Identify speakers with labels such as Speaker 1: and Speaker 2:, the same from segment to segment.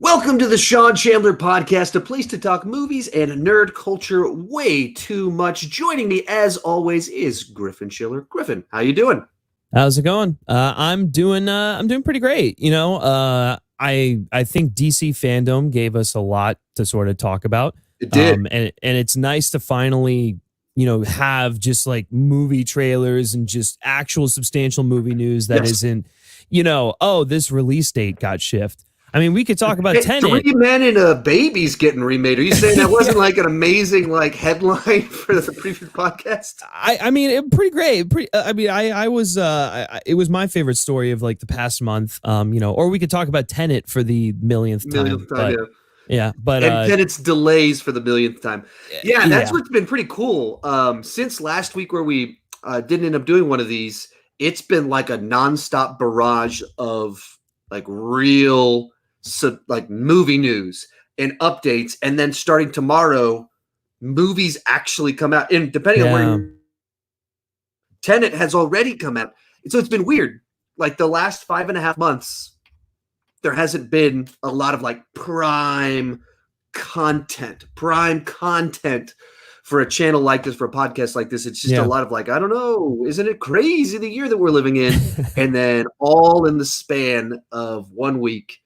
Speaker 1: Welcome to the Sean Chandler Podcast, a place to talk movies and nerd culture way too much. Joining me, as always, is Griffin Schiller. Griffin, how you doing?
Speaker 2: How's it going? I'm doing pretty great. You know, I think DC Fandome gave us a lot to sort of talk about.
Speaker 1: It did,
Speaker 2: and it's nice to finally, have just like movie trailers and just actual substantial movie news that isn't, this release date got shifted. I mean, we could talk about Tenet.
Speaker 1: 3 Men and a Baby's getting remade. Are you saying that wasn't like an amazing headline for the previous podcast?
Speaker 2: I mean, it pretty great. I was it was my favorite story of like the past month. Or we could talk about Tenet for the millionth time. But
Speaker 1: and Tenet's delays for the millionth time. Yeah, that's what's been pretty cool. Since last week where we didn't end up doing one of these, it's been like a nonstop barrage of like real movie news and updates, and then starting tomorrow, movies actually come out. And depending on where Tenet has already come out, so it's been weird. Like the last 5.5 months, there hasn't been a lot of like prime content for a channel like this, for a podcast like this. It's just a lot of like, I don't know, isn't it crazy the year that we're living in? And then all in the span of 1 week,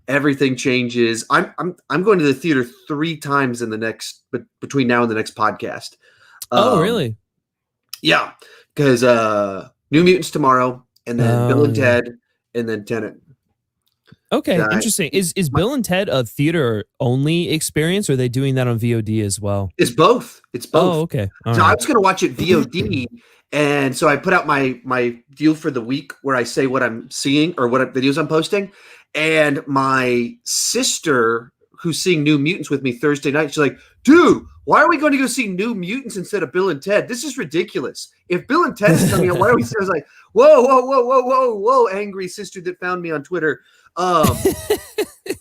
Speaker 1: everything changes. I'm going to the theater 3 times in the next, between now and the next podcast.
Speaker 2: Oh, really?
Speaker 1: Yeah, because New Mutants tomorrow, and then Bill and Ted, and then Tenet.
Speaker 2: Okay, interesting. Is Bill and Ted a theater only experience, or are they doing that on VOD as well?
Speaker 1: It's both.
Speaker 2: Oh, okay.
Speaker 1: All right. I was going to watch it VOD, and so I put out my deal for the week where I say what I'm seeing or what videos I'm posting. And my sister, who's seeing New Mutants with me Thursday night, she's like, dude, why are we going to go see New Mutants instead of Bill and Ted? This is ridiculous. If Bill and Ted is coming out, why are we? I was like, whoa, angry sister that found me on Twitter. The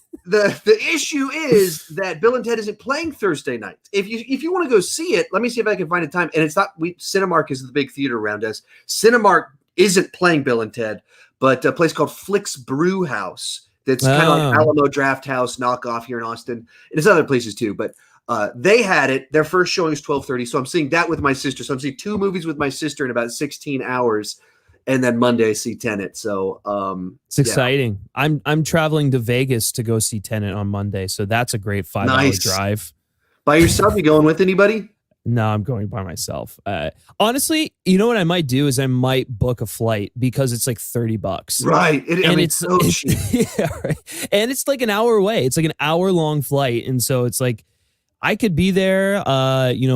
Speaker 1: issue is that Bill and Ted isn't playing Thursday night. If you want to go see it, let me see if I can find a time. And it's not, Cinemark is the big theater around us. Cinemark isn't playing Bill and Ted, but a place called Flicks Brew House. That's kind of like Alamo Draft House knockoff here in Austin. And there's other places too, but they had it. Their first showing is 12:30, so I'm seeing that with my sister. So I'm seeing 2 movies with my sister in about 16 hours, and then Monday I see Tenet. So
Speaker 2: it's exciting. I'm traveling to Vegas to go see Tenet on Monday, so that's a great 5-hour drive.
Speaker 1: By yourself? You going with anybody?
Speaker 2: No, I'm going by myself. Honestly, you know what I might do is I might book a flight because it's like $30.
Speaker 1: Right. It's so cheap.
Speaker 2: Yeah, right. And it's like an hour away. It's like an hour-long flight. And so it's like I could be there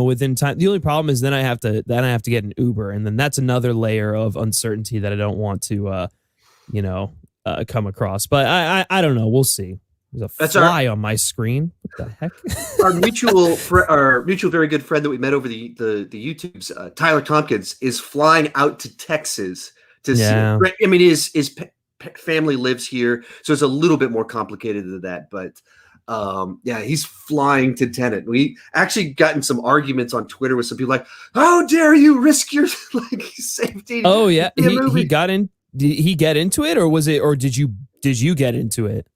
Speaker 2: within time. The only problem is then I have to get an Uber, and then that's another layer of uncertainty that I don't want to come across. But I don't know. We'll see. There's a fly on my screen. What the heck?
Speaker 1: Our mutual very good friend that we met over the YouTubes, Tyler Tompkins, is flying out to Texas to see. I mean, his family lives here, so it's a little bit more complicated than that. But he's flying to Tenet. We actually got in some arguments on Twitter with some people like, "How dare you risk your safety?"
Speaker 2: Oh yeah, he got in. Did he get into it, or was it, or did you get into it?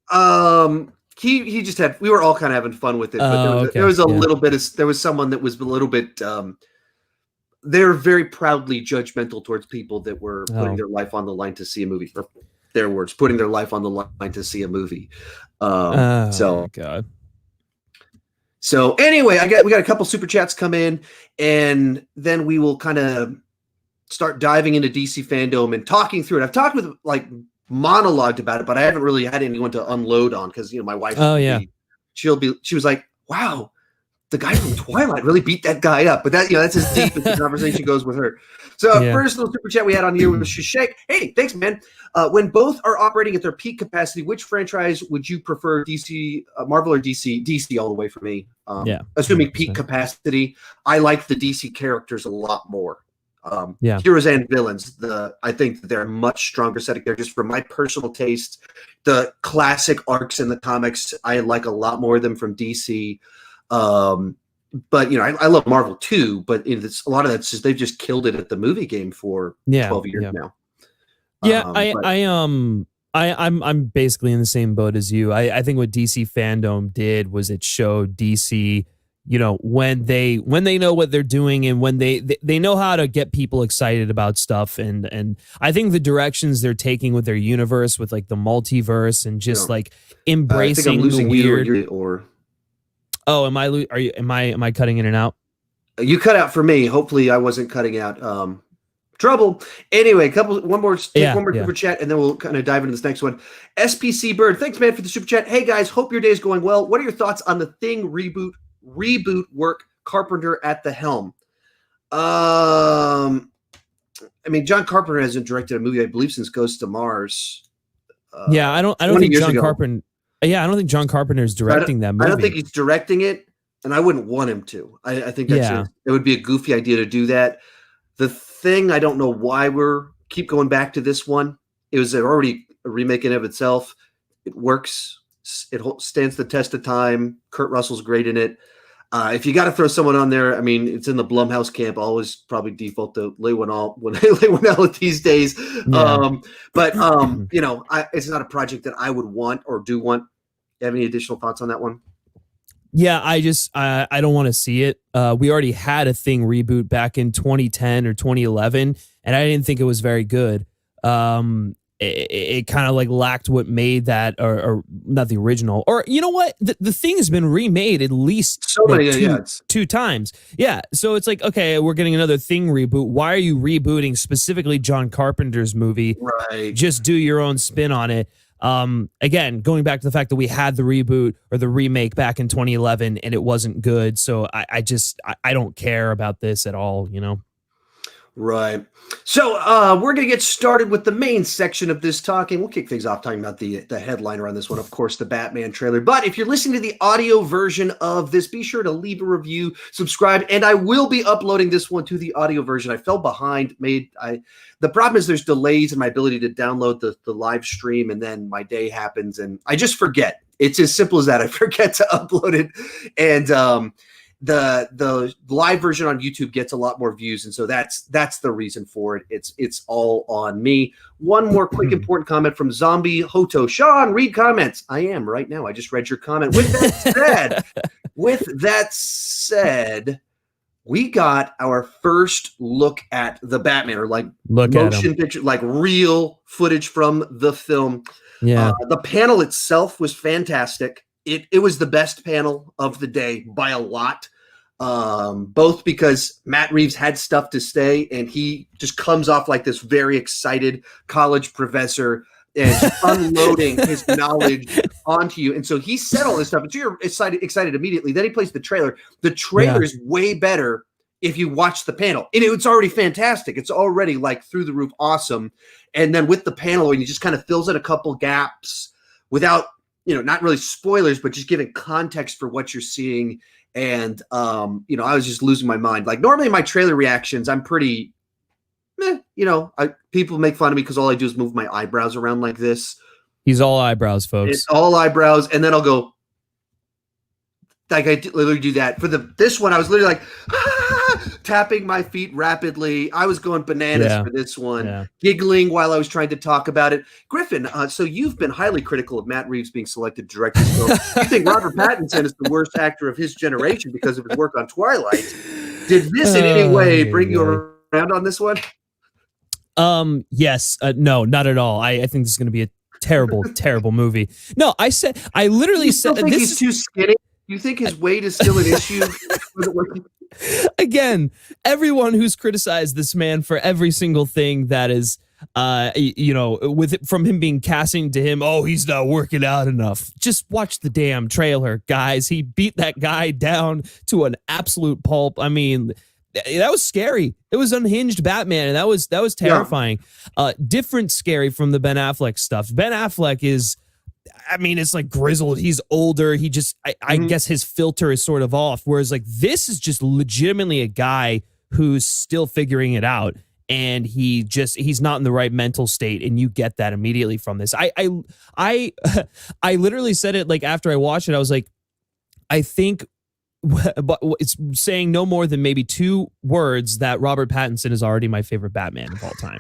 Speaker 1: He just had. We were all kind of having fun with it, but there was a little bit of. There was someone that was a little bit. They're very proudly judgmental towards people that were putting their life on the line to see a movie. Or their words, putting their life on the line to see a movie.
Speaker 2: Oh God.
Speaker 1: So anyway, we got a couple super chats come in, and then we will kind of start diving into DC Fandome and talking through it. I've talked with monologued about it, but I haven't really had anyone to unload on because my wife. She was like, "Wow, the guy from Twilight really beat that guy up." But that's as deep as the conversation goes with her. So first little super chat we had on here was Shashank. Hey, thanks, man. When both are operating at their peak capacity, which franchise would you prefer? DC, Marvel, or DC? DC all the way for me. Assuming 100%. Peak capacity, I like the DC characters a lot more. Heroes and villains. I think they're a much stronger set of characters. For my personal taste, the classic arcs in the comics, I like a lot more of them from DC. But I love Marvel too. But a lot of that's just they've just killed it at the movie game for 12 years now.
Speaker 2: I'm basically in the same boat as you. I think what DC Fandome did was it showed DC, when they know what they're doing and when they know how to get people excited about stuff, and I think the directions they're taking with their universe, with like the multiverse and just like embracing the weird. Oh, am I cutting in and out?
Speaker 1: You cut out for me. Hopefully, I wasn't cutting out. Trouble. Anyway, one more super chat, and then we'll kind of dive into this next one. SPC Bird, thanks, man, for the super chat. Hey guys, hope your day is going well. What are your thoughts on the Thing reboot work? Carpenter at the helm. I mean, John Carpenter hasn't directed a movie, I believe, since Ghost to Mars.
Speaker 2: I don't think John Carpenter. Yeah, I don't think John Carpenter is directing that movie.
Speaker 1: I don't think he's directing it, and I wouldn't want him to. I think it would be a goofy idea to do that. The Thing, I don't know why keep going back to this one. It was already a remake in of itself. It works. It stands the test of time. Kurt Russell's great in it. If you got to throw someone on there, I mean, it's in the Blumhouse camp. Always probably default to Leigh Whannell these days. Yeah. It's not a project that I would want or do want. You have any additional thoughts on that one?
Speaker 2: Yeah, I don't want to see it. We already had a Thing reboot back in 2010 or 2011, and I didn't think it was very good. It kind of like lacked what made that, or not the original. Or you know what? The Thing has been remade at least two times. Yeah, so it's like, okay, we're getting another Thing reboot. Why are you rebooting specifically John Carpenter's movie? Right. Just do your own spin on it. Again, going back to the fact that we had the reboot or the remake back in 2011 and it wasn't good. So I don't care about this at all,
Speaker 1: Right. So we're going to get started with the main section of this talking. We'll kick things off talking about the headliner on this one, of course, the Batman trailer. But if you're listening to the audio version of this, be sure to leave a review, subscribe, and I will be uploading this one to the audio version. I fell behind. The problem is there's delays in my ability to download the live stream, and then my day happens, and I just forget. It's as simple as that. I forget to upload it, and the live version on YouTube gets a lot more views, and so that's the reason for it. It's all on me. One more quick important comment from Zombie Hutto. Sean, read comments. I am right now. I just read your comment. With that said, we got our first look at the Batman, or like motion picture, like real footage from the film. Yeah, the panel itself was fantastic. It was the best panel of the day by a lot. Both because Matt Reeves had stuff to say, and he just comes off like this very excited college professor and unloading his knowledge onto you. And so he said all this stuff, and so you're excited immediately. Then he plays the trailer. The trailer is way better if you watch the panel. And it's already fantastic. It's already like through the roof awesome. And then with the panel, and he just kind of fills in a couple gaps without, not really spoilers, but just giving context for what you're seeing. And, I was just losing my mind. Like normally my trailer reactions, I'm pretty, people make fun of me because all I do is move my eyebrows around like this.
Speaker 2: He's all eyebrows, folks.
Speaker 1: It's all eyebrows. And then I'll go, like I literally do that. For this one, I was literally like, tapping my feet rapidly. I was going bananas for this one, giggling while I was trying to talk about it. Griffin, so you've been highly critical of Matt Reeves being selected to direct this film. You think Robert Pattinson is the worst actor of his generation because of his work on Twilight. Did this in any way bring you around on this one?
Speaker 2: Yes. No, not at all. I think this is going to be a terrible, terrible movie. No, I literally said
Speaker 1: think he's too skinny. You think his weight is still an issue?
Speaker 2: Again, everyone who's criticized this man for every single thing that is, from him being casting to him, he's not working out enough. Just watch the damn trailer, guys. He beat that guy down to an absolute pulp. I mean, that was scary. It was unhinged Batman, and that was terrifying. Different scary from the Ben Affleck stuff. Ben Affleck is, it's like grizzled. He's older. He just, I guess his filter is sort of off. Whereas like this is just legitimately a guy who's still figuring it out. And he's not in the right mental state. And you get that immediately from this. I literally said it like after I watched it, I was like, I think but it's saying no more than maybe 2 words that Robert Pattinson is already my favorite Batman of all time.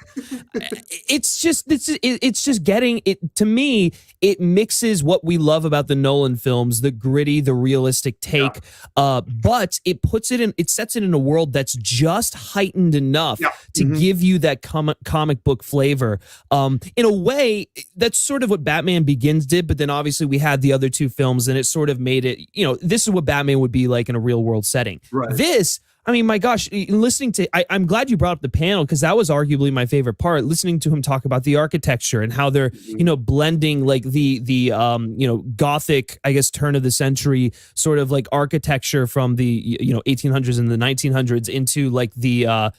Speaker 2: It's just getting it to me. It mixes what we love about the Nolan films, the gritty, the realistic take, but it sets it in a world that's just heightened enough to give you that comic book flavor. In a way, that's sort of what Batman Begins did, but then obviously we had the other 2 films, and it sort of made it. This is what Batman would be like in a real world setting. Right. This, I mean, my gosh, listening to, I'm glad you brought up the panel, because that was arguably my favorite part, listening to him talk about the architecture and how they're, blending like the Gothic, I guess, turn of the century sort of like architecture from the, 1800s and the 1900s into like the,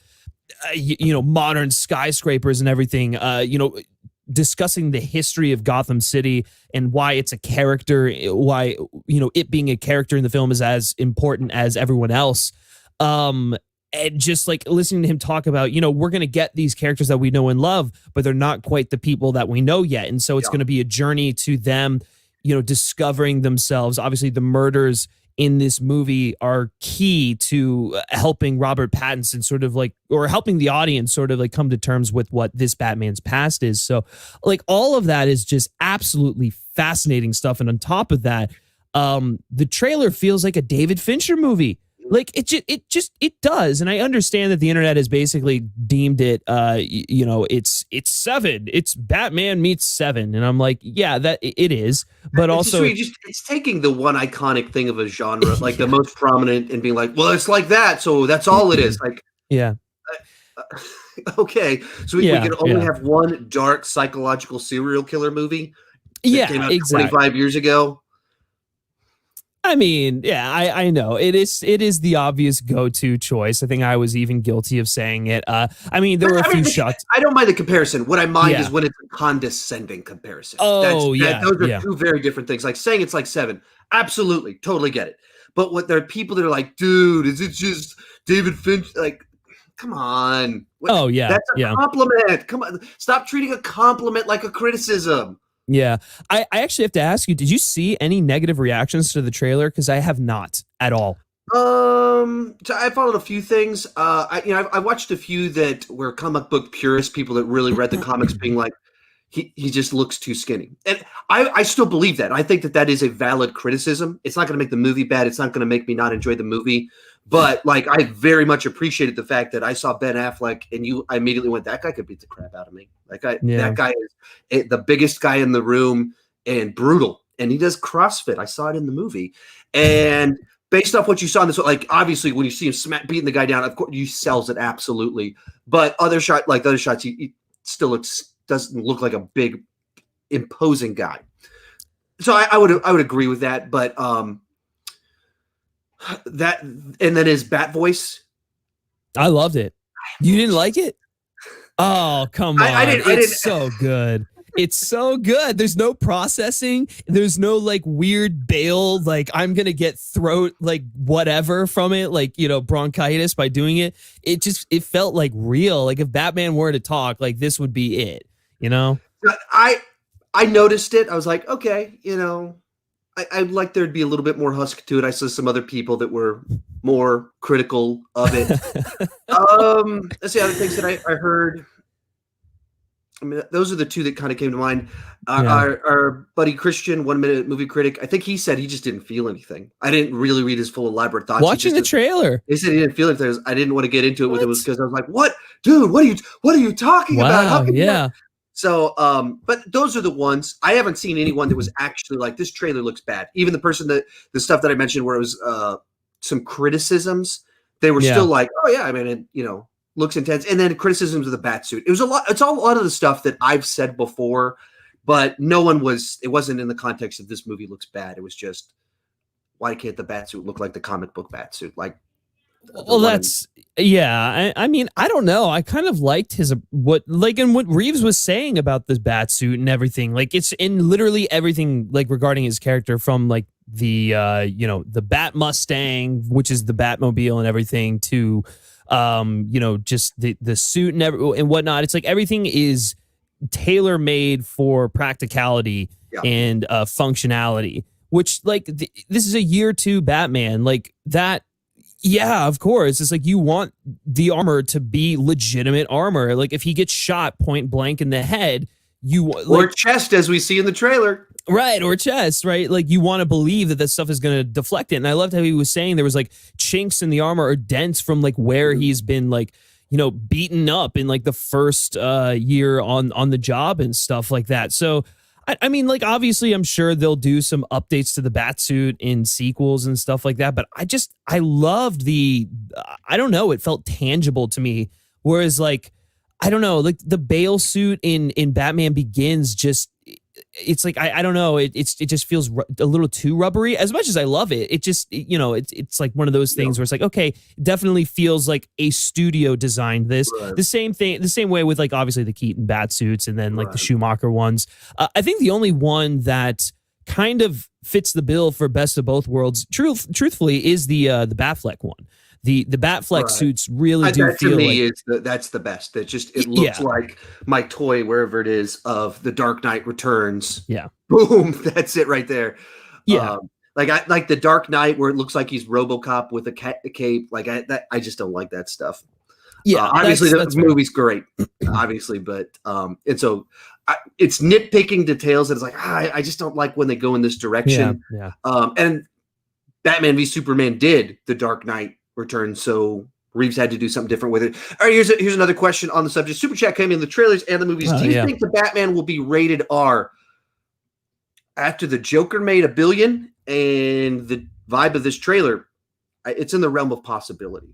Speaker 2: modern skyscrapers and everything, discussing the history of Gotham City and why it's a character, why, it being a character in the film is as important as everyone else. And just like listening to him talk about, we're going to get these characters that we know and love, but they're not quite the people that we know yet. And so it's going to be a journey to them, discovering themselves. Obviously, the murders in this movie are key to helping Robert Pattinson sort of like, or helping the audience sort of like come to terms with what this Batman's past is. So like all of that is just absolutely fascinating stuff. And on top of that, the trailer feels like a David Fincher movie. Like it does. And I understand that the internet has basically deemed it, it's 7. It's Batman meets 7. And I'm like, yeah, that it is. But also
Speaker 1: it's taking the one iconic thing of a genre, like the most prominent, and being like, well, it's like that. So that's all it is. Like, yeah. Okay. So we can only have one dark psychological serial killer movie that came out 25 years ago.
Speaker 2: I mean, yeah, I know it is the obvious go-to choice. I think I was even guilty of saying it. I mean, there were a few shots.
Speaker 1: I don't mind the comparison. What I mind is when it's a condescending comparison.
Speaker 2: Oh,
Speaker 1: those are 2 very different things. Like saying it's like 7, absolutely, totally get it. But what there are people that are like, dude, is it just David Finch? Like, come on. That's a compliment. Come on, stop treating a compliment like a criticism.
Speaker 2: Yeah, I actually have to ask you, did you see any negative reactions to the trailer? Because I have not at all.
Speaker 1: So I followed a few things. I watched a few that were comic book purists, people that really read the comics, being like, he just looks too skinny. And I still believe that. I think that is a valid criticism. It's not going to make the movie bad. It's not going to make me not enjoy the movie. But like, I very much appreciated the fact that I saw Ben Affleck, and I immediately went, that guy could beat the crap out of me. That guy is the biggest guy in the room and brutal. And he does CrossFit. I saw it in the movie. And based off what you saw in this, like, obviously when you see him beating the guy down, of course, he sells it absolutely. But other shots, he still doesn't look like a big, imposing guy. So I would agree with that. But that, and then his bat voice,
Speaker 2: I loved it. You didn't like it? Oh, come on. It's so good. It's so good. There's no processing. There's no like weird bail, like I'm going to get throat, like whatever from it, like, bronchitis by doing it. It felt like real. Like if Batman were to talk, like this would be it,
Speaker 1: I noticed it. I was like, okay, I'd like there to be a little bit more husk to it. I saw some other people that were more critical of it. That's the other things that I heard. I mean, those are the 2 that kind of came to mind. Our buddy Christian, 1 Minute Movie Critic, I think he said he just didn't feel anything. I didn't really read his full elaborate thoughts.
Speaker 2: Watching the trailer,
Speaker 1: he said he didn't feel anything. I didn't want to get into it with it, because I was like, "What, dude? What are you talking about?" How can you? So, but those are the ones. I haven't seen anyone that was actually like, this trailer looks bad. Even the stuff that I mentioned where it was some criticisms, they were still like, oh yeah, I mean, it, looks intense. And then criticisms of the Batsuit. It was a lot. It's a lot of the stuff that I've said before, but it wasn't in the context of this movie looks bad. It was just, why can't the Batsuit look like the comic book Batsuit? Like,
Speaker 2: well, that's I mean, I don't know. I kind of liked what Reeves was saying about this Batsuit and everything. Like it's in literally everything, like regarding his character, from like the the Bat Mustang, which is the Batmobile and everything, to just the suit and whatnot. It's like everything is tailor made for practicality and functionality. which like this is a year 2 Batman, like that. Yeah, of course. It's like you want the armor to be legitimate armor. Like if he gets shot point blank in the head,
Speaker 1: or chest, as we see in the trailer.
Speaker 2: Right, or chest, right? Like you want to believe that this stuff is going to deflect it. And I loved how he was saying there was like chinks in the armor or dents from like where he's been like, you know, beaten up in like the first year on the job and stuff like that. So I mean, like, obviously, I'm sure they'll do some updates to the Batsuit in sequels and stuff like that. But I loved I don't know, it felt tangible to me. Whereas, like, I don't know, like the Bale suit in Batman Begins it's like, I don't know, it just feels a little too rubbery. As much as I love it, it just, you know, it's like one of those things where it's like, okay, it definitely feels like a studio designed this. Right. The same way with like obviously the Keaton Batsuits and then like the Schumacher ones. I think the only one that kind of fits the bill for best of both worlds, truthfully, is the Batfleck one. The Batfleck suits really do feel
Speaker 1: to me like that's the best. It looks like my toy wherever it is of the Dark Knight Returns.
Speaker 2: Yeah,
Speaker 1: boom, that's it right there.
Speaker 2: Yeah,
Speaker 1: I like the Dark Knight where it looks like he's RoboCop with a cape. Like I just don't like that stuff.
Speaker 2: Yeah,
Speaker 1: obviously the movie's great, obviously, but and so it's nitpicking details. And it's like I just don't like when they go in this direction.
Speaker 2: Yeah.
Speaker 1: And Batman v Superman did the Dark Knight Return, so Reeves had to do something different with it. All right, here's another question on the subject. Super Chat came in the trailers and the movies. Do you think the Batman will be rated R after the Joker made $1 billion and the vibe of this trailer? It's in the realm of possibility.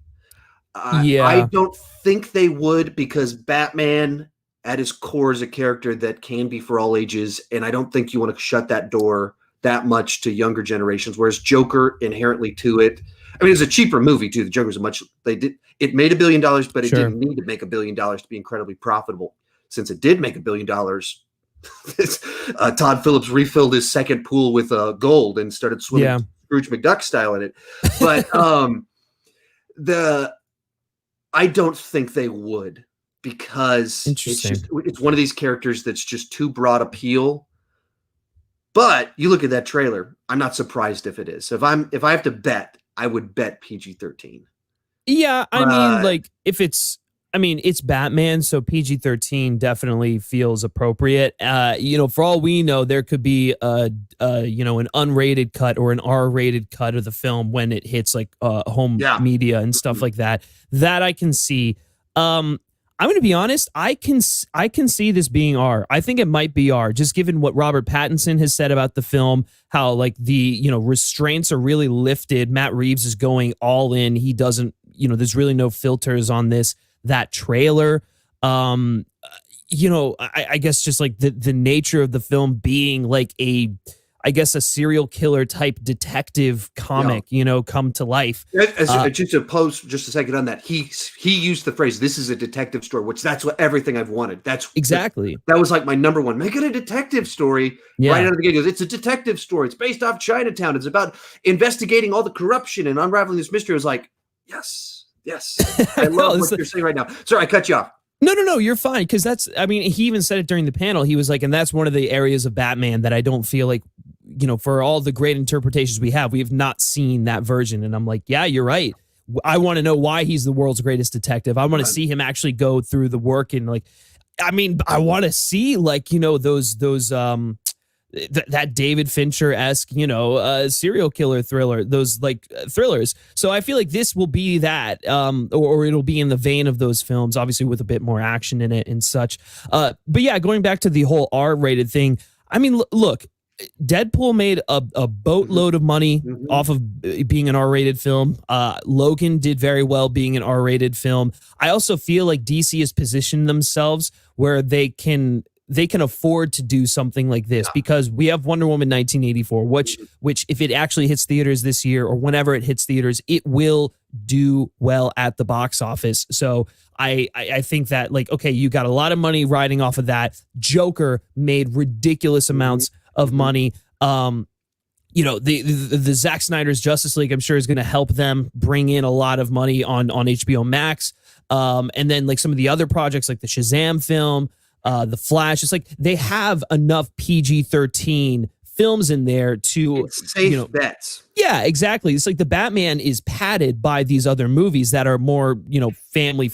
Speaker 1: I don't think they would, because Batman at his core is a character that can be for all ages, and I don't think you want to shut that door that much to younger generations, whereas Joker inherently to it. I mean, it's a cheaper movie too. The Joker's it made $1 billion, but it didn't need to make $1 billion to be incredibly profitable. Since it did make $1 billion, Todd Phillips refilled his second pool with gold and started swimming Scrooge McDuck style in it. But I don't think they would, because it's one of these characters that's just too broad appeal. But you look at that trailer, I'm not surprised if it is. So if I have to bet, I would bet PG-13.
Speaker 2: Yeah, I mean, like it's Batman, so PG-13 definitely feels appropriate. You know, for all we know, there could be an unrated cut or an R-rated cut of the film when it hits like home media and stuff like that. That I can see. I'm going to be honest. I can see this being R. I think it might be R, just given what Robert Pattinson has said about the film, how like the restraints are really lifted. Matt Reeves is going all in. He doesn't, there's really no filters on this. That trailer, I guess just like the nature of the film being like a serial killer type detective comic, come to life.
Speaker 1: Just to post just a second on that, he used the phrase, "This is a detective story," which that's what everything I've wanted. That's
Speaker 2: exactly
Speaker 1: that was like my number one. Make it a detective story. Right out of the gate, he goes, "It's a detective story. It's based off Chinatown. It's about investigating all the corruption and unraveling this mystery." I was like, yes. I love what you're saying right now. Sorry, I cut you off.
Speaker 2: No, you're fine. Because he even said it during the panel. He was like, and that's one of the areas of Batman that I don't feel like, for all the great interpretations we have not seen that version. And I'm like, yeah, you're right. I want to know why he's the world's greatest detective. I want to see him actually go through the work and I want to see those that David Fincher-esque, serial killer thriller, those thrillers. So I feel like this will be that, or it'll be in the vein of those films, obviously with a bit more action in it and such. But yeah, going back to the whole R-rated thing, I mean, look, Deadpool made a boatload of money off of being an R-rated film. Logan did very well being an R-rated film. I also feel like DC has positioned themselves where they can afford to do something like this, because we have Wonder Woman 1984, which if it actually hits theaters this year or whenever it hits theaters, it will do well at the box office. So I think that okay, you got a lot of money riding off of that. Joker made ridiculous amounts of money. The Zack Snyder's Justice League, I'm sure, is going to help them bring in a lot of money on HBO Max. And then some of the other projects like the Shazam film, the Flash, it's like they have enough PG-13 films in there to
Speaker 1: it's safe bets.
Speaker 2: Yeah, exactly. It's like the Batman is padded by these other movies that are more, family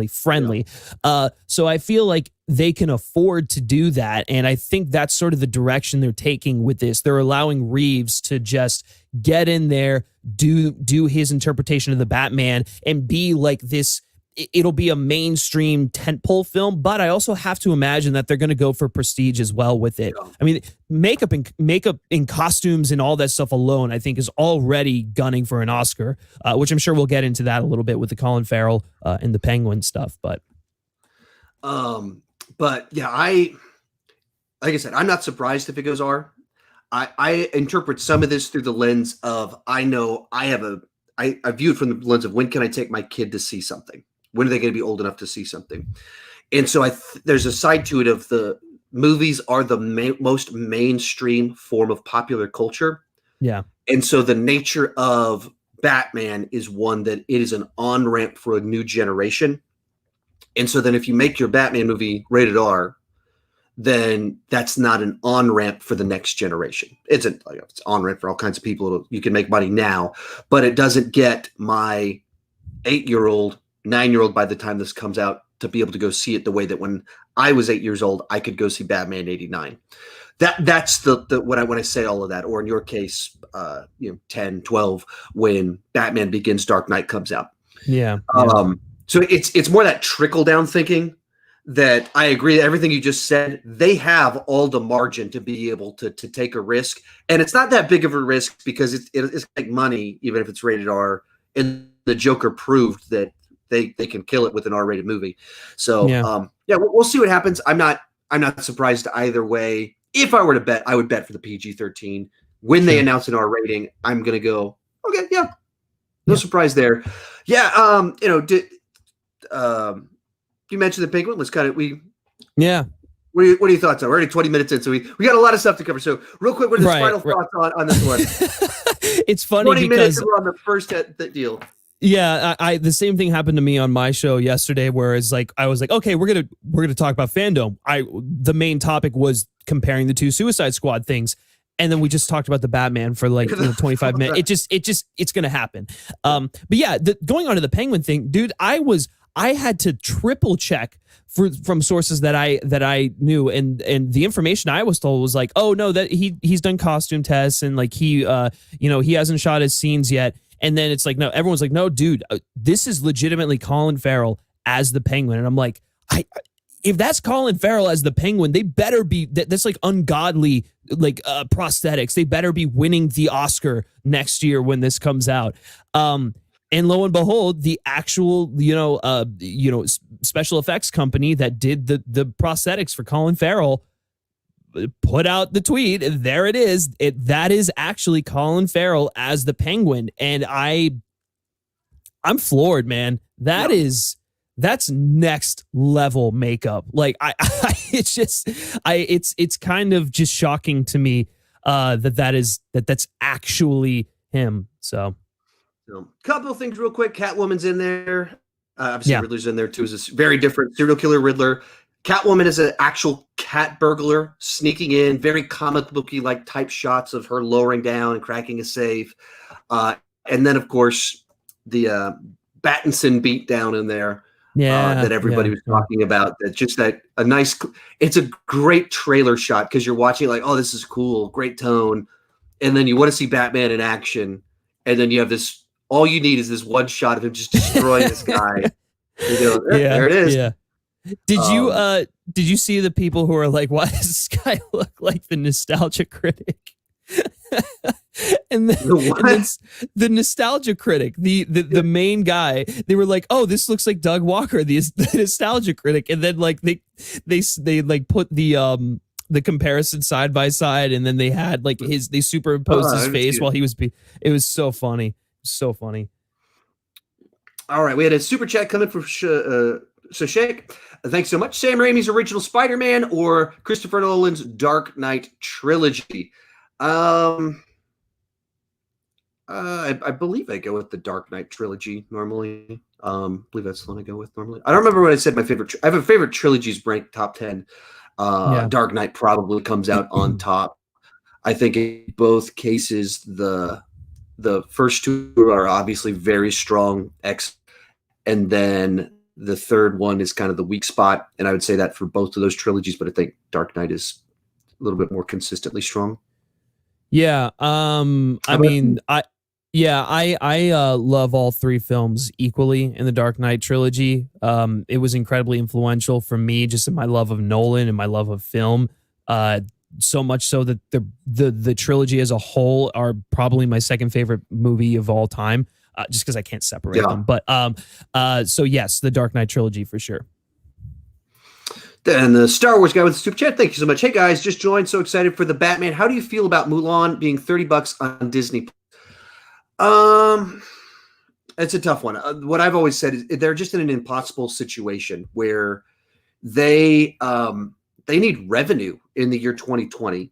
Speaker 2: friendly. Yeah. So I feel like they can afford to do that. And I think that's sort of the direction they're taking with this. They're allowing Reeves to just get in there, do his interpretation of the Batman, and be like this. It'll be a mainstream tentpole film, but I also have to imagine that they're going to go for prestige as well with it. Yeah. I mean, makeup and costumes and all that stuff alone, I think, is already gunning for an Oscar, which I'm sure we'll get into that a little bit with the Colin Farrell and the Penguin stuff. But
Speaker 1: yeah, like I said, I'm not surprised if it goes R. I interpret some of this through the lens of I view it from the lens of when can I take my kid to see something. When are they going to be old enough to see something? And so there's a side to it of the movies are the most mainstream form of popular culture.
Speaker 2: Yeah.
Speaker 1: And so the nature of Batman is one that it is an on-ramp for a new generation. And so then if you make your Batman movie rated R, then that's not an on-ramp for the next generation. It's on-ramp for all kinds of people. You can make money now, but it doesn't get my 8-year-old, 9-year-old by the time this comes out to be able to go see it the way that when I was 8 years old, I could go see Batman 89. That's the when I say all of that, or in your case, 10, 12, when Batman Begins Dark Knight comes out.
Speaker 2: Yeah.
Speaker 1: So it's more that trickle down thinking that I agree. Everything you just said, they have all the margin to be able to take a risk, and it's not that big of a risk because it's like money, even if it's rated R. And the Joker proved that they can kill it with an R-rated movie. So we'll see what happens. I'm not surprised either way. If I were to bet, I would bet for the PG-13. When they announce an R rating, I'm gonna go, okay, yeah, no surprise there. Yeah, you mentioned the Penguin. Let's kind of What are your thoughts on? We're already 20 minutes in, so we got a lot of stuff to cover. So real quick, what are the final thoughts on this one?
Speaker 2: It's funny
Speaker 1: 20
Speaker 2: because
Speaker 1: minutes we're on the first deal.
Speaker 2: Yeah, I the same thing happened to me on my show yesterday, where it's like I was like, okay, we're gonna talk about fandom. The main topic was comparing the two Suicide Squad things, and then we just talked about the Batman for like 25 minutes. It's gonna happen. But yeah, going on to the Penguin thing, dude, I had to triple check from sources that I knew, and the information I was told was like, oh no, that he's done costume tests and like he hasn't shot his scenes yet. And then it's like, no, everyone's like, no, dude, this is legitimately Colin Farrell as the Penguin. And I'm like, if that's Colin Farrell as the Penguin, they better be, that's like ungodly, like prosthetics. They better be winning the Oscar next year when this comes out. And lo and behold, the actual, special effects company that did the prosthetics for Colin Farrell put out the tweet. There it is. That is actually Colin Farrell as the Penguin, and I'm floored, man. That's next level makeup. Like it's kind of just shocking to me that's actually him. So
Speaker 1: couple of things real quick. Catwoman's in there. Obviously, Riddler's in there too. Is this very different serial killer Riddler. Catwoman is an actual cat burglar sneaking in, very comic booky like type shots of her lowering down and cracking a safe. And then, of course, the Battinson beat down in there that everybody was talking about. It's a great trailer shot because you're watching like, oh, this is cool, great tone. And then you want to see Batman in action. And then you have this, all you need is this one shot of him just destroying this guy. There it is.
Speaker 2: Yeah. Did you see the people who are like, why does this guy look like the nostalgia critic? and then the nostalgia critic, the main guy, they were like, oh, this looks like Doug Walker, the nostalgia critic. And then like they like put the comparison side by side, and then they had like they superimposed his face while he was it was so funny. So funny.
Speaker 1: All right, we had a super chat coming from Shashank. Thanks so much. Sam Raimi's original Spider-Man or Christopher Nolan's Dark Knight trilogy? I believe I go with the Dark Knight trilogy normally. I believe that's the one I go with normally. I don't remember what I said. My favorite. I have a favorite trilogies ranked top 10. Dark Knight probably comes out on top. I think in both cases, the first two are obviously very strong, and then the third one is kind of the weak spot. And I would say that for both of those trilogies, but I think Dark Knight is a little bit more consistently strong.
Speaker 2: Yeah. I love all three films equally in the Dark Knight trilogy. It was incredibly influential for me, just in my love of Nolan and my love of film. So much so that the trilogy as a whole are probably my second favorite movie of all time, just because I can't separate them. But so yes, the Dark Knight trilogy for sure.
Speaker 1: Then the Star Wars guy with the super chat. Thank you so much. Hey guys, just joined. So excited for the Batman. How do you feel about Mulan being $30 on Disney? It's a tough one. What I've always said is they're just in an impossible situation where they need revenue in the year 2020.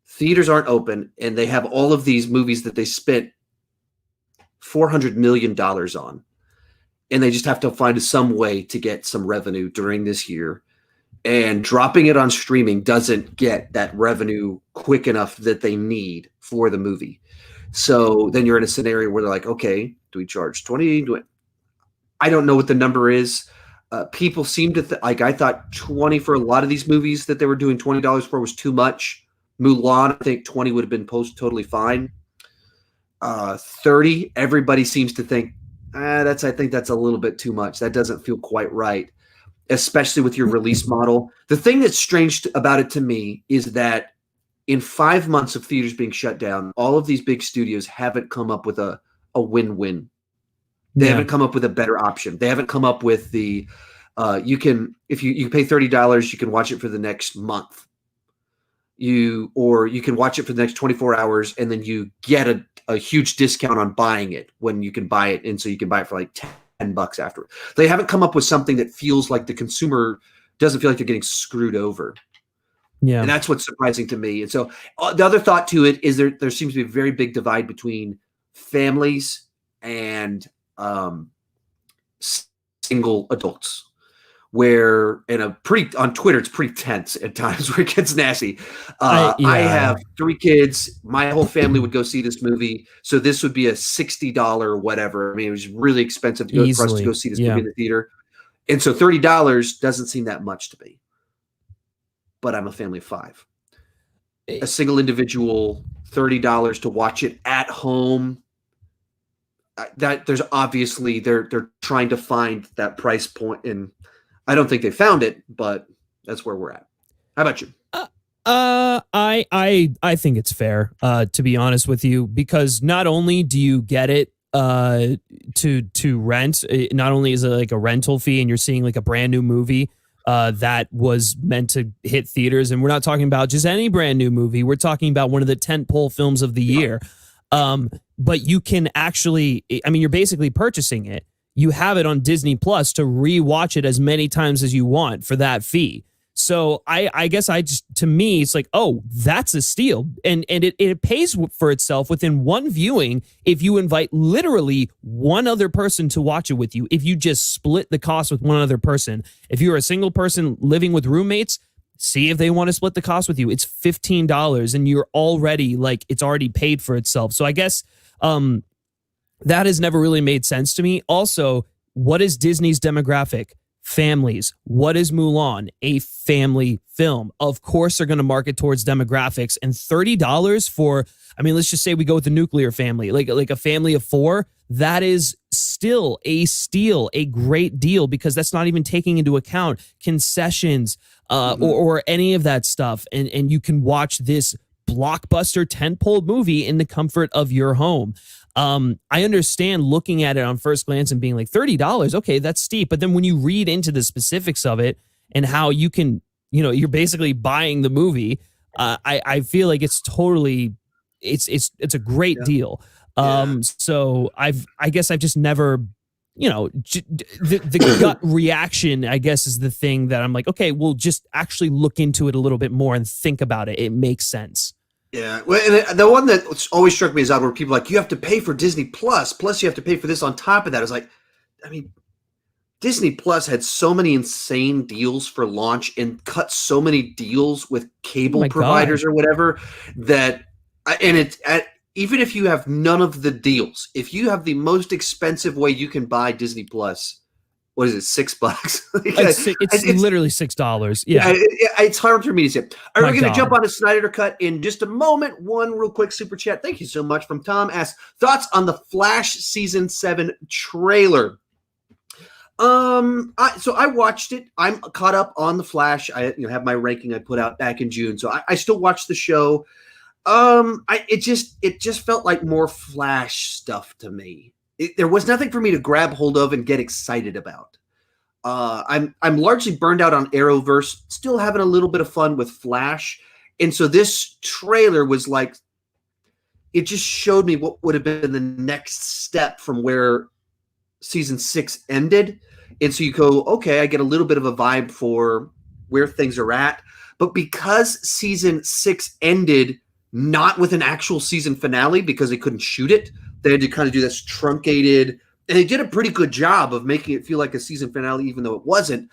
Speaker 1: Theaters aren't open, and they have all of these movies that they spent $400 million on, and they just have to find some way to get some revenue during this year. And dropping it on streaming doesn't get that revenue quick enough that they need for the movie. So then you're in a scenario where they're like, okay, do we charge 20? I don't know what the number is. People seem to I thought 20 for a lot of these movies that they were doing $20 for was too much. Mulan, I think 20 would have been totally fine. 30, everybody seems to think I think that's a little bit too much. That doesn't feel quite right, especially with your release model. The thing that's strange about it to me is that in 5 months of theaters being shut down, all of these big studios haven't come up with a win-win. They haven't come up with a better option. They haven't come up with the you can, if you pay $30, you can watch it for the next month. Or you can watch it for the next 24 hours, and then you get a huge discount on buying it when you can buy it, and so you can buy it for like $10 after. They haven't come up with something that feels like the consumer doesn't feel like they're getting screwed over. Yeah. And that's what's surprising to me. And so the other thought to it is there seems to be a very big divide between families and single adults, where on Twitter, it's pretty tense at times where it gets nasty. I have 3 kids. My whole family would go see this movie. So this would be a $60 whatever. I mean, it was really expensive for us to go see this movie in the theater. And so $30 doesn't seem that much to me. But I'm a family of 5. A single individual, $30 to watch it at home. That there's obviously they're trying to find that price point, and I don't think they found it, but that's where we're at. How about you?
Speaker 2: I think it's fair, to be honest with you, because not only do you get it to rent, not only is it like a rental fee, and you're seeing like a brand new movie that was meant to hit theaters, and we're not talking about just any brand new movie. We're talking about one of the tentpole films of the year. But you can actually, I mean, you're basically purchasing it. You have it on Disney Plus to rewatch it as many times as you want for that fee. So I guess to me, it's like, oh, that's a steal. And it pays for itself within one viewing if you invite literally one other person to watch it with you. If you just split the cost with one other person. If you're a single person living with roommates, see if they want to split the cost with you. It's $15 and you're already it's already paid for itself. So I guess that has never really made sense to me. Also, what is Disney's demographic? Families. What is Mulan? A family film. Of course, they're going to market towards demographics, and $30 for, I mean, let's just say we go with the nuclear family, like a family of 4. That is still a steal, a great deal, because that's not even taking into account concessions or any of that stuff. And you can watch this blockbuster tentpole movie in the comfort of your home. I understand looking at it on first glance and being like $30. Okay, that's steep. But then when you read into the specifics of it and how you can, you're basically buying the movie. I feel like it's totally, it's a great deal. So I guess I've just never, the gut reaction, I guess, is the thing that I'm like, okay, we'll just actually look into it a little bit more and think about it. It makes sense.
Speaker 1: Yeah. Well, and the one that always struck me is out where people are like, you have to pay for Disney Plus you have to pay for this on top of that. I was like, I mean, Disney Plus had so many insane deals for launch and cut so many deals with cable providers or whatever that And it's even if you have none of the deals, if you have the most expensive way you can buy Disney Plus, what is it, $6?
Speaker 2: It's literally $6. Yeah.
Speaker 1: It's hard for me to say. All right, we're going to
Speaker 2: God.
Speaker 1: jump on a Snyder Cut in just a moment. One real quick super chat. Thank you so much from Tom. Asks, thoughts on the Flash Season 7 trailer? So I watched it. I'm caught up on the Flash. I have my ranking I put out back in June. So I still watch the show. It just felt like more Flash stuff to me. There was nothing for me to grab hold of and get excited about. I'm largely burned out on Arrowverse, still having a little bit of fun with Flash. And so this trailer was like, it just showed me what would have been the next step from where season 6 ended. And so you go, okay, I get a little bit of a vibe for where things are at. But because season 6 ended not with an actual season finale because they couldn't shoot it, they had to kind of do this truncated, and they did a pretty good job of making it feel like a season finale, even though it wasn't.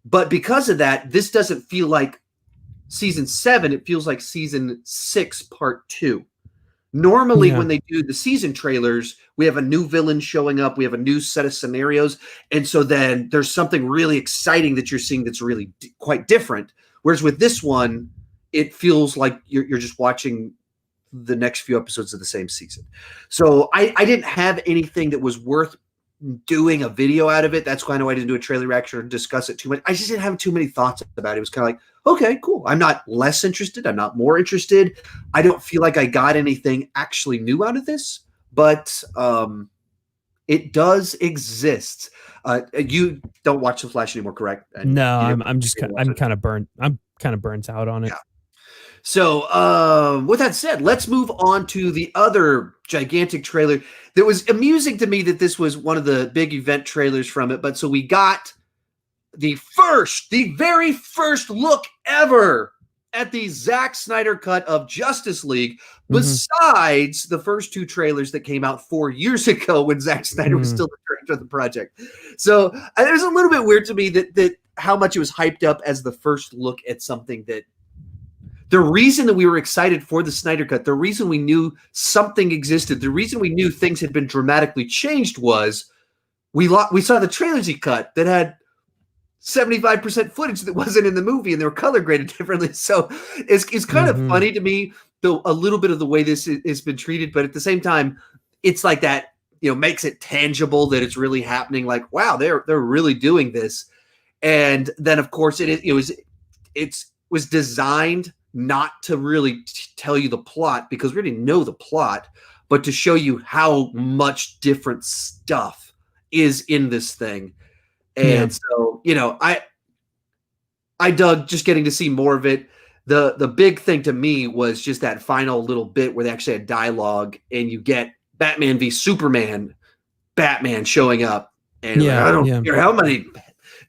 Speaker 1: But because of that, this doesn't feel like season 7. It feels like season 6, part 2. Normally, when they do the season trailers, we have a new villain showing up. We have a new set of scenarios. And so then there's something really exciting that you're seeing that's really quite different. Whereas with this one, it feels like you're just watching the next few episodes of the same season. So I didn't have anything that was worth doing a video out of it. That's why I know I didn't do a trailer reaction or discuss it too much. I just didn't have too many thoughts about it. It was kind of like, okay, cool. I'm not less interested. I'm not more interested. I don't feel like I got anything actually new out of this, but it does exist. You don't watch The Flash anymore, correct?
Speaker 2: No, I'm kind of burnt out on it.
Speaker 1: Yeah. So with that said, let's move on to the other gigantic trailer that was amusing to me that this was one of the big event trailers from it. But so we got the very first look ever at the Zack Snyder cut of Justice League, besides the first 2 trailers that came out 4 years ago when Zack Snyder was still the director of the project. So it was a little bit weird to me that how much it was hyped up as the first look at something that the reason that we were excited for the Snyder cut, the reason we knew something existed, the reason we knew things had been dramatically changed was we saw the trilogy cut that had 75% footage that wasn't in the movie, and they were color graded differently. So it's kind of funny to me, though, a little bit of the way this has been treated, but at the same time, it's like that, makes it tangible that it's really happening. Like, wow, they're really doing this. And then of course it was designed not to really tell you the plot, because we already know the plot, but to show you how much different stuff is in this thing. And so, I dug just getting to see more of it. The big thing to me was just that final little bit where they actually had dialogue, and you get Batman v Superman, Batman showing up, and I don't care how many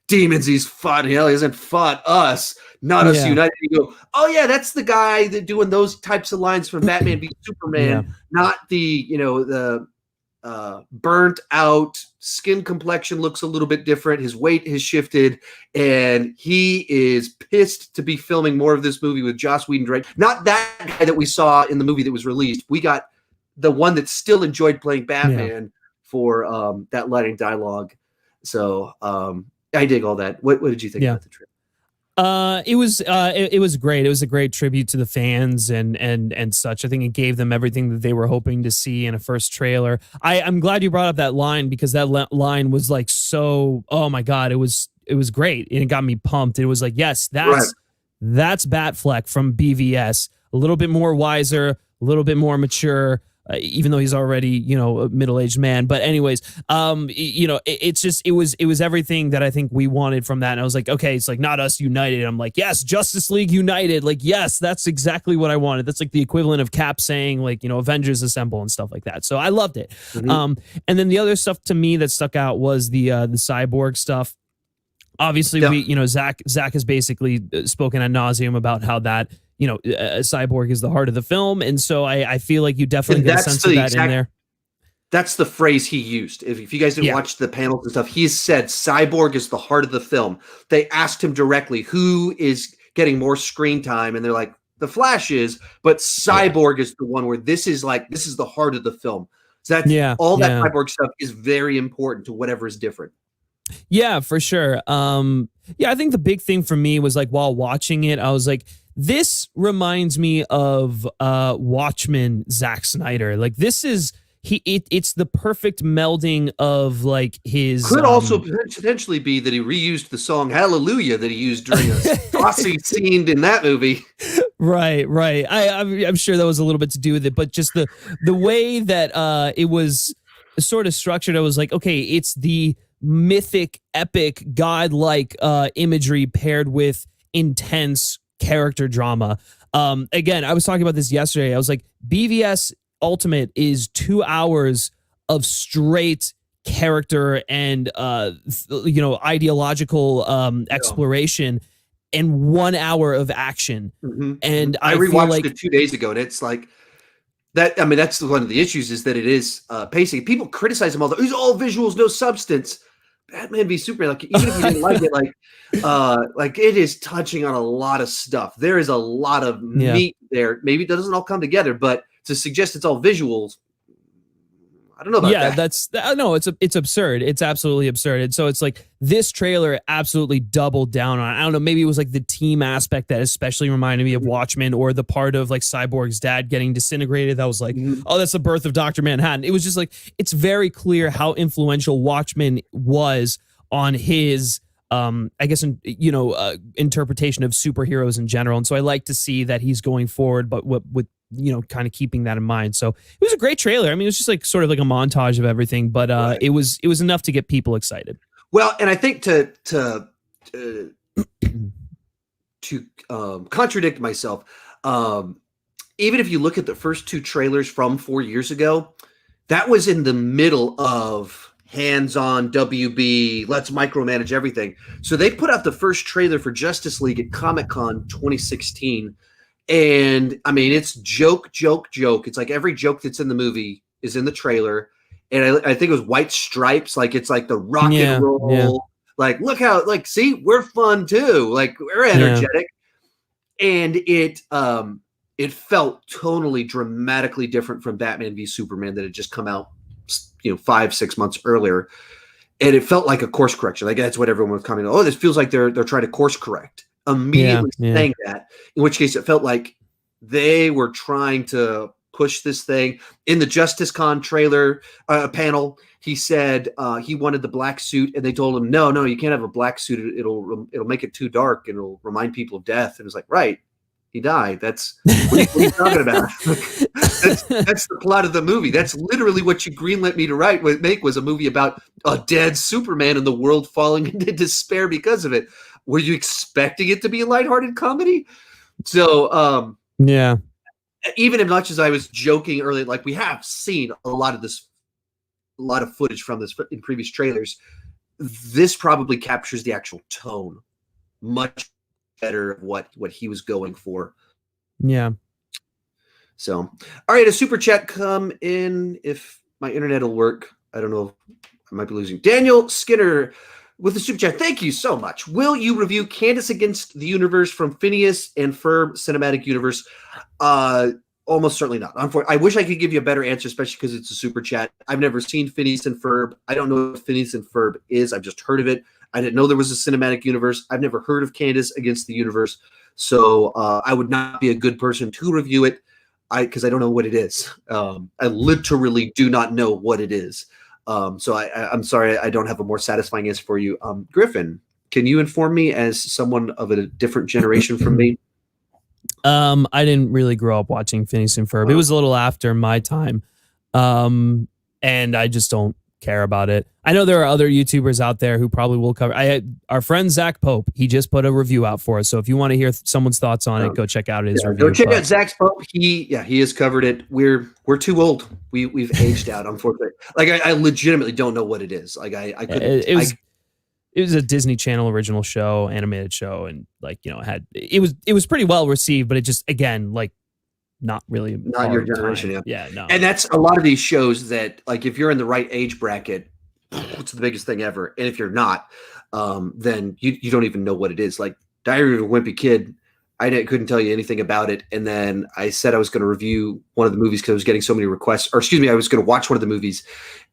Speaker 1: demons he's fought. Hell, he hasn't fought us. Not us united. You go, oh yeah, that's the guy that doing those types of lines from Batman v Superman, not the the burnt out skin complexion looks a little bit different. His weight has shifted, and he is pissed to be filming more of this movie with Joss Whedon directing. Not that guy that we saw in the movie that was released. We got the one that still enjoyed playing Batman for that line dialogue. So I dig all that. What did you think about the trip?
Speaker 2: It was great. It was a great tribute to the fans and such. I think it gave them everything that they were hoping to see in a first trailer. I'm glad you brought up that line, because that line was like so, oh my God, it was great. And it got me pumped. It was like, yes, that's Batfleck from BVS. A little bit more wiser, a little bit more mature. Even though he's already, a middle-aged man. But anyways, it was everything that I think we wanted from that. And I was like, okay, it's like not us united. I'm like, yes, Justice League united. Like, yes, that's exactly what I wanted. That's like the equivalent of Cap saying like, Avengers assemble and stuff like that. So I loved it. And then the other stuff to me that stuck out was the Cyborg stuff. Obviously, Zach has basically spoken ad nauseum about how that, Cyborg is the heart of the film. And so I feel like you definitely get a sense of that in there.
Speaker 1: That's the phrase he used. If you guys didn't watch the panels and stuff, he said Cyborg is the heart of the film. They asked him directly, who is getting more screen time? And they're like, the Flash is, but Cyborg is the one where this is the heart of the film. So that's that Cyborg stuff is very important to whatever is different.
Speaker 2: Yeah, for sure. I think the big thing for me was like while watching it, I was like, this reminds me of Watchmen, Zack Snyder. Like this is it's the perfect melding of like his
Speaker 1: could also potentially be that he reused the song Hallelujah that he used during a saucy scene in that movie.
Speaker 2: Right. I'm sure that was a little bit to do with it, but just the way that it was sort of structured, I was like, okay, it's the mythic, epic, godlike imagery paired with intense character drama. Again, I was talking about this yesterday. I was like, BVS Ultimate is 2 hours of straight character and ideological exploration and 1 hour of action. And I
Speaker 1: rewatched it 2 days ago, and it's like that. I mean, that's one of the issues is that it is pacing. People criticize him all it's all visuals, no substance. Batman v Superman, like even if you didn't like it, like it is touching on a lot of stuff. There is a lot of meat there. Maybe it doesn't all come together, but to suggest it's all visuals, I don't know about that.
Speaker 2: No, it's absurd. It's absolutely absurd. And so it's like this trailer absolutely doubled down on. I don't know, maybe it was like the team aspect that especially reminded me of Watchmen, or the part of like Cyborg's dad getting disintegrated. That was like, oh, that's the birth of Dr. Manhattan. It was just like, it's very clear how influential Watchmen was on his interpretation of superheroes in general. And so I like to see that he's going forward, but with kind of keeping that in mind. So it was a great trailer. I mean, it was just like sort of like a montage of everything, but it was enough to get people excited.
Speaker 1: Well, and I think to contradict myself, even if you look at the first two trailers from 4 years ago, that was in the middle of hands-on WB, let's micromanage everything. So they put out the first trailer for Justice League at Comic-Con 2016. And I mean, it's joke. It's like every joke that's in the movie is in the trailer. And I think it was White Stripes. Like, it's like the rock and roll. Yeah. Like, look how, like, see, we're fun too. Like, we're energetic. Yeah. And it felt tonally dramatically different from Batman v Superman that had just come out, 5-6 months earlier. And it felt like a course correction. Like, that's what everyone was commenting. Oh, this feels like they're trying to course correct. Immediately saying that, in which case it felt like they were trying to push this thing. In the Justice Con trailer panel, he said he wanted the black suit, and they told him, no, you can't have a black suit. It'll make it too dark, and it'll remind people of death. And it was like, right, he died. That's what are you talking about? That's the plot of the movie. That's literally what you greenlit me to make was a movie about a dead Superman and the world falling into despair because of it. Were you expecting it to be a lighthearted comedy? So, even as much as I was joking earlier, like we have seen a lot of footage from this in previous trailers. This probably captures the actual tone much better of what he was going for. Yeah. So, all right, a super chat come in. If my internet will work, I don't know. I might be losing. Daniel Skinner with the super chat. Thank you so much. Will you review Candace Against the Universe from Phineas and Ferb Cinematic Universe? Almost certainly not. I wish I could give you a better answer, especially because it's a super chat. I've never seen Phineas and Ferb. I don't know what Phineas and Ferb is. I've just heard of it. I didn't know there was a cinematic universe. I've never heard of Candace Against the Universe. So I would not be a good person to review it because I don't know what it is. I literally do not know what it is. So I'm sorry, I don't have a more satisfying answer for you. Griffin, can you inform me as someone of a different generation from me?
Speaker 2: I didn't really grow up watching Phineas and Ferb. It was a little after my time. And I just don't care about it. I know there are other YouTubers out there who probably will cover. Our friend Zach Pope, he just put a review out for us. So if you want to hear someone's thoughts on it, go check out his review.
Speaker 1: Go check out Zach Pope. He has covered it. We're too old. We've aged out, unfortunately. Like I legitimately don't know what it is. Like I couldn't.
Speaker 2: It was a Disney Channel original show, animated show, and it was pretty well received, but it just again not really
Speaker 1: your generation.
Speaker 2: Time. Yeah, no.
Speaker 1: And that's a lot of these shows that like if you're in the right age bracket, it's the biggest thing ever. And if you're not, then you don't even know what it is. Like Diary of a Wimpy Kid, couldn't tell you anything about it. And then I said I was going to review one of the movies because I was getting so many requests, or excuse me, I was going to watch one of the movies.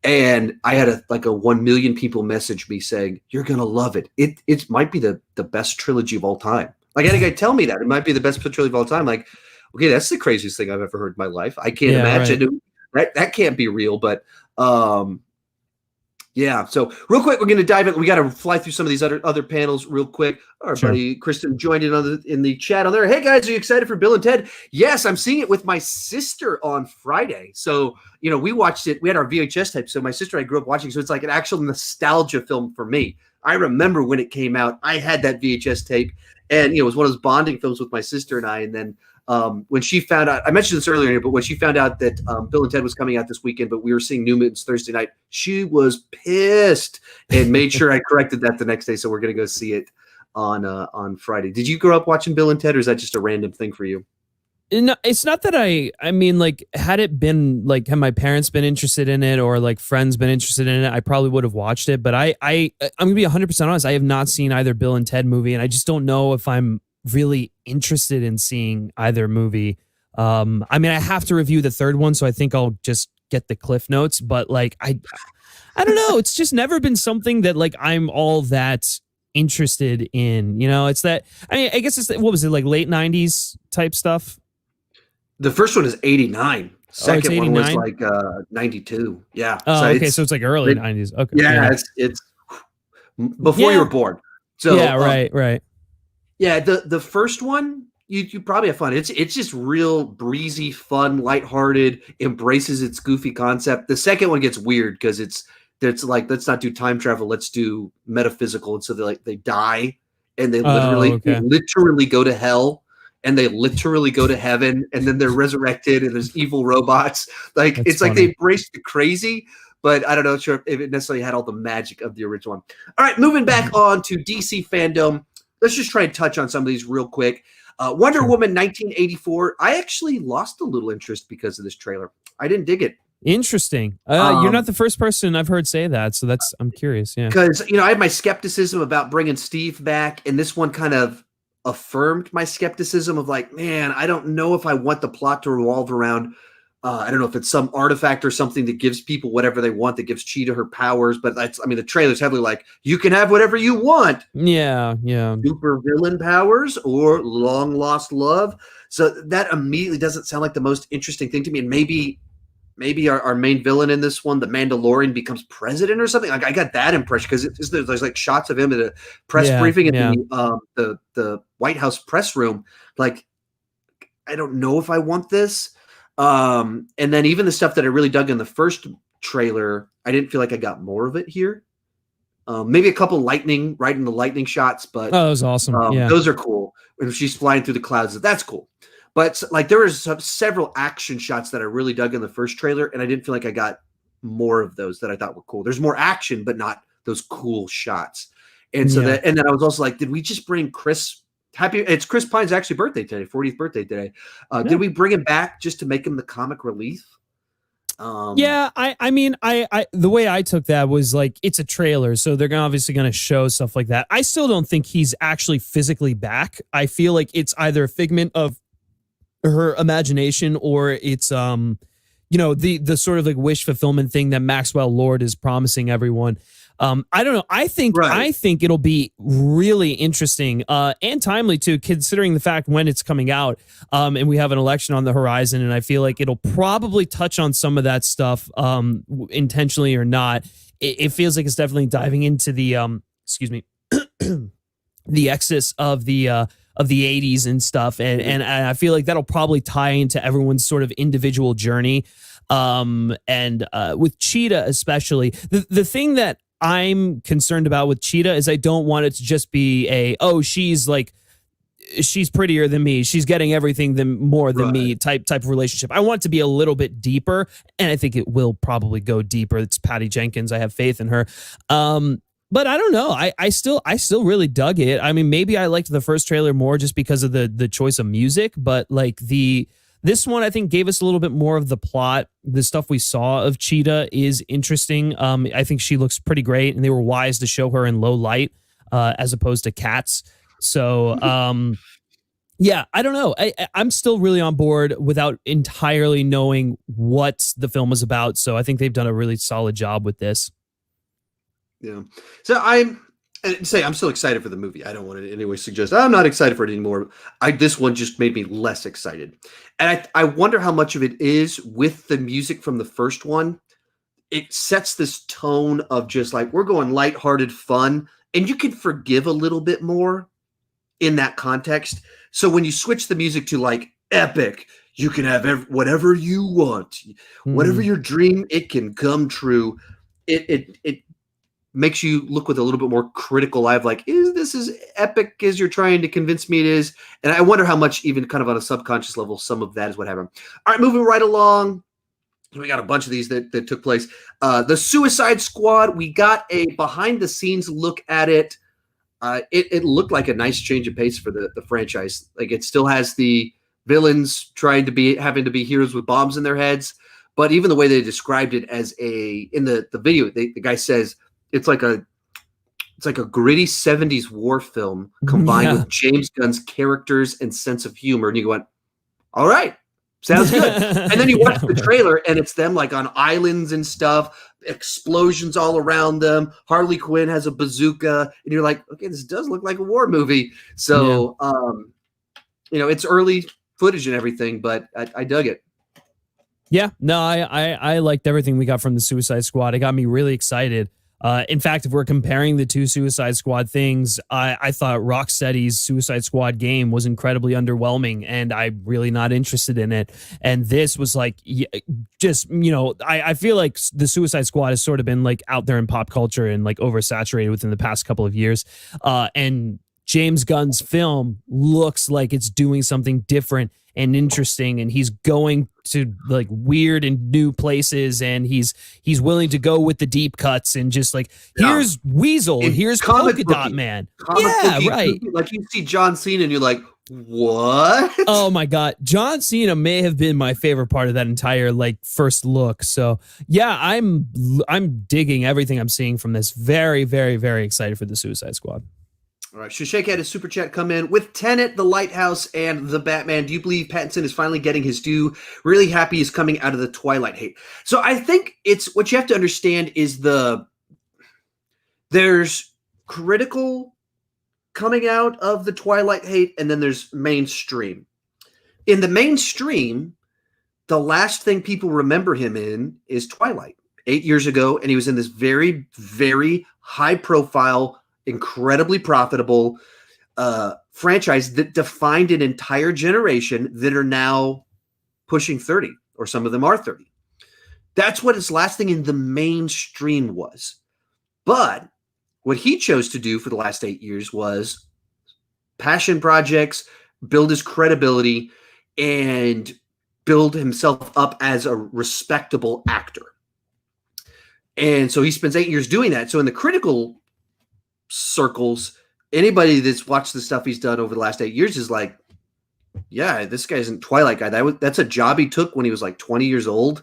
Speaker 1: And I had a 1 million people message me saying, you're going to love it. It might be the best trilogy of all time. Like, I had a guy tell me that it might be the best trilogy of all time. Like, okay, that's the craziest thing I've ever heard in my life. I can't imagine that can't be real, but yeah. So real quick, we're going to dive in. We got to fly through some of these other panels real quick. Our buddy Kristen joined in the chat on there. Hey guys, are you excited for Bill and Ted? Yes, I'm seeing it with my sister on Friday. So, we watched it. We had our VHS tape. So my sister and I grew up watching. So it's like an actual nostalgia film for me. I remember when it came out, I had that VHS tape, and it was one of those bonding films with my sister and I. And then when she found out, I mentioned this earlier, but when she found out that Bill and Ted was coming out this weekend, but we were seeing New Mutants Thursday night, she was pissed and made sure I corrected that the next day. So we're going to go see it on Friday. Did you grow up watching Bill and Ted, or is that just a random thing for you?
Speaker 2: No, it's not that I mean, like, had it been like, had my parents been interested in it, or like friends been interested in it, I probably would have watched it. But I'm gonna be 100% honest. I have not seen either Bill and Ted movie, and I just don't know if I'm really interested in seeing either movie. I mean, I have to review the third one, so I think I'll just get the cliff notes. But like, I don't know. It's just never been something that like I'm all that interested in. It's that. I mean, I guess it's what was it, like late '90s type stuff.
Speaker 1: The first one is 89. Second one was like 92. Yeah.
Speaker 2: Oh, so okay. So it's like early 90s. Okay.
Speaker 1: Yeah, it's before you were born. So
Speaker 2: yeah, right.
Speaker 1: Yeah, the first one, you probably have fun. It's just real breezy, fun, lighthearted, embraces its goofy concept. The second one gets weird because it's like, let's not do time travel, let's do metaphysical. And so they die, and they literally go to hell, and they literally go to heaven, and then they're resurrected, and there's evil robots. Like, it's funny. Like they embraced the crazy, but I don't know sure if it necessarily had all the magic of the original one. All right, moving back on to DC Fandome. Let's just try and touch on some of these real quick. Wonder Woman 1984. I actually lost a little interest because of this trailer. I didn't dig it.
Speaker 2: Interesting. You're not the first person I've heard say that, so I'm curious. Yeah,
Speaker 1: because I had my skepticism about bringing Steve back, and this one kind of affirmed my skepticism of like, man, I don't know if I want the plot to revolve around. I don't know if it's some artifact or something that gives people whatever they want, that gives Cheetah her powers. But the trailer's heavily like, you can have whatever you want.
Speaker 2: Yeah.
Speaker 1: Super villain powers or long lost love. So that immediately doesn't sound like the most interesting thing to me. And maybe our main villain in this one, the Mandalorian, becomes president or something. Like, I got that impression because there's like shots of him at a press briefing in the White House press room. Like, I don't know if I want this. And then even the stuff that I really dug in the first trailer, I didn't feel like I got more of it here. Maybe a couple lightning shots, but
Speaker 2: that was awesome.
Speaker 1: Those are cool. When she's flying through the clouds, that's cool. But like, there was several action shots that I really dug in the first trailer, and I didn't feel like I got more of those that I thought were cool. There's more action, but not those cool shots. And so and then I was also like, did we just bring Chris? It's Chris Pine's actually birthday today, 40th birthday today. Did we bring him back just to make him the comic relief?
Speaker 2: I mean, the way I took that was like, it's a trailer, so they're obviously going to show stuff like that. I still don't think he's actually physically back. I feel like it's either a figment of her imagination, or it's the sort of like wish fulfillment thing that Maxwell Lord is promising everyone. I don't know. I think it'll be really interesting and timely too, considering the fact when it's coming out, and we have an election on the horizon. And I feel like it'll probably touch on some of that stuff, intentionally or not. It feels like it's definitely diving into the the excess of the 80s and stuff, and I feel like that'll probably tie into everyone's sort of individual journey. And with Cheetah especially, the thing that I'm concerned about with Cheetah is I don't want it to just be she's prettier than me, she's getting everything more than me type of relationship. I want it to be a little bit deeper, and I think it will probably go deeper. It's Patty Jenkins. I have faith in her. But I don't know. I still really dug it. I mean, maybe I liked the first trailer more just because of the choice of music, but like this one, I think, gave us a little bit more of the plot. The stuff we saw of Cheetah is interesting. I think she looks pretty great, and they were wise to show her in low light as opposed to Cats. So, Yeah, I don't know. I'm still really on board without entirely knowing what the film is about. So I think they've done a really solid job with this.
Speaker 1: Yeah. So I'm still excited for the movie. I don't want to in any way suggest I'm not excited for it anymore. This one just made me less excited. And I wonder how much of it is with the music from the first one. It sets this tone of just like, we're going lighthearted fun, and you can forgive a little bit more in that context. So when you switch the music to like epic, you can have whatever you want, whatever your dream, it can come true. It makes you look with a little bit more critical eye of like, is this as epic as you're trying to convince me it is? And I wonder how much, even kind of on a subconscious level, some of that is what happened. All right, moving right along. We got a bunch of these that took place. The Suicide Squad, we got a behind the scenes look at it. It looked like a nice change of pace for the franchise. Like, it still has the villains having to be heroes with bombs in their heads, but even the way they described it as in the video, the guy says it's like a gritty 70s war film combined with James Gunn's characters and sense of humor. And you go, all right, sounds good. And then you watch the trailer, and it's them like on islands and stuff, explosions all around them. Harley Quinn has a bazooka, and you're like, okay, this does look like a war movie. So, it's early footage and everything, but I dug it.
Speaker 2: Yeah, no, I liked everything we got from the Suicide Squad. It got me really excited. In fact, if we're comparing the two Suicide Squad things, I thought Rocksteady's Suicide Squad game was incredibly underwhelming, and I'm really not interested in it. And this was like, I feel like the Suicide Squad has sort of been like out there in pop culture and like oversaturated within the past couple of years. And James Gunn's film looks like it's doing something different and interesting, and he's going to like weird and new places, and he's willing to go with the deep cuts and just like, here's Weasel, and here's Polka Dot Man. Yeah, right.
Speaker 1: Like, you see John Cena and you're like, what?
Speaker 2: Oh my God. John Cena may have been my favorite part of that entire like first look. So yeah, I'm digging everything I'm seeing from this. Very, very, very excited for the Suicide Squad.
Speaker 1: All right, Shashank had a super chat come in with Tenet, The Lighthouse, and The Batman. Do you believe Pattinson is finally getting his due? Really happy he's coming out of the Twilight hate. So I think it's what you have to understand is there's critical coming out of the Twilight hate, and then there's mainstream. In the mainstream, the last thing people remember him in is Twilight. 8 years ago, and he was in this very, very high-profile, incredibly profitable franchise that defined an entire generation that are now pushing 30, or some of them are 30. That's what his last thing in the mainstream was. But what he chose to do for the last 8 years was passion projects, build his credibility, and build himself up as a respectable actor. And so he spends 8 years doing that. So in the critical circles, anybody that's watched the stuff he's done over the last 8 years is like, yeah, this guy isn't Twilight guy. That's a job he took when he was like 20 years old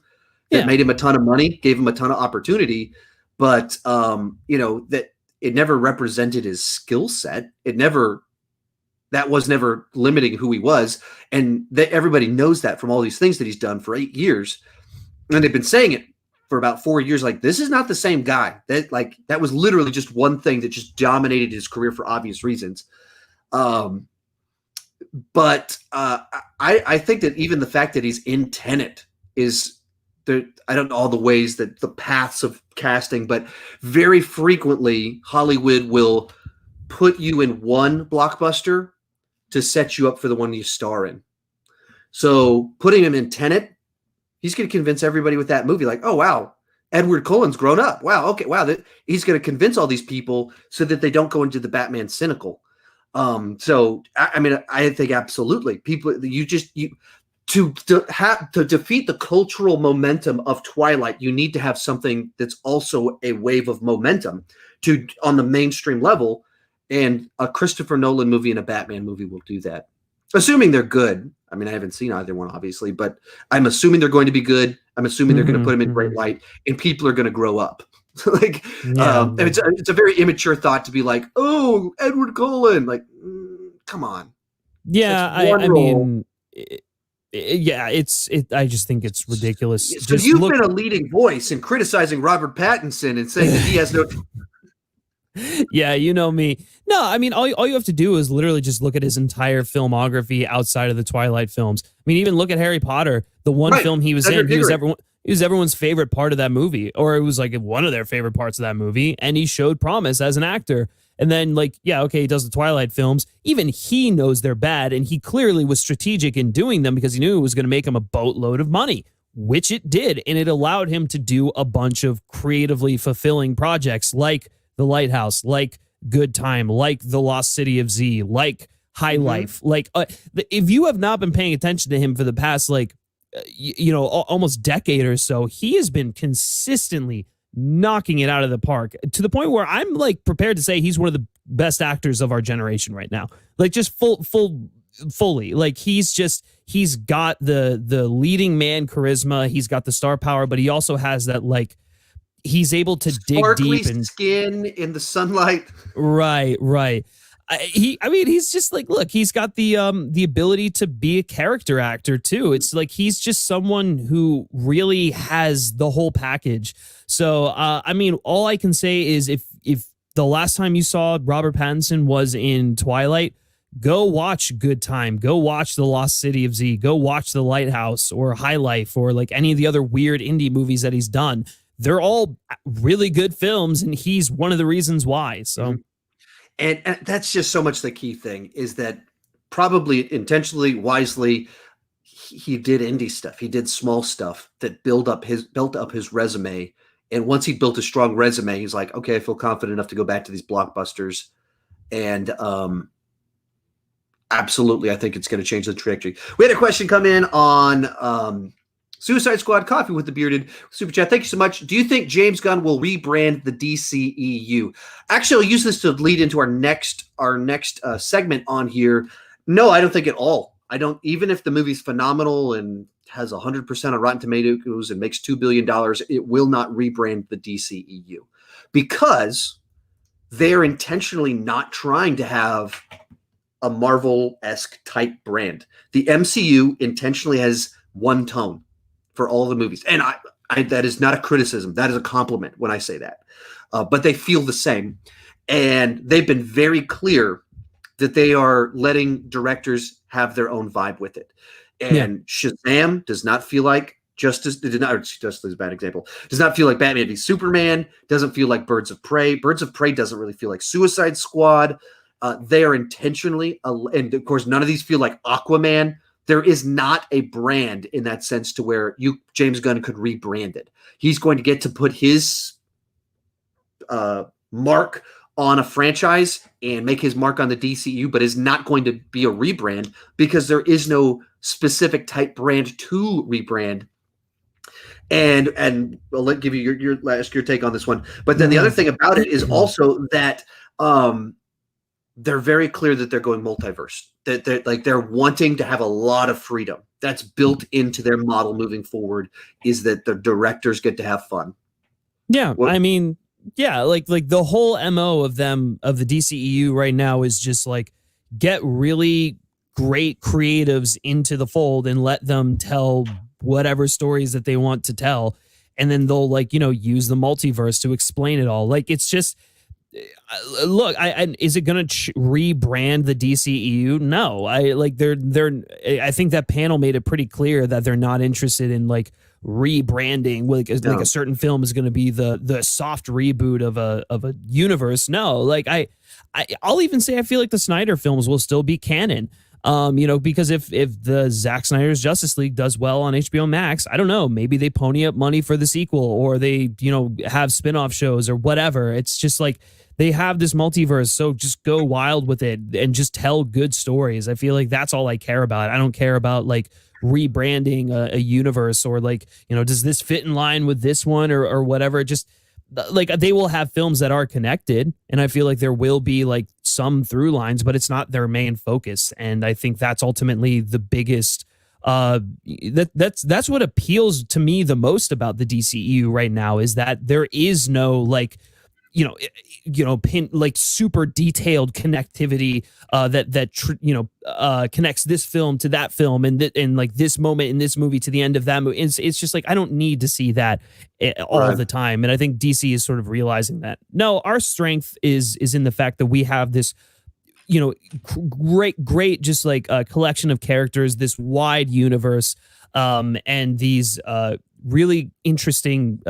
Speaker 1: that made him a ton of money, gave him a ton of opportunity, but that it never represented his skill set. That was never limiting who he was, and that everybody knows that from all these things that he's done for 8 years, and they've been saying it for about 4 years, like, this is not the same guy. That was literally just one thing that just dominated his career for obvious reasons. But I think that even the fact that he's in Tenet is there. I don't know all the ways that the paths of casting, but very frequently Hollywood will put you in one blockbuster to set you up for the one you star in. So putting him in Tenet, he's going to convince everybody with that movie, like, oh, wow, Edward Cullen's grown up. Wow, okay, wow. He's going to convince all these people so that they don't go into the Batman cynical. So, I think absolutely. People, to defeat the cultural momentum of Twilight, you need to have something that's also a wave of momentum on the mainstream level. And a Christopher Nolan movie and a Batman movie will do that. Assuming they're good. I mean, I haven't seen either one, obviously, but I'm assuming they're going to be good. I'm assuming they're going to put them in great light, and people are going to grow up. It's a very immature thought to be like, oh, Edward Cullen, like, come on.
Speaker 2: Yeah,
Speaker 1: One
Speaker 2: I
Speaker 1: role.
Speaker 2: mean, I just think it's ridiculous.
Speaker 1: So
Speaker 2: Just
Speaker 1: you've been a leading voice in criticizing Robert Pattinson and saying that he has no.
Speaker 2: Yeah, you know me. No, I mean, all you have to do is literally just look at his entire filmography outside of the Twilight films. I mean, even look at Harry Potter, the one film he was in. He was everyone's favorite part of that movie, or it was like one of their favorite parts of that movie, and he showed promise as an actor. And then, like, yeah, okay, he does the Twilight films. Even he knows they're bad, and he clearly was strategic in doing them because he knew it was going to make him a boatload of money, which it did, and it allowed him to do a bunch of creatively fulfilling projects like The Lighthouse, like Good Time, like The Lost City of Z, like High Life. Like, if you have not been paying attention to him for the past, like, almost decade or so, he has been consistently knocking it out of the park to the point where I'm like prepared to say he's one of the best actors of our generation right now. Like, just fully, like, he's got the leading man charisma, he's got the star power, but he also has that, like, he's able to dig deep and
Speaker 1: skin in the sunlight.
Speaker 2: Right. He's just like, look, he's got the ability to be a character actor too. It's like he's just someone who really has the whole package. So, I mean, all I can say is if the last time you saw Robert Pattinson was in Twilight, go watch Good Time, go watch The Lost City of Z, go watch The Lighthouse or High Life or like any of the other weird indie movies that he's done. They're all really good films, and he's one of the reasons why. So.
Speaker 1: And that's just so much the key thing is that probably intentionally, wisely, he did indie stuff. He did small stuff that built up his resume. And once he built a strong resume, he's like, okay, I feel confident enough to go back to these blockbusters. And absolutely, I think it's going to change the trajectory. We had a question come in on Suicide Squad Coffee with the Bearded Super Chat. Thank you so much. Do you think James Gunn will rebrand the DCEU? Actually, I'll use this to lead into our next segment on here. No, I don't think at all. I don't. Even if the movie's phenomenal and has 100% on Rotten Tomatoes and makes $2 billion, it will not rebrand the DCEU because they're intentionally not trying to have a Marvel-esque type brand. The MCU intentionally has one tone for all the movies. And I that is not a criticism. That is a compliment when I say that. But they feel the same. And they've been very clear that they are letting directors have their own vibe with it. And Shazam does not feel like Justice is a bad example. Does not feel like Batman v Superman. Doesn't feel like Birds of Prey. Birds of Prey doesn't really feel like Suicide Squad. They are intentionally, and of course, none of these feel like Aquaman. There is not a brand in that sense to where James Gunn could rebrand it. He's going to get to put his mark on a franchise and make his mark on the DCU, but is not going to be a rebrand because there is no specific type brand to rebrand. And I'll give you your take on this one. But then the other thing about it is also that they're very clear that they're going multiverse. That they're wanting to have a lot of freedom. That's built into their model moving forward. Is that the directors get to have fun?
Speaker 2: Yeah, I mean, yeah, like the whole MO of the DCEU right now is just like get really great creatives into the fold and let them tell whatever stories that they want to tell, and then they'll use the multiverse to explain it all. Like, it's just. Look, is it going to rebrand the DCEU? No, I think that panel made it pretty clear that they're not interested in like rebranding. Like a certain film is going to be the soft reboot of a universe. No, like I'll even say I feel like the Snyder films will still be canon. Because if the Zack Snyder's Justice League does well on HBO Max, I don't know, maybe they pony up money for the sequel, or they, have spin-off shows or whatever. It's just like they have this multiverse, so just go wild with it and just tell good stories. I feel like that's all I care about. I don't care about like rebranding a universe or like, does this fit in line with this one or whatever. Just like they will have films that are connected, and I feel like there will be like some through lines, but it's not their main focus. And I think that's ultimately the biggest that's what appeals to me the most about the DCEU right now, is that there is no like like super detailed connectivity that connects this film to that film and like this moment in this movie to the end of that movie. It's just like I don't need to see that all the time, and I think DC is sort of realizing that. No, our strength is in the fact that we have this great just like a collection of characters, this wide universe, and these really interesting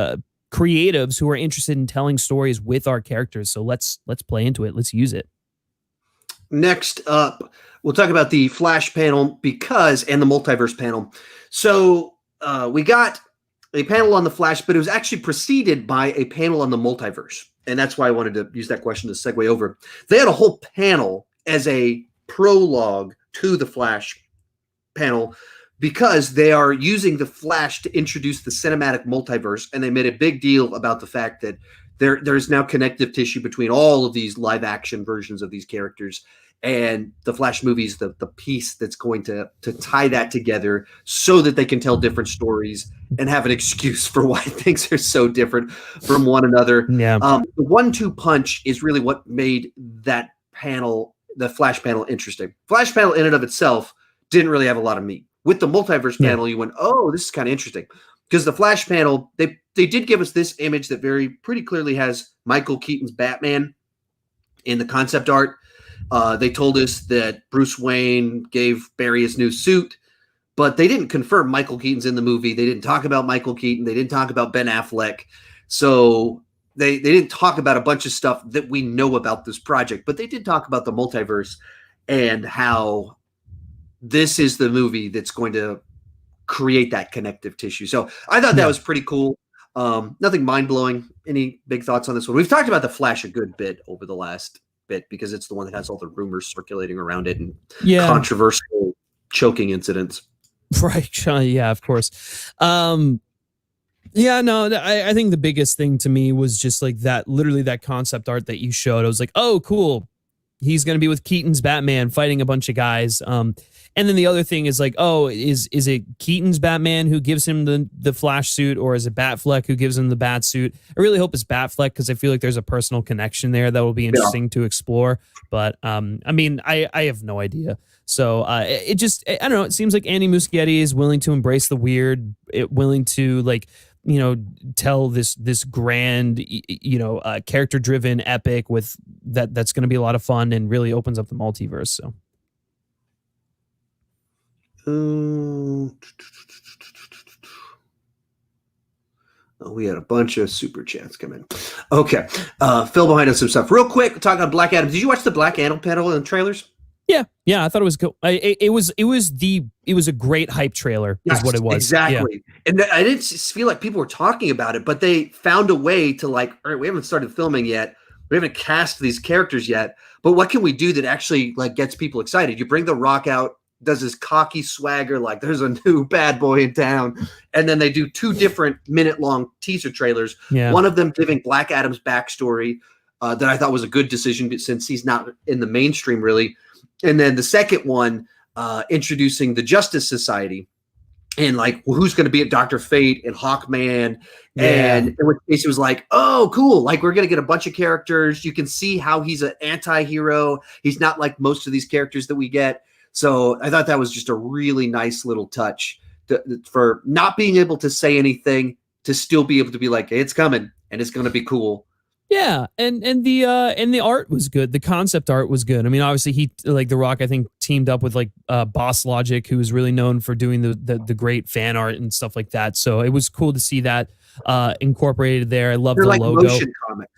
Speaker 2: creatives who are interested in telling stories with our characters. So let's play into it. Let's use it.
Speaker 1: Next up, we'll talk about the Flash panel and the multiverse panel. So we got a panel on the Flash, but it was actually preceded by a panel on the multiverse. And that's why I wanted to use that question to segue over. They had a whole panel as a prologue to the Flash panel, because they are using the Flash to introduce the cinematic multiverse, and they made a big deal about the fact that there's now connective tissue between all of these live action versions of these characters, and the Flash movies, the piece that's going to tie that together so that they can tell different stories and have an excuse for why things are so different from one another.
Speaker 2: Yeah.
Speaker 1: The 1-2 punch is really what made that panel, the Flash panel, interesting. Flash panel in and of itself didn't really have a lot of meat. With the multiverse panel, you went, oh, this is kind of interesting. Because the Flash panel, they did give us this image that pretty clearly has Michael Keaton's Batman in the concept art. They told us that Bruce Wayne gave Barry his new suit, but they didn't confirm Michael Keaton's in the movie. They didn't talk about Michael Keaton. They didn't talk about Ben Affleck. So they didn't talk about a bunch of stuff that we know about this project, but they did talk about the multiverse and how this is the movie that's going to create that connective tissue. So I thought that was pretty cool. Nothing mind-blowing. Any big thoughts on this one? We've talked about the Flash a good bit over the last bit because it's the one that has all the rumors circulating around it and controversial choking incidents.
Speaker 2: Right. Yeah, of course. I think the biggest thing to me was just like literally that concept art that you showed. I was like, oh, cool. He's going to be with Keaton's Batman fighting a bunch of guys. And then the other thing is like, oh, is it Keaton's Batman who gives him the Flash suit, or is it Batfleck who gives him the Bat suit? I really hope it's Batfleck because I feel like there's a personal connection there that will be interesting to explore. But I have no idea. So I don't know. It seems like Andy Muschietti is willing to embrace the weird, willing to tell this grand, character driven epic with that's going to be a lot of fun and really opens up the multiverse. So.
Speaker 1: We had a bunch of super chats come in. Okay. Phil behind us some stuff. Real quick, talking about Black Adam. Did you watch the Black Adam panel in the trailers?
Speaker 2: Yeah, I thought it was cool. It was a great hype trailer, is what it was.
Speaker 1: Exactly. Yeah. And I didn't feel like people were talking about it, but they found a way to all right, we haven't started filming yet. We haven't cast these characters yet, but what can we do that actually gets people excited? You bring The Rock out, does this cocky swagger like there's a new bad boy in town, and then they do 2 different minute-long teaser trailers. Yeah. One of them giving Black Adam's backstory that I thought was a good decision since he's not in the mainstream really. And then the second one introducing the Justice Society and who's going to be at Dr. Fate and Hawkman. Yeah. And in which case it was oh, cool. We're going to get a bunch of characters. You can see how he's an anti-hero. He's not like most of these characters that we get. So I thought that was just a really nice little touch for not being able to say anything to still be able to be hey, it's coming and it's going to be cool.
Speaker 2: Yeah, and the art was good. The concept art was good. I mean, obviously he The Rock, I think, teamed up with Boss Logic, who is really known for doing the great fan art and stuff like that. So it was cool to see that incorporated there. I love the logo.
Speaker 1: Motion comics.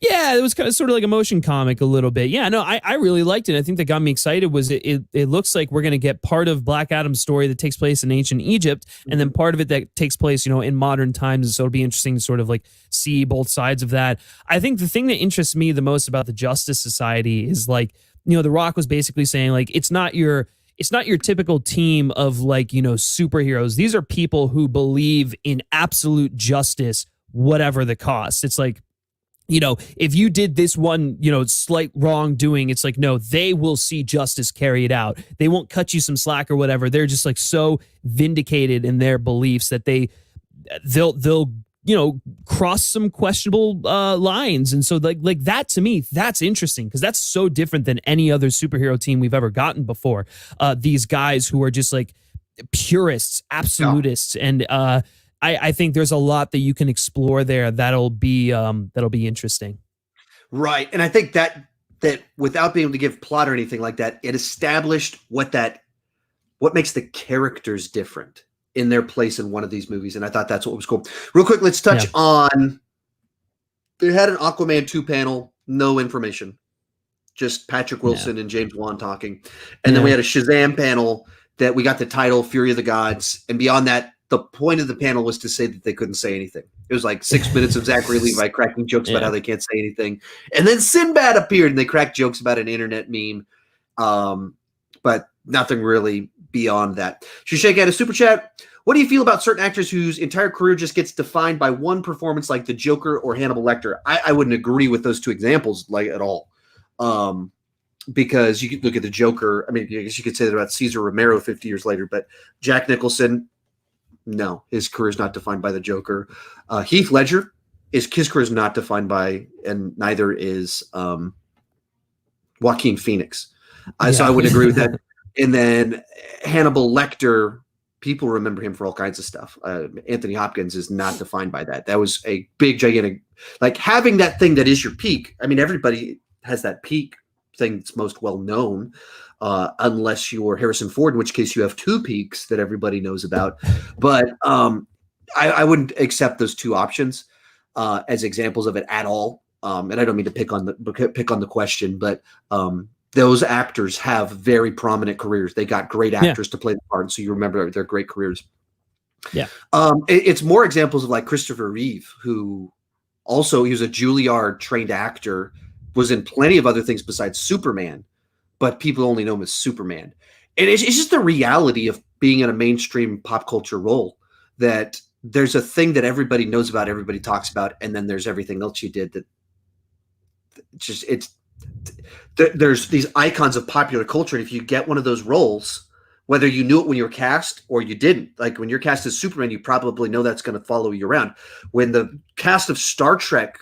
Speaker 2: Yeah, it was kind of sort of like a motion comic a little bit. Yeah, no, I really liked it. I think that got me excited was it looks like we're going to get part of Black Adam's story that takes place in ancient Egypt, and then part of it that takes place, in modern times. So it'll be interesting to sort of see both sides of that. I think the thing that interests me the most about the Justice Society is The Rock was basically saying it's not your typical team of superheroes. These are people who believe in absolute justice, whatever the cost. It's if you did this one, slight wrongdoing, it's no, they will see justice carried out. They won't cut you some slack or whatever. They're just so vindicated in their beliefs that they'll crossed some questionable lines. And so like that, to me, that's interesting, because that's so different than any other superhero team we've ever gotten before. These guys who are just like purists, absolutists. Yeah. And I think there's a lot that you can explore there that'll be interesting.
Speaker 1: Right. And I think that without being able to give plot or anything like that, it established what makes the characters different in their place in one of these movies. And I thought that's what was cool. Real quick, let's touch on, they had an Aquaman 2 panel, no information, just Patrick Wilson and James Wan talking. And then we had a Shazam panel that we got the title Fury of the Gods. And beyond that, the point of the panel was to say that they couldn't say anything. It was like 6 minutes of Zachary Levi cracking jokes about how they can't say anything. And then Sinbad appeared and they cracked jokes about an internet meme. But nothing really beyond that. Shashank had a super chat. What do you feel about certain actors whose entire career just gets defined by one performance, like the Joker or Hannibal Lecter? I wouldn't agree with those two examples like at all. Because you could look at the Joker. I mean, I guess you could say that about Cesar Romero 50 years later, but Jack Nicholson, no, his career is not defined by the Joker. Heath Ledger, his career is not defined by, and neither is Joaquin Phoenix. So I would agree with that. And then Hannibal Lecter, people remember him for all kinds of stuff. Anthony Hopkins is not defined by that. That was a big, gigantic, like having that thing that is your peak. I mean, everybody has that peak thing that's most well known, unless you're Harrison Ford, in which case you have two peaks that everybody knows about. But I wouldn't accept those two options as examples of it at all. And I don't mean to pick on the question, but those actors have very prominent careers. They got great actors to play the part, so you remember their great careers. Yeah. It's more examples of like Christopher Reeve, who also, he was a Juilliard trained actor, was in plenty of other things besides Superman, but people only know him as Superman. And it's just the reality of being in a mainstream pop culture role, that there's a thing that everybody knows about, everybody talks about, and then there's everything else you did that there's these icons of popular culture. And if you get one of those roles, whether you knew it when you were cast or you didn't, like when you're cast as Superman, you probably know that's going to follow you around. When the cast of Star Trek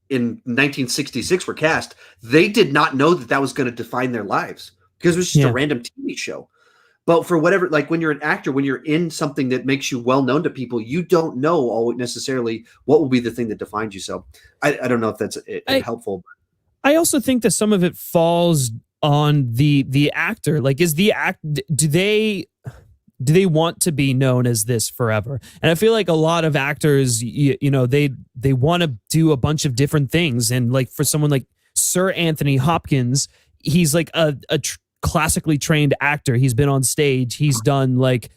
Speaker 1: in 1966 were cast, they did not know that was going to define their lives, because it was just a random TV show. But for whatever, like when you're an actor, when you're in something that makes you well known to people, you don't know all necessarily what will be the thing that defines you. So I don't know if that's helpful.
Speaker 2: I also think that some of it falls on the actor. Like, do they want to be known as this forever? And I feel like a lot of actors, they want to do a bunch of different things. And like for someone like Sir Anthony Hopkins, he's like a classically trained actor. He's been on stage. He's done like,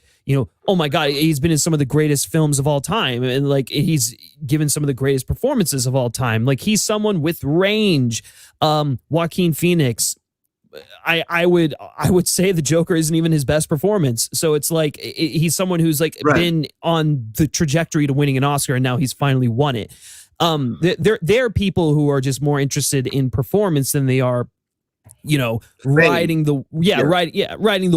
Speaker 2: oh my God, he's been in some of the greatest films of all time. And like, he's given some of the greatest performances of all time. Like, he's someone with range. Joaquin Phoenix, I would say the Joker isn't even his best performance. So it's like, he's someone who's like been on the trajectory to winning an Oscar, and now he's finally won it. There are people who are just more interested in performance than they are, riding the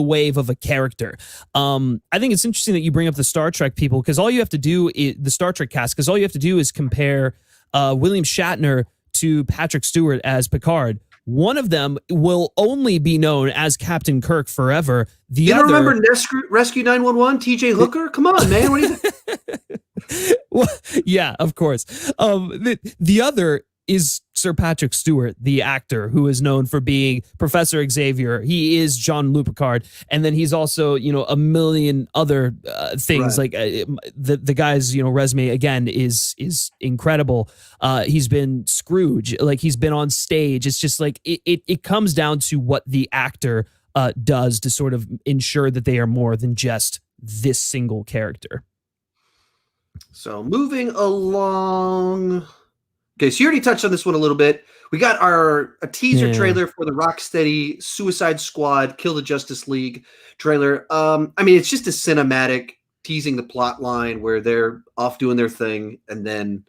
Speaker 2: wave of a character. I think it's interesting that you bring up the Star Trek people, because all you have to do is the Star Trek cast, because all you have to do is compare William Shatner to Patrick Stewart as Picard. One of them will only be known as Captain Kirk forever. The other,
Speaker 1: don't remember Rescue 911, TJ Hooker? Come on, man. What do you think?
Speaker 2: Well, yeah, of course. The other is Sir Patrick Stewart, the actor who is known for being Professor Xavier. He is Jean-Luc Picard. And then he's also, a million other things. Right. Like the guy's, resume, again, is incredible. He's been Scrooge. Like, he's been on stage. It's just like, it comes down to what the actor does to sort of ensure that they are more than just this single character.
Speaker 1: So moving along. Okay, so you already touched on this one a little bit. We got a teaser trailer for the Rocksteady Suicide Squad Kill the Justice League trailer. I mean, it's just a cinematic teasing the plot line where they're off doing their thing, and then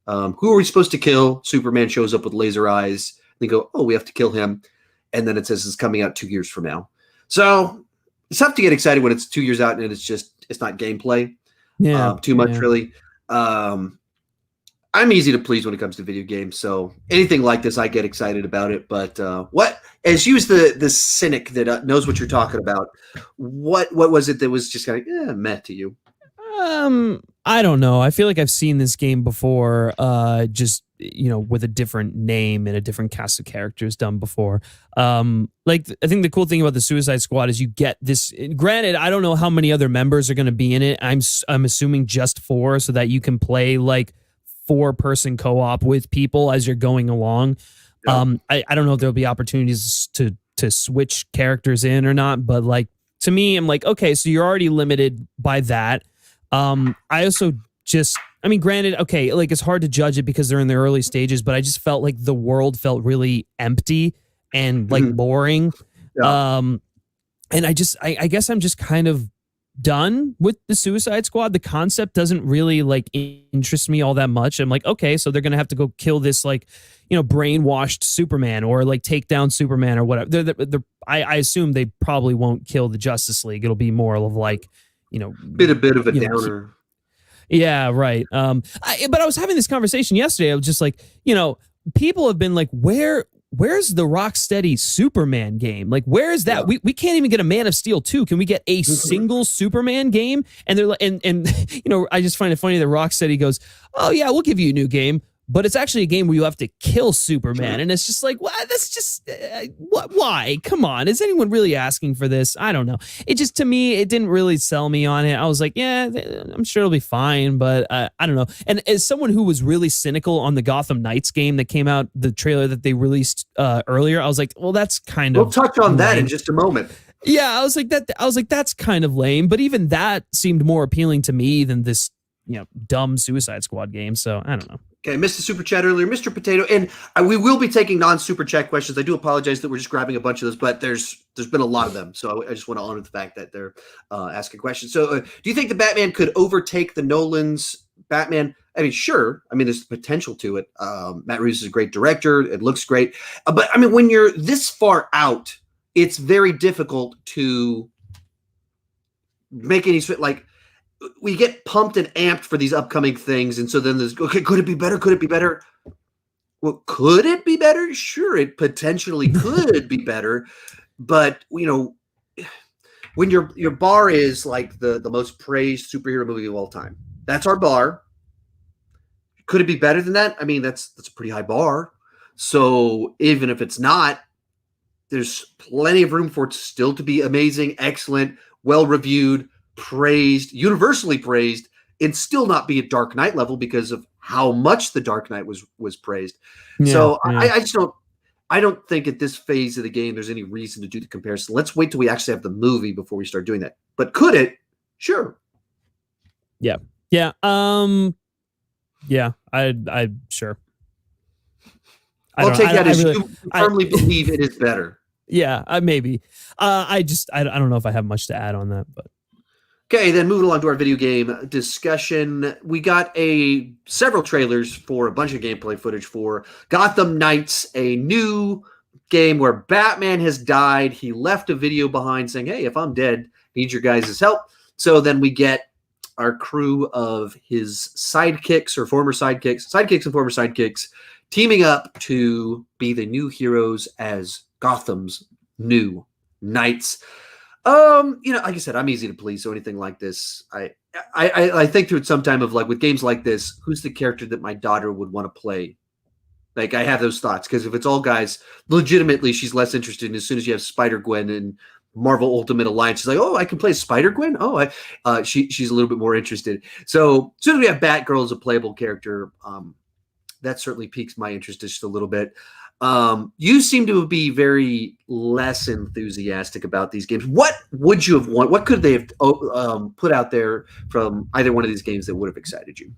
Speaker 1: who are we supposed to kill? Superman shows up with laser eyes. They go, oh, we have to kill him. And then it says it's coming out 2 years from now. So it's tough to get excited when it's 2 years out and it's not gameplay too much, really. I'm easy to please when it comes to video games, so anything like this, I get excited about it. But as you as the cynic that knows what you're talking about, what was it that was just kind of meh to you?
Speaker 2: I don't know. I feel like I've seen this game before, just with a different name and a different cast of characters done before. Like I think the cool thing about the Suicide Squad is you get this. Granted, I don't know how many other members are going to be in it. I'm assuming just 4, so that you can play like 4-person co-op with people as you're going along. Yeah. I don't know if there'll be opportunities to switch characters in or not, but like to me, I'm like, okay, so you're already limited by that. I also granted, okay, like it's hard to judge it because they're in the early stages, but I just felt like the world felt really empty and like boring. Yeah. And I guess I'm just kind of done with the Suicide Squad. The concept doesn't really like interest me all that much. I'm like, okay, so they're going to have to go kill this like, brainwashed Superman or like take down Superman or whatever. I assume they probably won't kill the Justice League. It'll be more of like, a bit of a downer. Yeah, right. But I was having this conversation yesterday. I was just like, people have been like, where's the Rocksteady Superman game? Like, where is that? Yeah. We can't even get a Man of Steel 2. Can we get a single Superman game? And they're like, and I just find it funny that Rocksteady goes, oh yeah, we'll give you a new game. But it's actually a game where you have to kill Superman. And it's just like, what? That's just, what? Why? Come on. Is anyone really asking for this? I don't know. It just, to me, it didn't really sell me on it. I was like, yeah, I'm sure it'll be fine. But I don't know. And as someone who was really cynical on the Gotham Knights game that came out, the trailer that they released earlier, I was like, well, that's kind of.
Speaker 1: We'll touch on that in just a moment.
Speaker 2: Yeah, I was like, that's kind of lame. But even that seemed more appealing to me than this, dumb Suicide Squad game. So I don't know.
Speaker 1: Okay, missed the super chat earlier, Mr. Potato, and we will be taking non-super chat questions. I do apologize that we're just grabbing a bunch of those, but there's been a lot of them, so I just want to honor the fact that they're asking questions. So, do you think the Batman could overtake the Nolans Batman? I mean, sure. I mean, there's potential to it. Matt Reeves is a great director; it looks great, but I mean, when you're this far out, it's very difficult to make any like. We get pumped and amped for these upcoming things. And so then there's, okay, could it be better? Could it be better? Well, could it be better? Sure, it potentially could be better. But, when your bar is like the most praised superhero movie of all time, that's our bar. Could it be better than that? I mean, that's a pretty high bar. So even if it's not, there's plenty of room for it still to be amazing, excellent, well-reviewed, praised, universally praised, and still not be at Dark Knight level because of how much the Dark Knight was praised. Yeah, so yeah. I don't think at this phase of the game there's any reason to do the comparison. Let's wait till we actually have the movie before we start doing that. But could it? Sure.
Speaker 2: Yeah. Yeah. I sure.
Speaker 1: I'll take that as you firmly believe it is better.
Speaker 2: Yeah, maybe. I don't know if I have much to add on that, but.
Speaker 1: Okay, then moving along to our video game discussion, we got several trailers for a bunch of gameplay footage for Gotham Knights, a new game where Batman has died. He left a video behind saying, hey, if I'm dead, need your guys' help. So then we get our crew of his sidekicks and former sidekicks, teaming up to be the new heroes as Gotham's new knights. Like I said, I'm easy to please. So anything like this, I think through it sometime of like with games like this, who's the character that my daughter would want to play? Like I have those thoughts because if it's all guys, legitimately, she's less interested. And as soon as you have Spider-Gwen and Marvel Ultimate Alliance, she's like, oh, I can play Spider-Gwen. Oh, she's a little bit more interested. So as soon as we have Batgirl as a playable character, that certainly piques my interest just a little bit. You seem to be very less enthusiastic about these games. What would you have wanted? What could they have put out there from either one of these games that would have excited you?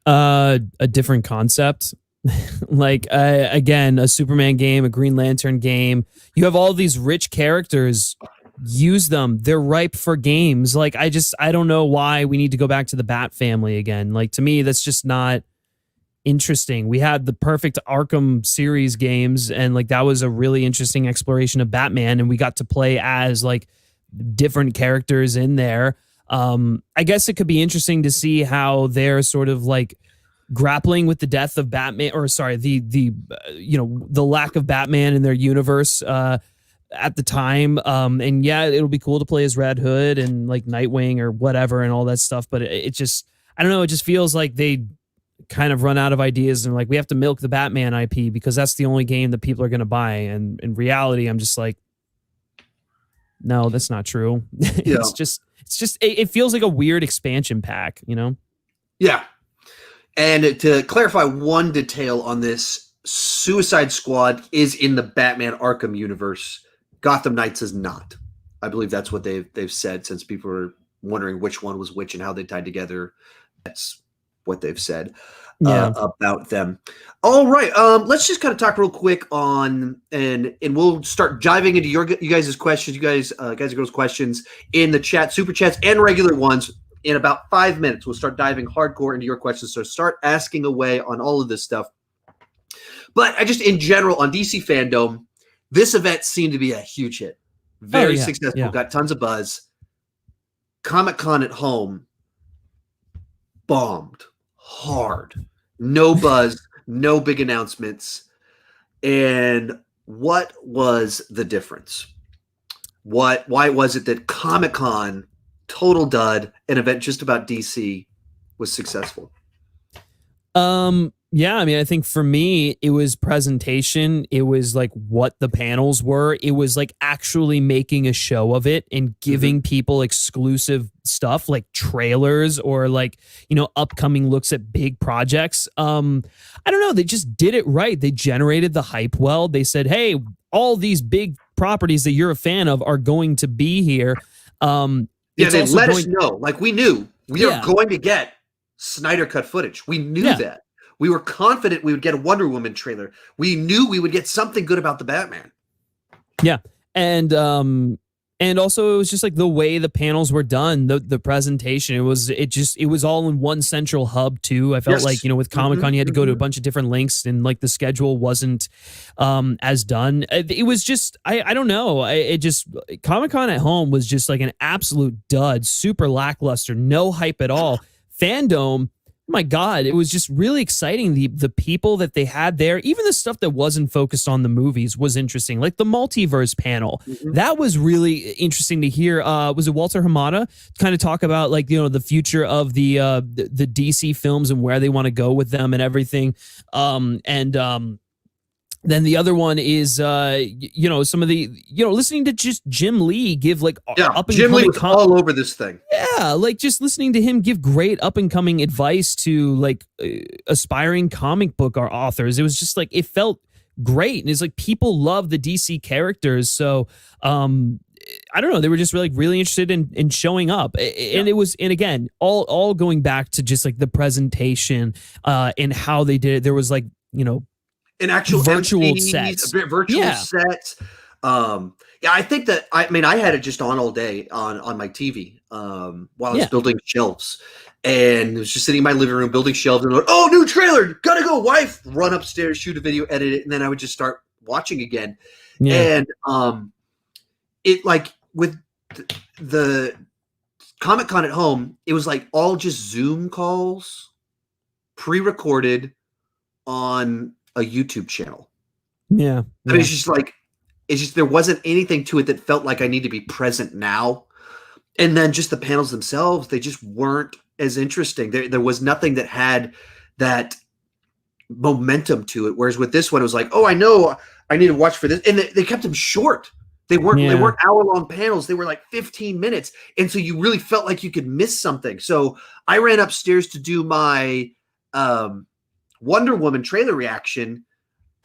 Speaker 2: A different concept. Like, again, a Superman game, a Green Lantern game. You have all these rich characters. Use them. They're ripe for games. Like, I don't know why we need to go back to the Bat family again. Like, to me, that's just not interesting. We had the perfect Arkham series games, and like that was a really interesting exploration of Batman, and we got to play as like different characters in there. I guess it could be interesting to see how they're sort of like grappling with the death of Batman, or sorry, the lack of Batman in their universe at the time. And yeah, it'll be cool to play as Red Hood and like Nightwing or whatever and all that stuff. But it just, I don't know, it just feels like they kind of run out of ideas and like, we have to milk the Batman IP because that's the only game that people are going to buy. And in reality, I'm just like, no, that's not true.
Speaker 1: Yeah.
Speaker 2: It feels like a weird expansion pack, you know?
Speaker 1: Yeah. And to clarify one detail on this, Suicide Squad is in the Batman Arkham universe. Gotham Knights is not. I believe that's what they've said, since people were wondering which one was which and how they tied together. That's what they've said about them. All right. Let's just kind of talk real quick on, and we'll start diving into you guys' questions, guys and girls' questions in the chat, super chats and regular ones. In about 5 minutes, we'll start diving hardcore into your questions. So start asking away on all of this stuff. But I just, in general, on DC Fandome, this event seemed to be a huge hit. Very successful, got tons of buzz. Comic-Con at home bombed hard. No buzz, no big announcements. And what was the difference? Why was it that Comic-Con, total dud, an event just about DC, was successful?
Speaker 2: Yeah, I mean, I think for me, it was presentation. It was like what the panels were. It was like actually making a show of it and giving people exclusive stuff like trailers or like, you know, upcoming looks at big projects. I don't know. They just did it right. They generated the hype well. They said, hey, all these big properties that you're a fan of are going to be here.
Speaker 1: They let us know. Like, we knew we are going to get Snyder cut footage. We knew that. We were confident we would get a Wonder Woman trailer. We knew we would get something good about the Batman.
Speaker 2: Yeah. And also it was just like the way the panels were done, the presentation, it was all in one central hub too. I felt like, you know, with Comic-Con, you had to go to a bunch of different links and like the schedule wasn't as done. It was just, I don't know. Comic-Con at home was just like an absolute dud, super lackluster, no hype at all. Fandome, my God, it was just really exciting. The people that they had there, even the stuff that wasn't focused on the movies was interesting. Like the multiverse panel, that was really interesting to hear. Was it Walter Hamada kind of talk about like, you know, the future of the DC films and where they want to go with them and everything. Then the other one is, you know, some of the, you know, listening to just Jim Lee give like up and
Speaker 1: Jim Lee was all over this thing.
Speaker 2: Yeah, like just listening to him give great up and coming advice to like aspiring comic book authors. It was just like, it felt great, and it's like people love the DC characters. So I don't know, they were just really interested in showing up, and it was, and again, all going back to just like the presentation and how they did it. There was like, you know,
Speaker 1: an actual
Speaker 2: virtual sets.
Speaker 1: Sets. I think that, I mean, I had it just on all day on my TV while I was building shelves, and it was just sitting in my living room building shelves, and like, oh, new trailer, gotta go, wife, run upstairs, shoot a video, edit it, and then I would just start watching again. And it, like with the Comic-Con at home, it was like all just Zoom calls pre-recorded on a YouTube channel. I mean, it's just there wasn't anything to it that felt like I need to be present now. And then just the panels themselves, they just weren't as interesting. There was nothing that had that momentum to it. Whereas with this one, it was like, oh, I know I need to watch for this. And they kept them short. They weren't hour-long panels. They were like 15 minutes. And so you really felt like you could miss something. So I ran upstairs to do my Wonder Woman trailer reaction,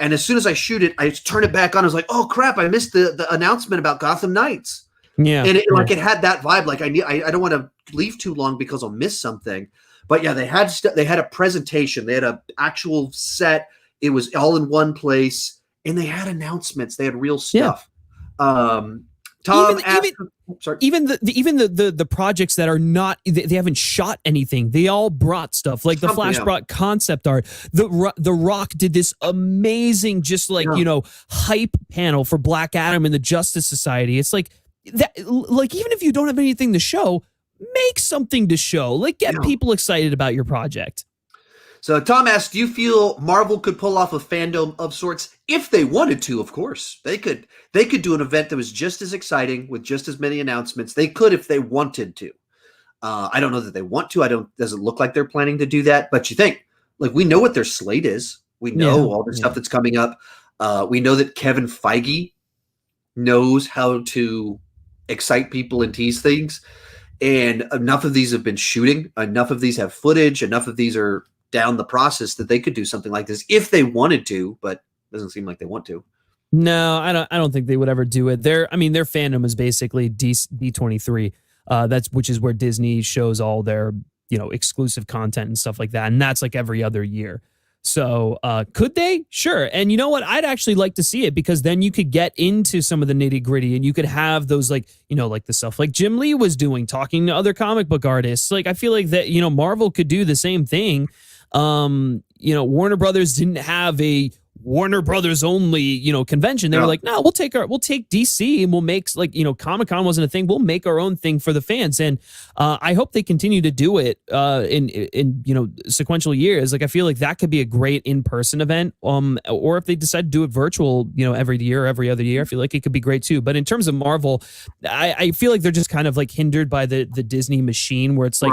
Speaker 1: and as soon as I shoot it, I turn it back on. I was like, "Oh crap! I missed the announcement about Gotham Knights." Yeah, and it had that vibe. Like I don't want to leave too long because I'll miss something. But yeah, they had a presentation. They had an actual set. It was all in one place, and they had announcements. They had real stuff. Tom
Speaker 2: even the projects that are not, they haven't shot anything. They all brought stuff. Like the Flash brought concept art. The Rock did this amazing, just like, you know, hype panel for Black Adam and the Justice Society. It's like that, like, even if you don't have anything to show, make something to show. Like, get people excited about your project.
Speaker 1: So Tom asks, do you feel Marvel could pull off a fandom of sorts if they wanted to? Of course, they could. They could do an event that was just as exciting with just as many announcements. They could if they wanted to. I don't know that they want to. Doesn't look like they're planning to do that. But you think, like, we know what their slate is. We know all the stuff that's coming up. We know that Kevin Feige knows how to excite people and tease things. And enough of these have been shooting. Enough of these have footage. Enough of these are down the process that they could do something like this if they wanted to, but it doesn't seem like they want to.
Speaker 2: No, I don't think they would ever do it. Their fandom is basically D23. Which is where Disney shows all their, exclusive content and stuff like that. And that's like every other year. So could they? Sure. And you know what? I'd actually like to see it, because then you could get into some of the nitty gritty and you could have those like the stuff like Jim Lee was doing, talking to other comic book artists. Like, I feel like that, Marvel could do the same thing. Warner Brothers didn't have a Warner Brothers only, convention. They were like, no, we'll take DC and we'll make, like, Comic-Con wasn't a thing. We'll make our own thing for the fans. And I hope they continue to do it in sequential years. Like, I feel like that could be a great in-person event. Or if they decide to do it virtual, every year, every other year, I feel like it could be great too. But in terms of Marvel, I feel like they're just kind of like hindered by the Disney machine, where it's like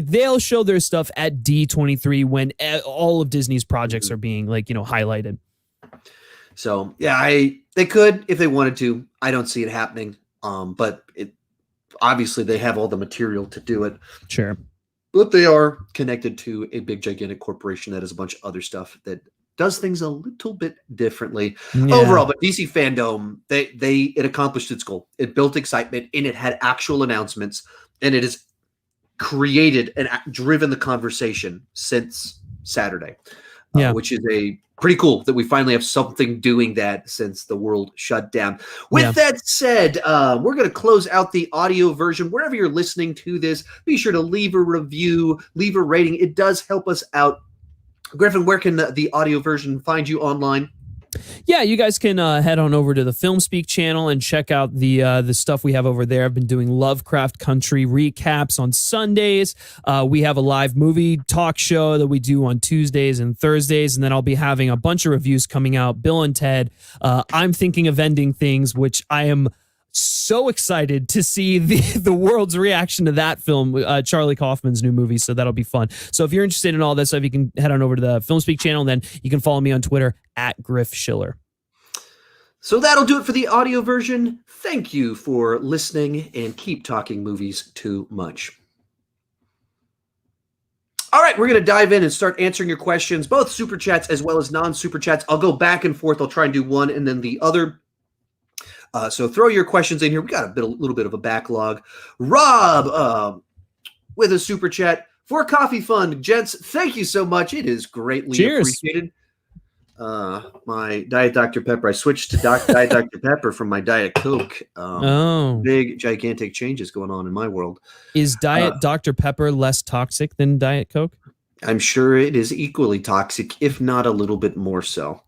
Speaker 2: they'll show their stuff at D23 when all of Disney's projects are being highlighted.
Speaker 1: So they could if they wanted to. I don't see it happening. But obviously they have all the material to do it.
Speaker 2: Sure.
Speaker 1: But they are connected to a big gigantic corporation that has a bunch of other stuff that does things a little bit differently overall. But DC Fandome, it accomplished its goal. It built excitement and it had actual announcements, and it has created and driven the conversation since Saturday, which is a pretty cool that we finally have something doing that since the world shut down. With that said, we're going to close out the audio version. Wherever you're listening to this, be sure to leave a review, leave a rating. It does help us out. Griffin, where can the audio version find you online?
Speaker 2: Yeah, you guys can head on over to the Film Speak channel and check out the stuff we have over there. I've been doing Lovecraft Country recaps on Sundays. We have a live movie talk show that we do on Tuesdays and Thursdays, and then I'll be having a bunch of reviews coming out. Bill and Ted, I'm Thinking of Ending Things, which I am so excited to see the world's reaction to that film, Charlie Kaufman's new movie. So that'll be fun. So if you're interested in all that stuff, you can head on over to the Film Speak channel. And then you can follow me on Twitter at Griff Schiller.
Speaker 1: So that'll do it for the audio version. Thank you for listening, and keep talking movies too much. All right, we're going to dive in and start answering your questions, both super chats as well as non-super chats. I'll go back and forth. I'll try and do one and then the other. So throw your questions in here. We got a little bit of a backlog. Rob with a super chat for Coffee Fund. Gents, thank you so much. It is greatly appreciated. My Diet Dr. Pepper. I switched to Diet Dr. Pepper from my Diet Coke. Big, gigantic changes going on in my world.
Speaker 2: Is Diet Dr. Pepper less toxic than Diet Coke?
Speaker 1: I'm sure it is equally toxic, if not a little bit more so.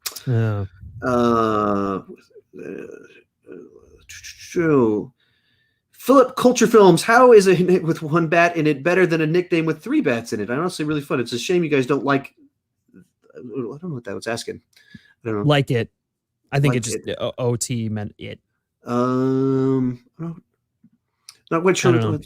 Speaker 1: Philip Culture Films, how is a hit with one bat in it better than a nickname with three bats in it? Honestly, really fun. It's a shame you guys don't like. I don't know what that was asking. I don't know.
Speaker 2: Like it. I think like it just OT meant it.
Speaker 1: Not quite sure.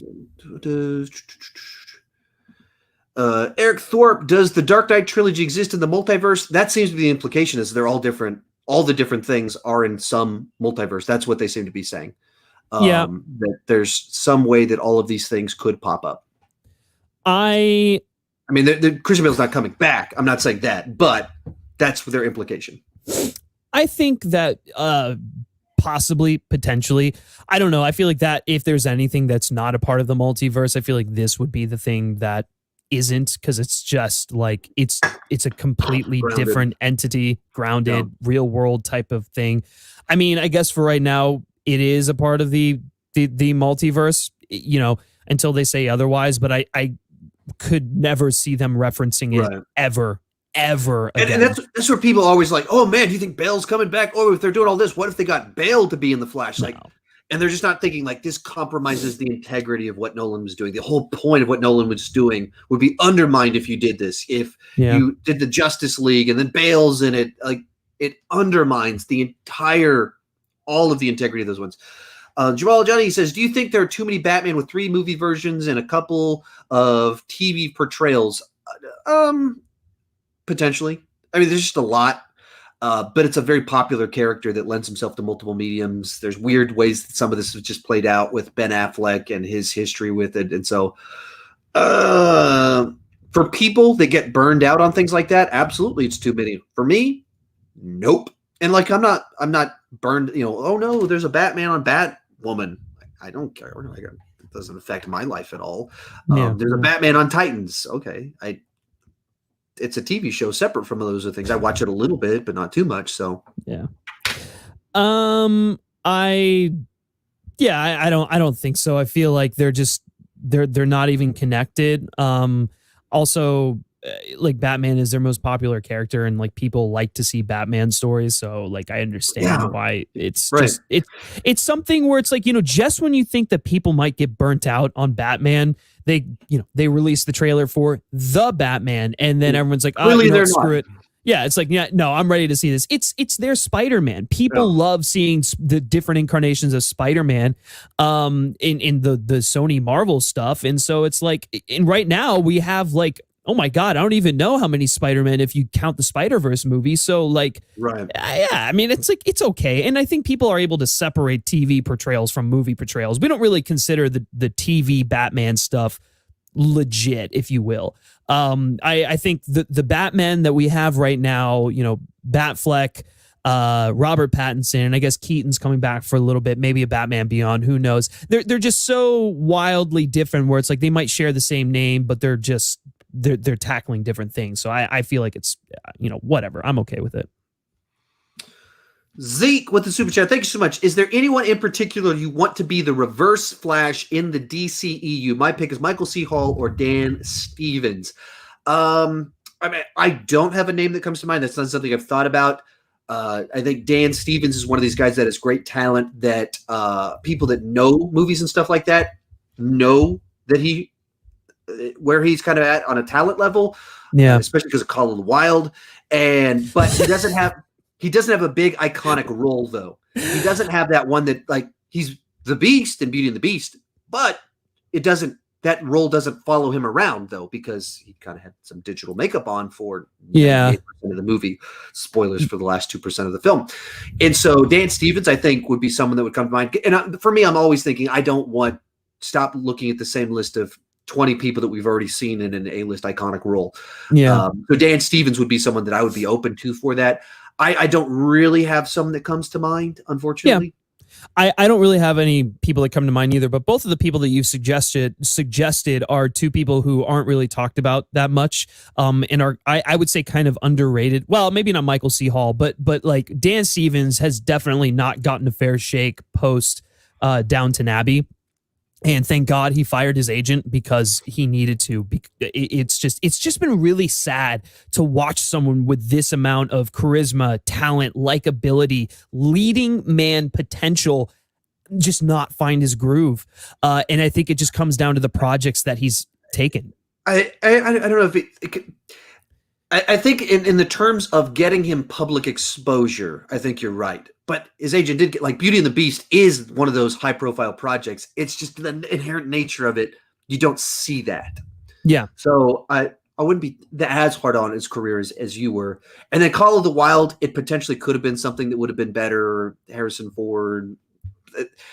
Speaker 1: Eric Thorpe, does the Dark Knight trilogy exist in the multiverse? That seems to be the implication, is they're all different. All the different things are in some multiverse. That's what they seem to be saying. That there's some way that all of these things could pop up. I mean, Christian Bale's not coming back. I'm not saying that, but that's their implication.
Speaker 2: I think that possibly, potentially, I don't know. I feel like that if there's anything that's not a part of the multiverse, I feel like this would be the thing that isn't, because it's just like it's a completely different entity, grounded, real world type of thing. I mean, I guess for right now, it is a part of the multiverse, until they say otherwise. But I could never see them referencing it ever again.
Speaker 1: And that's where people always like, oh man, do you think Bale's coming back? Oh, if they're doing all this, what if they got Bale to be in the Flash? Like, and they're just not thinking like this compromises the integrity of what Nolan was doing. The whole point of what Nolan was doing would be undermined if you did this. If you did the Justice League and then Bale's in it, like it undermines all of the integrity of those ones. Jamal Johnny says, do you think there are too many Batman with 3 movie versions and a couple of TV portrayals? Potentially. I mean, there's just a lot. But it's a very popular character that lends himself to multiple mediums. There's weird ways that some of this was just played out with Ben Affleck and his history with it. And so for people that get burned out on things like that, absolutely it's too many. For me, nope. And like I'm not burned, oh no, there's a Batman on Batwoman. I don't care. It doesn't affect my life at all. There's a Batman on Titans. Okay. It's a TV show separate from those other things. I watch it a little bit, but not too much. So
Speaker 2: yeah. I don't think so. I feel like they're not even connected. Also, like Batman is their most popular character, and like people like to see Batman stories. So like I understand why it's just it's something where it's like, just when you think that people might get burnt out on Batman, they release the trailer for the Batman, and then everyone's like, oh, screw it. Yeah, it's like, no, I'm ready to see this. It's their Spider-Man. People love seeing the different incarnations of Spider-Man in the Sony Marvel stuff. And so it's like, and right now we have like, oh my God, I don't even know how many Spider-Man if you count the Spider-Verse movie. So like, I mean, it's like, it's okay. And I think people are able to separate TV portrayals from movie portrayals. We don't really consider the TV Batman stuff legit, if you will. I think the Batman that we have right now, Batfleck, Robert Pattinson, and I guess Keaton's coming back for a little bit, maybe a Batman Beyond, who knows? They're just so wildly different where it's like they might share the same name, but they're tackling different things. So I feel like it's, whatever. I'm okay with it.
Speaker 1: Zeke with the super chat. Thank you so much. Is there anyone in particular you want to be the reverse Flash in the DCEU? My pick is Michael C. Hall or Dan Stevens. I mean, I don't have a name that comes to mind. That's not something I've thought about. I think Dan Stevens is one of these guys that has great talent that people that know movies and stuff like that know that where he's kind of at on a talent level. Yeah. Especially because of Call of the Wild. But he doesn't have a big iconic role though. He doesn't have that one that like he's the Beast in Beauty and the Beast, but that role doesn't follow him around though, because he kind of had some digital makeup on for 98% of the movie. Spoilers for the last 2% of the film. And so Dan Stevens, I think, would be someone that would come to mind. And for me, I'm always thinking, stop looking at the same list of 20 people that we've already seen in an A-list iconic role. Yeah. So Dan Stevens would be someone that I would be open to for that. I don't really have someone that comes to mind, unfortunately.
Speaker 2: Yeah. I don't really have any people that come to mind either, but both of the people that you've suggested are two people who aren't really talked about that much, and are I would say kind of underrated. Well, maybe not Michael C. Hall, but like Dan Stevens has definitely not gotten a fair shake post Downton Abbey. And thank God he fired his agent because he needed to. It's just been really sad to watch someone with this amount of charisma, talent, likability, leading man potential just not find his groove. And I think it just comes down to the projects that he's taken.
Speaker 1: I don't know if I think in the terms of getting him public exposure, I think you're right. But his agent did get, like, Beauty and the Beast is one of those high profile projects. It's just the inherent nature of it. You don't see that. Yeah. So I wouldn't be as hard on his career as you were. And then Call of the Wild, it potentially could have been something that would have been better. Harrison Ford.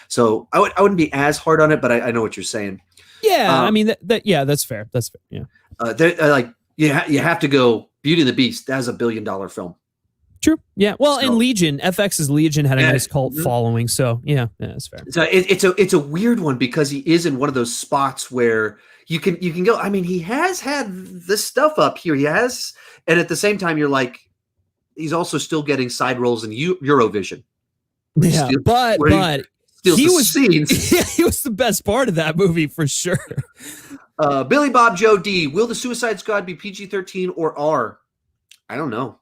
Speaker 1: So I wouldn't be as hard on it, but I know what you're saying.
Speaker 2: Yeah. I mean, that's fair. That's fair. Yeah.
Speaker 1: You have to go Beauty and the Beast. That's $1 billion film.
Speaker 2: True. Yeah. Well, and Legion, FX's Legion had a nice cult following. So yeah, that's fair.
Speaker 1: So it's a weird one because he is in one of those spots where you can go. I mean, he has had this stuff up here. He has, and at the same time, you're like, he's also still getting side roles in Eurovision.
Speaker 2: Yeah, but he was scenes. Yeah, he was the best part of that movie for sure.
Speaker 1: Billy Bob Joe D. Will the Suicide Squad be PG-13 or R? I don't know.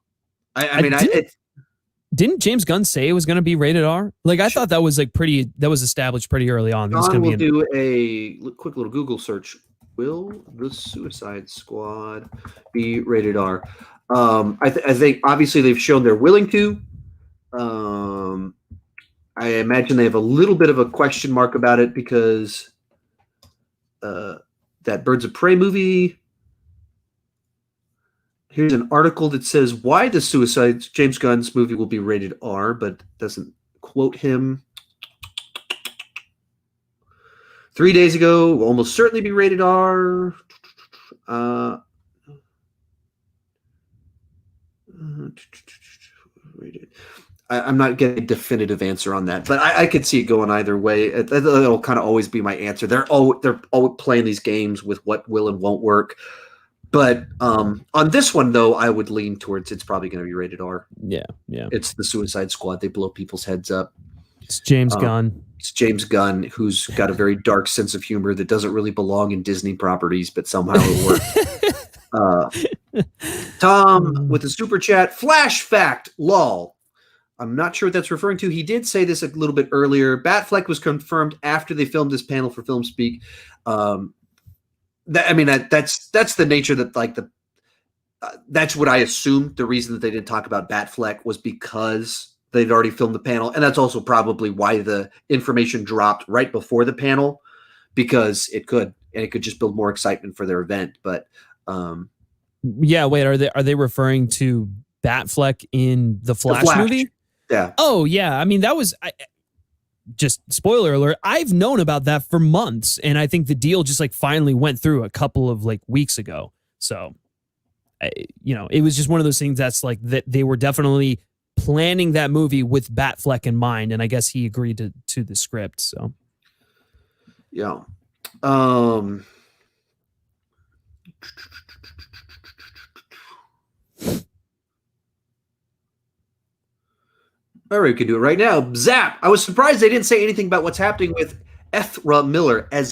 Speaker 2: Didn't James Gunn say it was going to be rated R? Like, I thought that was established pretty early on.
Speaker 1: John will do a quick little Google search. Will the Suicide Squad be rated R? I think obviously they've shown they're willing to. I imagine they have a little bit of a question mark about it because that Birds of Prey movie. Here's an article that says why the James Gunn's movie will be rated R, but doesn't quote him. 3 days ago, will almost certainly be rated R. I'm not getting a definitive answer on that, but I could see it going either way. It'll kind of always be my answer. They're all playing these games with what will and won't work. But on this one, though, I would lean towards it's probably going to be rated R.
Speaker 2: Yeah.
Speaker 1: It's the Suicide Squad. They blow people's heads up.
Speaker 2: It's James Gunn.
Speaker 1: It's James Gunn, who's got a very dark sense of humor that doesn't really belong in Disney properties, but somehow it works. Tom with the super chat. Flash fact, lol. I'm not sure what that's referring to. He did say this a little bit earlier. Batfleck was confirmed after they filmed this panel for Film Speak. That's the nature that that's what I assumed. The reason that they didn't talk about Batfleck was because they'd already filmed the panel, and that's also probably why the information dropped right before the panel, because it could just build more excitement for their event. But
Speaker 2: yeah, wait, are they referring to Batfleck in the Flash movie?
Speaker 1: Yeah.
Speaker 2: Oh yeah, I mean that was. Just spoiler alert, I've known about that for months, and I think the deal just finally went through a couple of weeks ago. So, it was just one of those things that's that they were definitely planning that movie with Batfleck in mind, and I guess he agreed to the script. So,
Speaker 1: yeah. All right, we can do it right now. Zap! I was surprised they didn't say anything about what's happening with Ezra Miller. Yeah,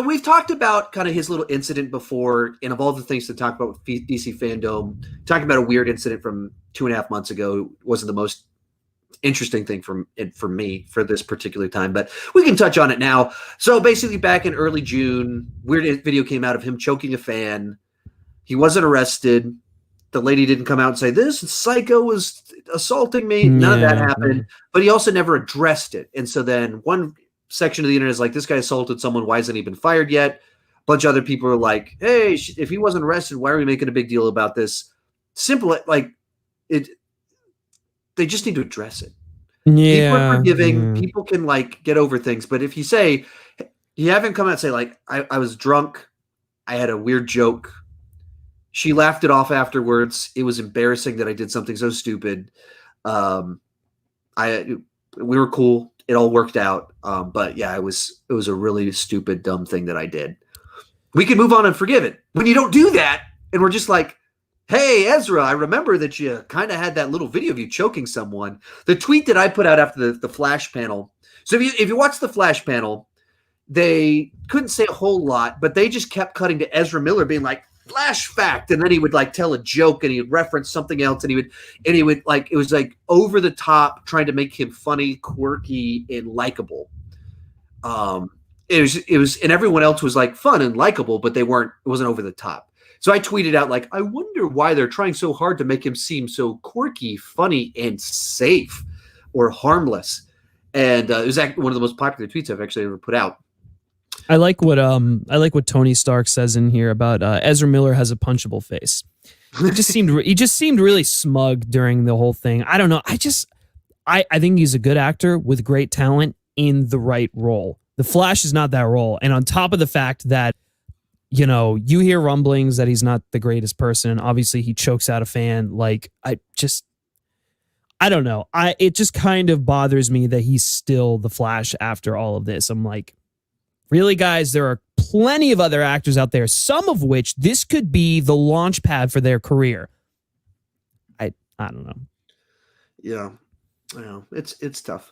Speaker 1: we've talked about kind of his little incident before, and of all the things to talk about with DC Fandome, talking about a weird incident from 2.5 months ago wasn't the most interesting thing for me for this particular time, but we can touch on it now. So basically, back in early June, weird video came out of him choking a fan. He wasn't arrested. The lady didn't come out and say, this psycho was assaulting me. None of that happened. But he also never addressed it. And so then one section of the internet is like, this guy assaulted someone. Why hasn't he been fired yet? A bunch of other people are like, hey, if he wasn't arrested, why are we making a big deal about this? Simple, they just need to address it.
Speaker 2: Yeah.
Speaker 1: People are forgiving. Yeah. People can get over things. But if you say, you haven't come out and say I was drunk. I had a weird joke. She laughed it off afterwards. It was embarrassing that I did something so stupid. We were cool. It all worked out. But yeah, it was a really stupid, dumb thing that I did. We can move on and forgive it. When you don't do that, and we're just like, hey, Ezra, I remember that you kind of had that little video of you choking someone. The tweet that I put out after the Flash panel. So if you watch the Flash panel, they couldn't say a whole lot, but they just kept cutting to Ezra Miller being like, Flash fact, and then he would tell a joke and he would reference something else, and he would it was over the top, trying to make him funny, quirky, and likable. It was and everyone else was fun and likable, but it wasn't over the top. So I tweeted out I wonder why they're trying so hard to make him seem so quirky, funny, and safe or harmless. And it was actually one of the most popular tweets I've actually ever put out.
Speaker 2: I like what Tony Stark says in here about Ezra Miller has a punchable face. He just seemed really smug during the whole thing. I don't know. I think he's a good actor with great talent in the right role. The Flash is not that role, and on top of the fact that you hear rumblings that he's not the greatest person, and obviously he chokes out a fan. I don't know. It just kind of bothers me that he's still the Flash after all of this. I'm like, really, guys, there are plenty of other actors out there, some of which this could be the launch pad for their career. I don't know.
Speaker 1: Yeah, it's tough.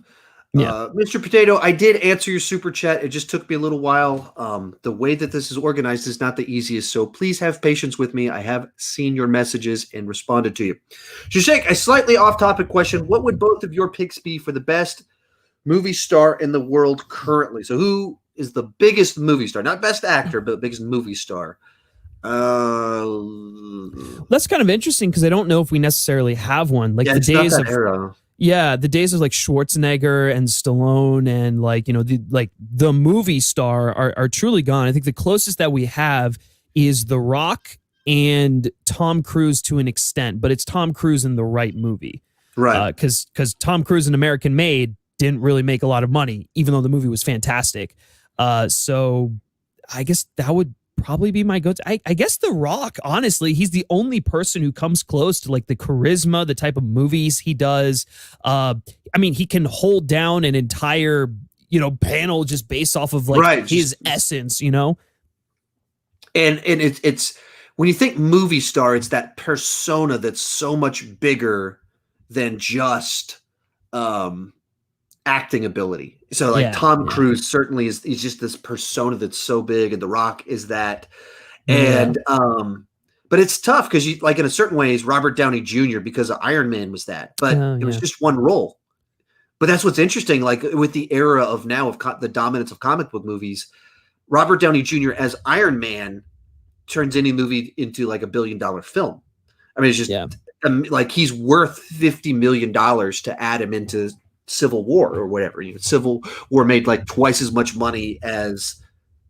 Speaker 2: Yeah.
Speaker 1: Mr. Potato, I did answer your super chat. It just took me a little while. The way that this is organized is not the easiest, so please have patience with me. I have seen your messages and responded to you. Shashank, a slightly off-topic question. What would both of your picks be for the best movie star in the world currently? So who is the biggest movie star? Not best actor, but biggest movie star.
Speaker 2: That's kind of interesting because I don't know if we necessarily have one. Like
Speaker 1: Yeah,
Speaker 2: the
Speaker 1: it's not
Speaker 2: days
Speaker 1: that
Speaker 2: of
Speaker 1: era.
Speaker 2: Yeah, the days of like Schwarzenegger and Stallone and like, the movie star are truly gone. I think the closest that we have is The Rock and Tom Cruise to an extent, but it's Tom Cruise in the right movie.
Speaker 1: Right.
Speaker 2: Because Tom Cruise in American Made didn't really make a lot of money, even though the movie was fantastic. So I guess that would probably be my go-to. I guess The Rock, honestly, he's the only person who comes close to like the charisma, the type of movies he does. I mean, he can hold down an entire, panel just based off of like his essence, And
Speaker 1: it's when you think movie star, it's that persona that's so much bigger than just acting ability. So like Tom Cruise certainly he's just this persona that's so big, and The Rock is that. And but it's tough because you like in a certain ways Robert Downey Jr. because of Iron Man was that, but it was just one role. But that's what's interesting, like with the era of now of the dominance of comic book movies, Robert Downey Jr. as Iron Man turns any movie into like $1 billion film. I mean, it's just like he's worth $50 million to add him into Civil War or whatever. Civil War made like twice as much money as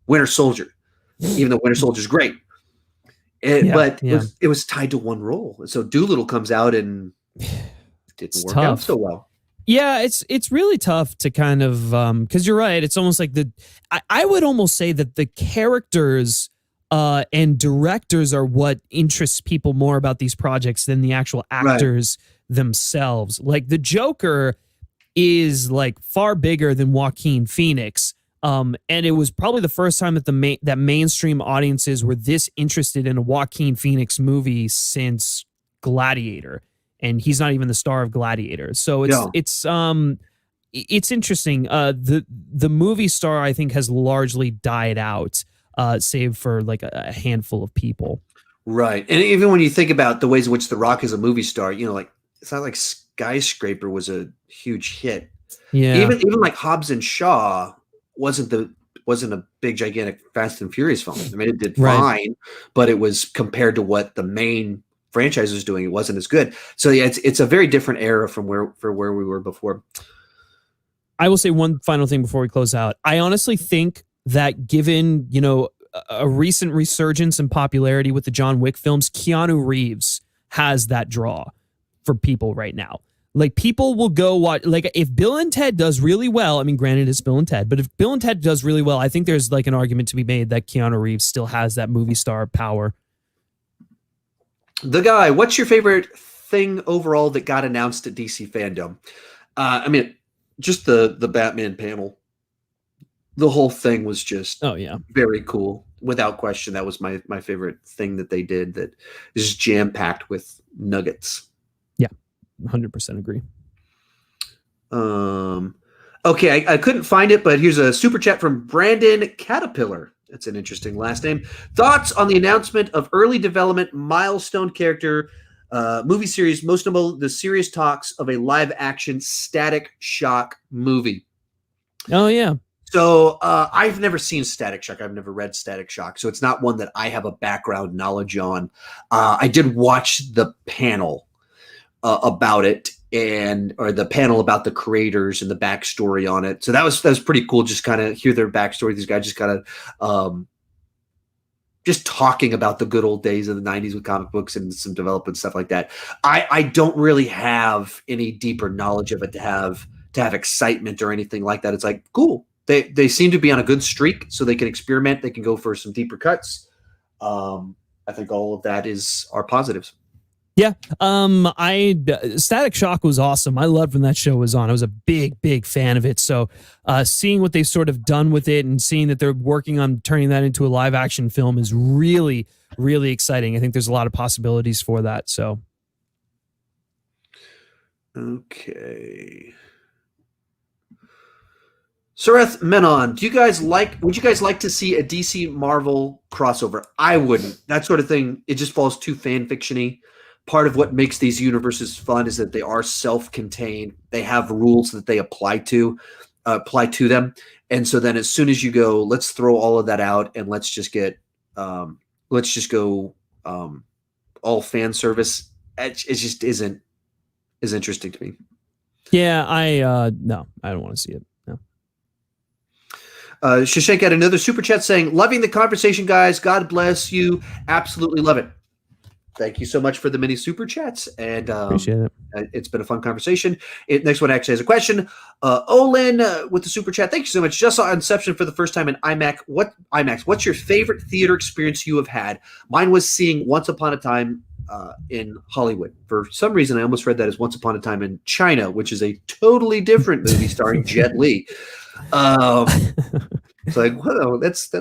Speaker 1: Winter Soldier, even though Winter Soldier is great. But it was tied to one role. So Doolittle comes out and didn't work out so well.
Speaker 2: Yeah, it's really tough to kind of because you're right. It's almost like I would almost say that the characters and directors are what interests people more about these projects than the actual actors themselves. Like the Joker is like far bigger than Joaquin Phoenix. And it was probably the first time that that mainstream audiences were this interested in a Joaquin Phoenix movie since Gladiator. And he's not even the star of Gladiator. So it's interesting. The movie star, I think, has largely died out, save for like a handful of people.
Speaker 1: Right. And even when you think about the ways in which The Rock is a movie star, like it's not like Skyscraper was a huge hit.
Speaker 2: Yeah.
Speaker 1: Even like Hobbs and Shaw wasn't a big gigantic Fast and Furious film. I mean, it did fine, but it was compared to what the main franchise was doing, it wasn't as good. So yeah, it's a very different era from where we were before.
Speaker 2: I will say one final thing before we close out. I honestly think that given, a recent resurgence in popularity with the John Wick films, Keanu Reeves has that draw for people right now. Like people will go watch, like if Bill and Ted does really well, I mean, granted it's Bill and Ted, but if Bill and Ted does really well, I think there's like an argument to be made that Keanu Reeves still has that movie star power.
Speaker 1: The guy, what's your favorite thing overall that got announced at DC Fandome? I mean, just the Batman panel. The whole thing was just very cool. Without question, that was my favorite thing that they did that is jam-packed with nuggets.
Speaker 2: 100% agree.
Speaker 1: Okay, I couldn't find it, but here's a super chat from Brandon Caterpillar. That's an interesting last name. Thoughts on the announcement of early development milestone character movie series, most notable the serious talks of a live-action Static Shock movie.
Speaker 2: Oh, yeah.
Speaker 1: So I've never seen Static Shock. I've never read Static Shock, so it's not one that I have a background knowledge on. I did watch the panel about it or the panel about the creators and the backstory on it. So that was pretty cool. Just kind of hear their backstory. These guys just kind of just talking about the good old days of the 90s with comic books and some development stuff like that. I don't really have any deeper knowledge of it to have excitement or anything like that. It's like, cool. They seem to be on a good streak, so they can experiment. They can go for some deeper cuts. I think all of that are positives.
Speaker 2: Yeah. Static Shock was awesome. I loved when that show was on. I was a big fan of it. So seeing what they've sort of done with it and seeing that they're working on turning that into a live action film is really, really exciting. I think there's a lot of possibilities for that. So.
Speaker 1: Okay. Sareth Menon, would you guys like to see a DC Marvel crossover? I wouldn't. That sort of thing, it just falls too fan fiction-y. Part of what makes these universes fun is that they are self-contained. They have rules that they apply to them. And so then as soon as you go, let's throw all of that out and let's just go all fan service. It just isn't as interesting to me.
Speaker 2: Yeah, no, I don't want to see it. No.
Speaker 1: Shashank had another super chat saying, loving the conversation, guys. God bless you. Absolutely love it. Thank you so much for the many super chats. And
Speaker 2: Appreciate it.
Speaker 1: It's been a fun conversation. Next one actually has a question. Olin with the super chat. Thank you so much. Just saw Inception for the first time in IMAX. What's your favorite theater experience you have had? Mine was seeing Once Upon a Time in Hollywood. For some reason, I almost read that as Once Upon a Time in China, which is a totally different movie starring Jet Li. It's like, whoa, that's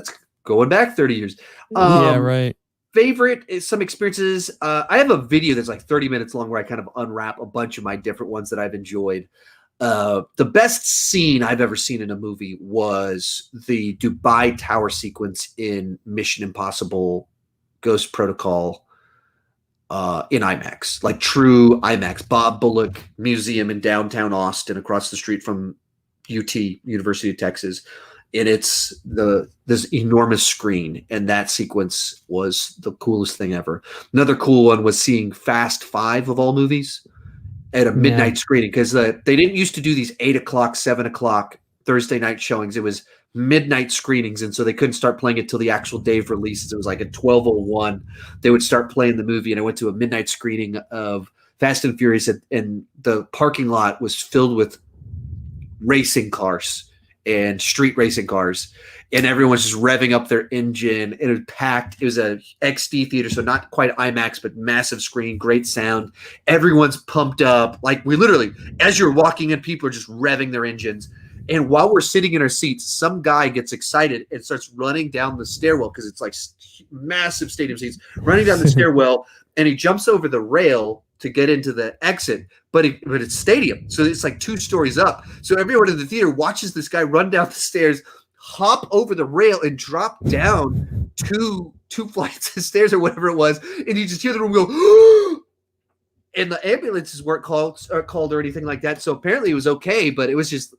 Speaker 1: going back 30 years.
Speaker 2: Yeah, right.
Speaker 1: Favorite is some experiences. I have a video that's like 30 minutes long where I kind of unwrap a bunch of my different ones that I've enjoyed. The best scene I've ever seen in a movie was the Dubai Tower sequence in Mission Impossible Ghost Protocol in IMAX, like true IMAX. Bob Bullock Museum in downtown Austin across the street from UT, University of Texas. And it's this enormous screen, and that sequence was the coolest thing ever. Another cool one was seeing Fast 5 of all movies at a midnight screening, because they didn't used to do these 8 o'clock, 7 o'clock Thursday night showings. It was midnight screenings, and so they couldn't start playing it till the actual day of releases. It was like at 12:01 they would start playing the movie, and I went to a midnight screening of Fast and Furious, and the parking lot was filled with racing cars and street racing cars, and everyone's just revving up their engine. It was packed. It was a XD theater, so not quite IMAX, but massive screen, great sound. Everyone's pumped up. Like, we literally, as you're walking in, people are just revving their engines. And while we're sitting in our seats, some guy gets excited and starts running down the stairwell, because it's like massive stadium seats, running down the stairwell, and he jumps over the rail to get into the exit, but it's stadium, so it's like 2 stories up. So everyone in the theater watches this guy run down the stairs, hop over the rail, and drop down two flights of stairs or whatever it was, and you just hear the room go, and the ambulances weren't called or anything like that. So apparently it was okay, but it was just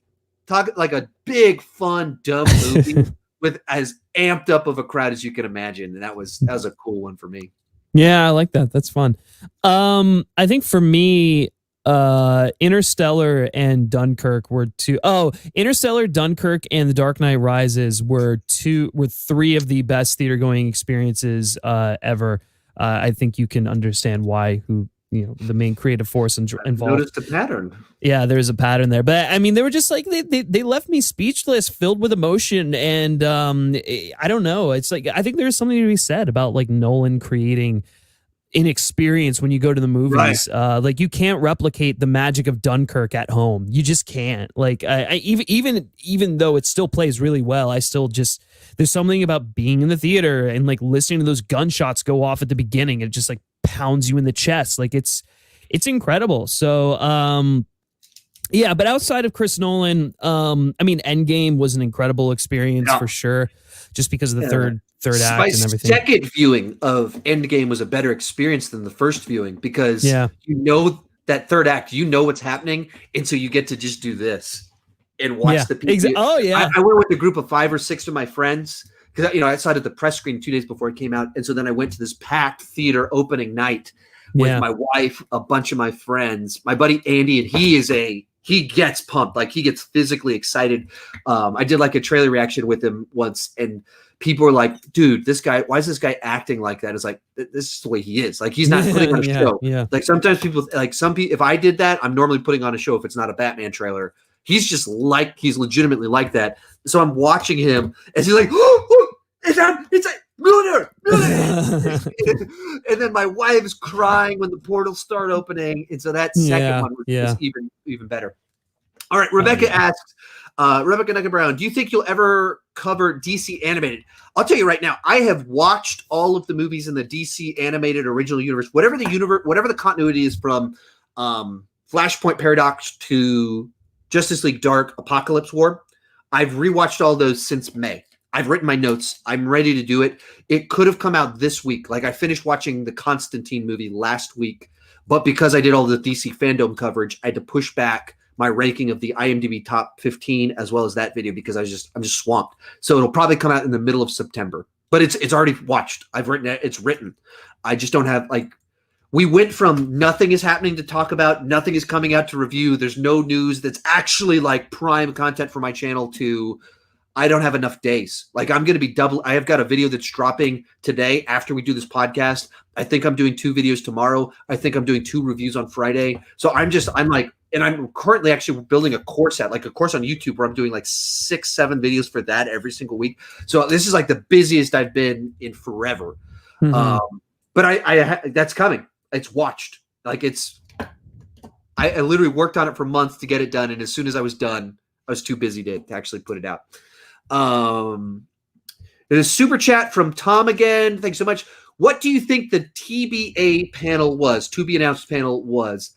Speaker 1: like a big, fun, dumb movie with as amped up of a crowd as you can imagine, and that was a cool one for me.
Speaker 2: Yeah, I like that. That's fun. I think for me, Interstellar and Dunkirk were two. Oh, Interstellar, Dunkirk, and The Dark Knight Rises were 3 of the best theater going experiences ever. I think you can understand why. The main creative force involved.
Speaker 1: Noticed a pattern.
Speaker 2: Yeah, there's a pattern there. But I mean, they were just like, they left me speechless, filled with emotion. And I don't know. It's like, I think there's something to be said about like Nolan creating an experience when you go to the movies. Right. Like, you can't replicate the magic of Dunkirk at home. You just can't. Like, even though it still plays really well, I still just, there's something about being in the theater and like listening to those gunshots go off at the beginning. It just like pounds you in the chest. Like, it's incredible. So yeah, but outside of Chris Nolan, I mean, Endgame was an incredible experience for sure, just because of the third act and everything.
Speaker 1: My second viewing of Endgame was a better experience than the first viewing, because that third act, what's happening, and so you get to just do this and watch the people.
Speaker 2: Oh yeah,
Speaker 1: I went with a group of 5 or 6 of my friends, because I saw it at the press screening 2 days before it came out, and so then I went to this packed theater opening night with my wife, a bunch of my friends, my buddy Andy, and he gets pumped, like he gets physically excited. I did like a trailer reaction with him once, and people were like, "Dude, this guy, why is this guy acting like that?" It's like, this is the way he is. Like, he's not putting on a show. Yeah. Like, sometimes people, like if I did that, I'm normally putting on a show if it's not a Batman trailer. He's just like, he's legitimately like that. So I'm watching him as he's like, "Oh, it's like Miller." And then my wife's crying when the portals start opening. And so that second one was even better. All right. Rebecca asks, Rebecca Nugget Brown, do you think you'll ever cover DC animated? I'll tell you right now, I have watched all of the movies in the DC animated original universe, whatever the continuity is from Flashpoint Paradox to Justice League Dark Apocalypse War. I've rewatched all those since May. I've written my notes. I'm ready to do it. It could have come out this week. Like I finished watching the Constantine movie last week, but because I did all the DC Fandome coverage, I had to push back my ranking of the IMDb top 15 as well as that video because I'm just swamped. So it'll probably come out in the middle of September. But it's already watched. I've written it. It's written. I just don't have like we went from nothing is happening to talk about, nothing is coming out to review. There's no news that's actually like prime content for my channel to I don't have enough days. Like I'm going to be I have got a video that's dropping today after we do this podcast. I think I'm doing 2 videos tomorrow. I think I'm doing 2 reviews on Friday. So I'm like, and I'm currently actually building a course on YouTube where I'm doing like 6-7 videos for that every single week. So this is like the busiest I've been in forever. Mm-hmm. But I that's coming. It's watched. Like I literally worked on it for months to get it done. And as soon as I was done, I was too busy to actually put it out. There's a super chat from Tom again. Thanks so much. What do you think the TBA panel was? To be announced panel was?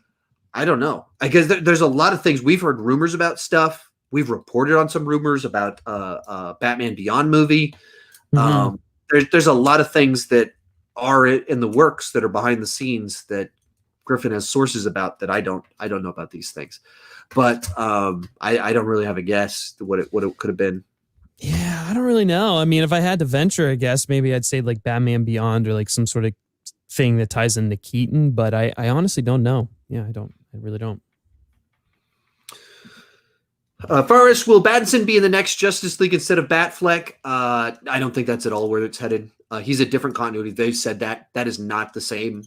Speaker 1: I don't know. I guess there's a lot of things. We've heard rumors about stuff. We've reported on some rumors about Batman Beyond movie. Mm-hmm. There's a lot of things that are in the works that are behind the scenes that Griffin has sources about that I don't know about these things. But I don't really have a guess what it could have been.
Speaker 2: Yeah, I don't really know. I mean, if I had to venture a guess, maybe I'd say like Batman Beyond or like some sort of thing that ties into Keaton, but I honestly don't know. Yeah, I really don't.
Speaker 1: Forrest, will Battinson be in the next Justice League instead of Batfleck? I don't think that's at all where it's headed. He's a different continuity. They've said that is not the same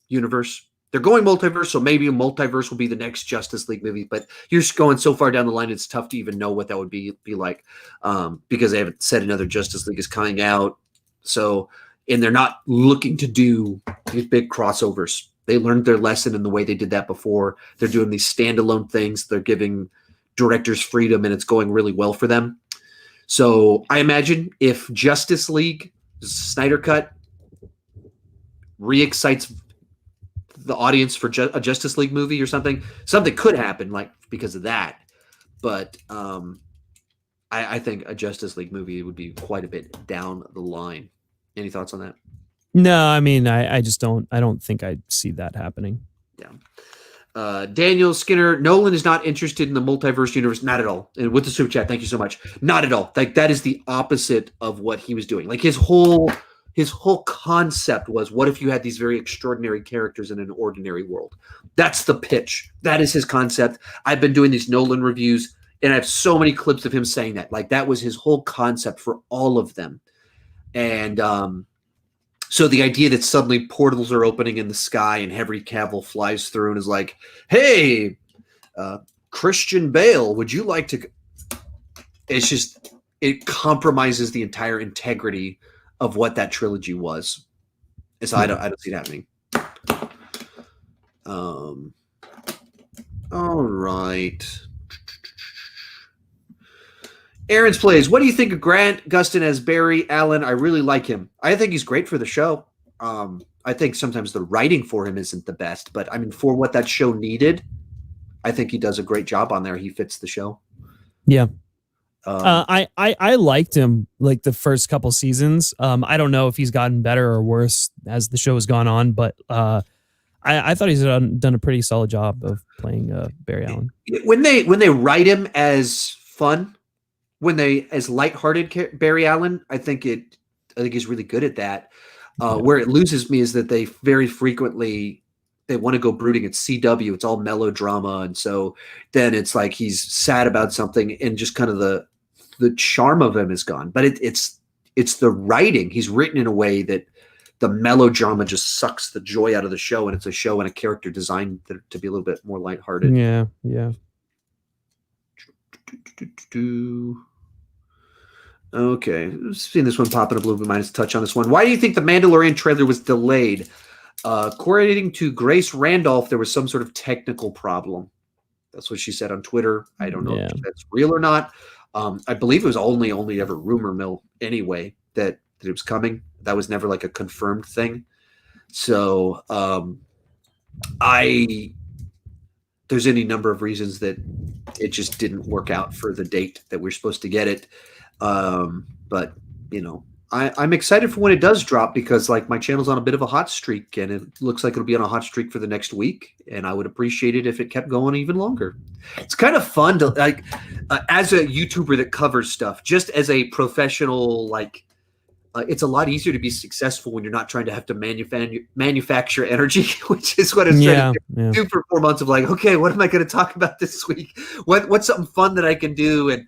Speaker 1: universe. They're going multiverse, so maybe a multiverse will be the next Justice League movie. But you're just going so far down the line, it's tough to even know what that would be like because they haven't said another Justice League is coming out. So, and they're not looking to do these big crossovers. They learned their lesson in the way they did that before. They're doing these standalone things. They're giving directors freedom, and it's going really well for them. So I imagine if Justice League, Snyder Cut, re-excites the audience for a Justice League movie or something could happen like because of that. But I think a Justice League movie would be quite a bit down the line. Any thoughts on that?
Speaker 2: No, I mean, I just don't think I see that happening.
Speaker 1: Yeah. Daniel Skinner, Nolan is not interested in the multiverse universe. Not at all. And with the super chat, thank you so much. Not at all. Like that is the opposite of what he was doing. Like his whole concept was, what if you had these very extraordinary characters in an ordinary world? That's the pitch. That is his concept. I've been doing these Nolan reviews, and I have so many clips of him saying that. Like that was his whole concept for all of them. And so the idea that suddenly portals are opening in the sky and Henry Cavill flies through and is like, hey, Christian Bale, would you like to? It's just, it compromises the entire integrity of what that trilogy was. And so I don't see it happening. All right. Aaron's plays. What do you think of Grant Gustin as Barry Allen? I really like him. I think he's great for the show. I think sometimes the writing for him isn't the best, but I mean, for what that show needed, I think he does a great job on there. He fits the show. Yeah.
Speaker 2: I liked him like the first couple seasons. I don't know if he's gotten better or worse as the show has gone on, but I thought he's done a pretty solid job of playing Barry Allen.
Speaker 1: When they write him as fun, as lighthearted Barry Allen, I think he's really good at that. Where it loses me is that they very frequently they want to go brooding at CW. It's all melodrama, and so then it's like he's sad about something, and just kind of the charm of him is gone. But it's the writing. He's written in a way that the melodrama just sucks the joy out of the show, and it's a show and a character designed to be a little bit more lighthearted.
Speaker 2: Yeah.
Speaker 1: Okay, seeing this one popping up a little bit. Minus touch on this one. Why do you think the Mandalorian trailer was delayed? According to Grace Randolph, there was some sort of technical problem. That's what she said on Twitter. I don't know if that's real or not. I believe it was only ever rumor mill anyway that it was coming. That was never like a confirmed thing. So there's any number of reasons that it just didn't work out for the date that we're supposed to get it. But you know, I'm excited for when it does drop, because like my channel's on a bit of a hot streak, and it looks like it'll be on a hot streak for the next week. And I would appreciate it if it kept going even longer. It's kind of fun to like, as a YouTuber that covers stuff, just as a professional, like, it's a lot easier to be successful when you're not trying to have to manufacture energy, which is what I'm trying to do for 4 months of like, okay, what am I going to talk about this week? What's something fun that I can do? And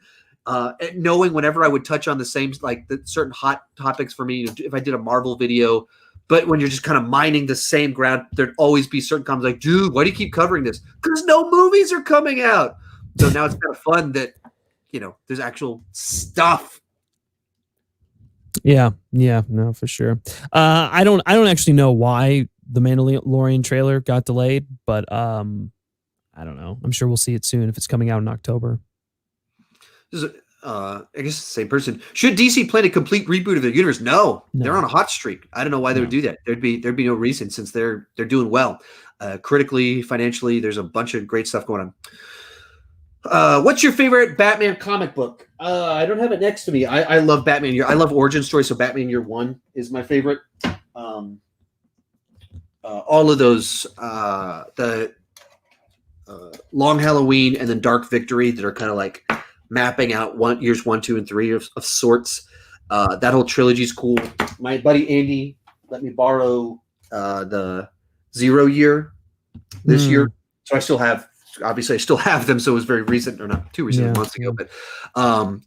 Speaker 1: knowing whenever I would touch on the same, like the certain hot topics for me, if I did a Marvel video, but when you're just kind of mining the same ground, there'd always be certain comments like, dude, why do you keep covering this? Because no movies are coming out. So now it's kind of fun that, you know, there's actual stuff.
Speaker 2: Yeah, no, for sure. I don't actually know why the Mandalorian trailer got delayed, but I don't know. I'm sure we'll see it soon if it's coming out in October.
Speaker 1: I guess it's the same person. Should DC plan a complete reboot of their universe? No, they're on a hot streak. I don't know why they would do that. There'd be no reason, since they're doing well, critically, financially. There's a bunch of great stuff going on. What's your favorite Batman comic book? I don't have it next to me. I love Batman. I love origin story, so Batman Year One is my favorite. All of those, the Long Halloween and then Dark Victory, that are kind of like mapping out years 1, 2, and 3 of sorts. That whole trilogy is cool. My buddy Andy let me borrow the 0 year this year, so I still have. Obviously, I still have them, so it was very recent, or not too recent, months ago. But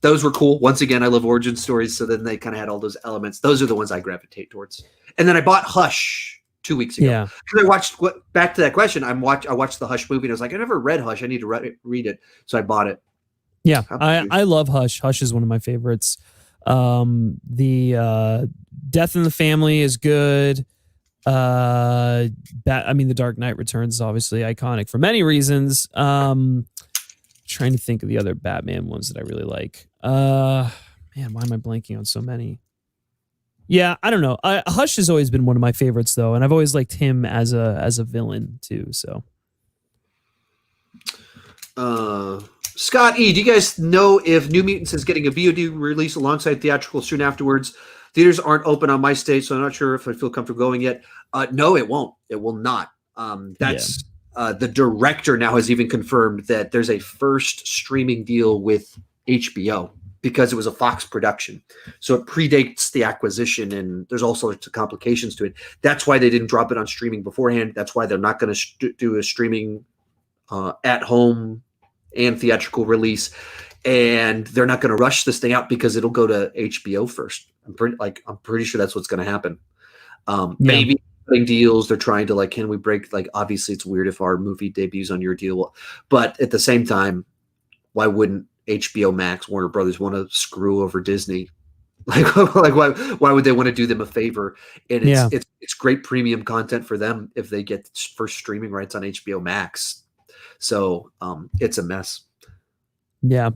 Speaker 1: those were cool. Once again, I love origin stories, so then they kind of had all those elements. Those are the ones I gravitate towards. And then I bought Hush 2 weeks ago. Yeah, because I watched. Back to that question, I watched the Hush movie, and I was like, I never read Hush. I need to read it, so I bought it.
Speaker 2: Yeah, I love Hush. Hush is one of my favorites. The Death in the Family is good. The Dark Knight Returns is obviously iconic for many reasons. Trying to think of the other Batman ones that I really like. Man, why am I blanking on so many? Yeah, I don't know. Hush has always been one of my favorites, though, and I've always liked him as a villain too. So,
Speaker 1: Scott E, do you guys know if New Mutants is getting a VOD release alongside theatrical soon afterwards? Theaters aren't open on my state, so I'm not sure if I feel comfortable going yet. No, it won't. It will not. The director now has even confirmed that there's a first streaming deal with HBO, because it was a Fox production. So it predates the acquisition, and there's all sorts of complications to it. That's why they didn't drop it on streaming beforehand. That's why they're not going to do a streaming at home and theatrical release. And they're not going to rush this thing out, because it'll go to HBO first. I'm pretty sure that's what's going to happen. Maybe cutting deals. They're trying to can we break, obviously it's weird if our movie debuts on your deal, but at the same time, why wouldn't HBO Max, Warner Brothers, want to screw over Disney? Why would they want to do them a favor? And it's great premium content for them if they get first streaming rights on HBO Max. So it's a mess.
Speaker 2: Yeah.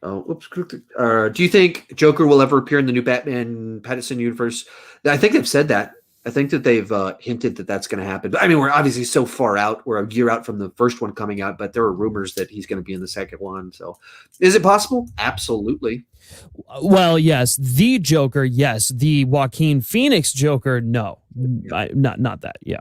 Speaker 1: Oops. Do you think Joker will ever appear in the new Batman Pattinson universe? I think they've said that. I think that they've hinted that that's going to happen. But I mean, we're obviously so far out. We're a year out from the first one coming out, but there are rumors that he's going to be in the second one. So is it possible? Absolutely.
Speaker 2: Well, yes. The Joker, yes. The Joaquin Phoenix Joker, no. Not that. Yeah.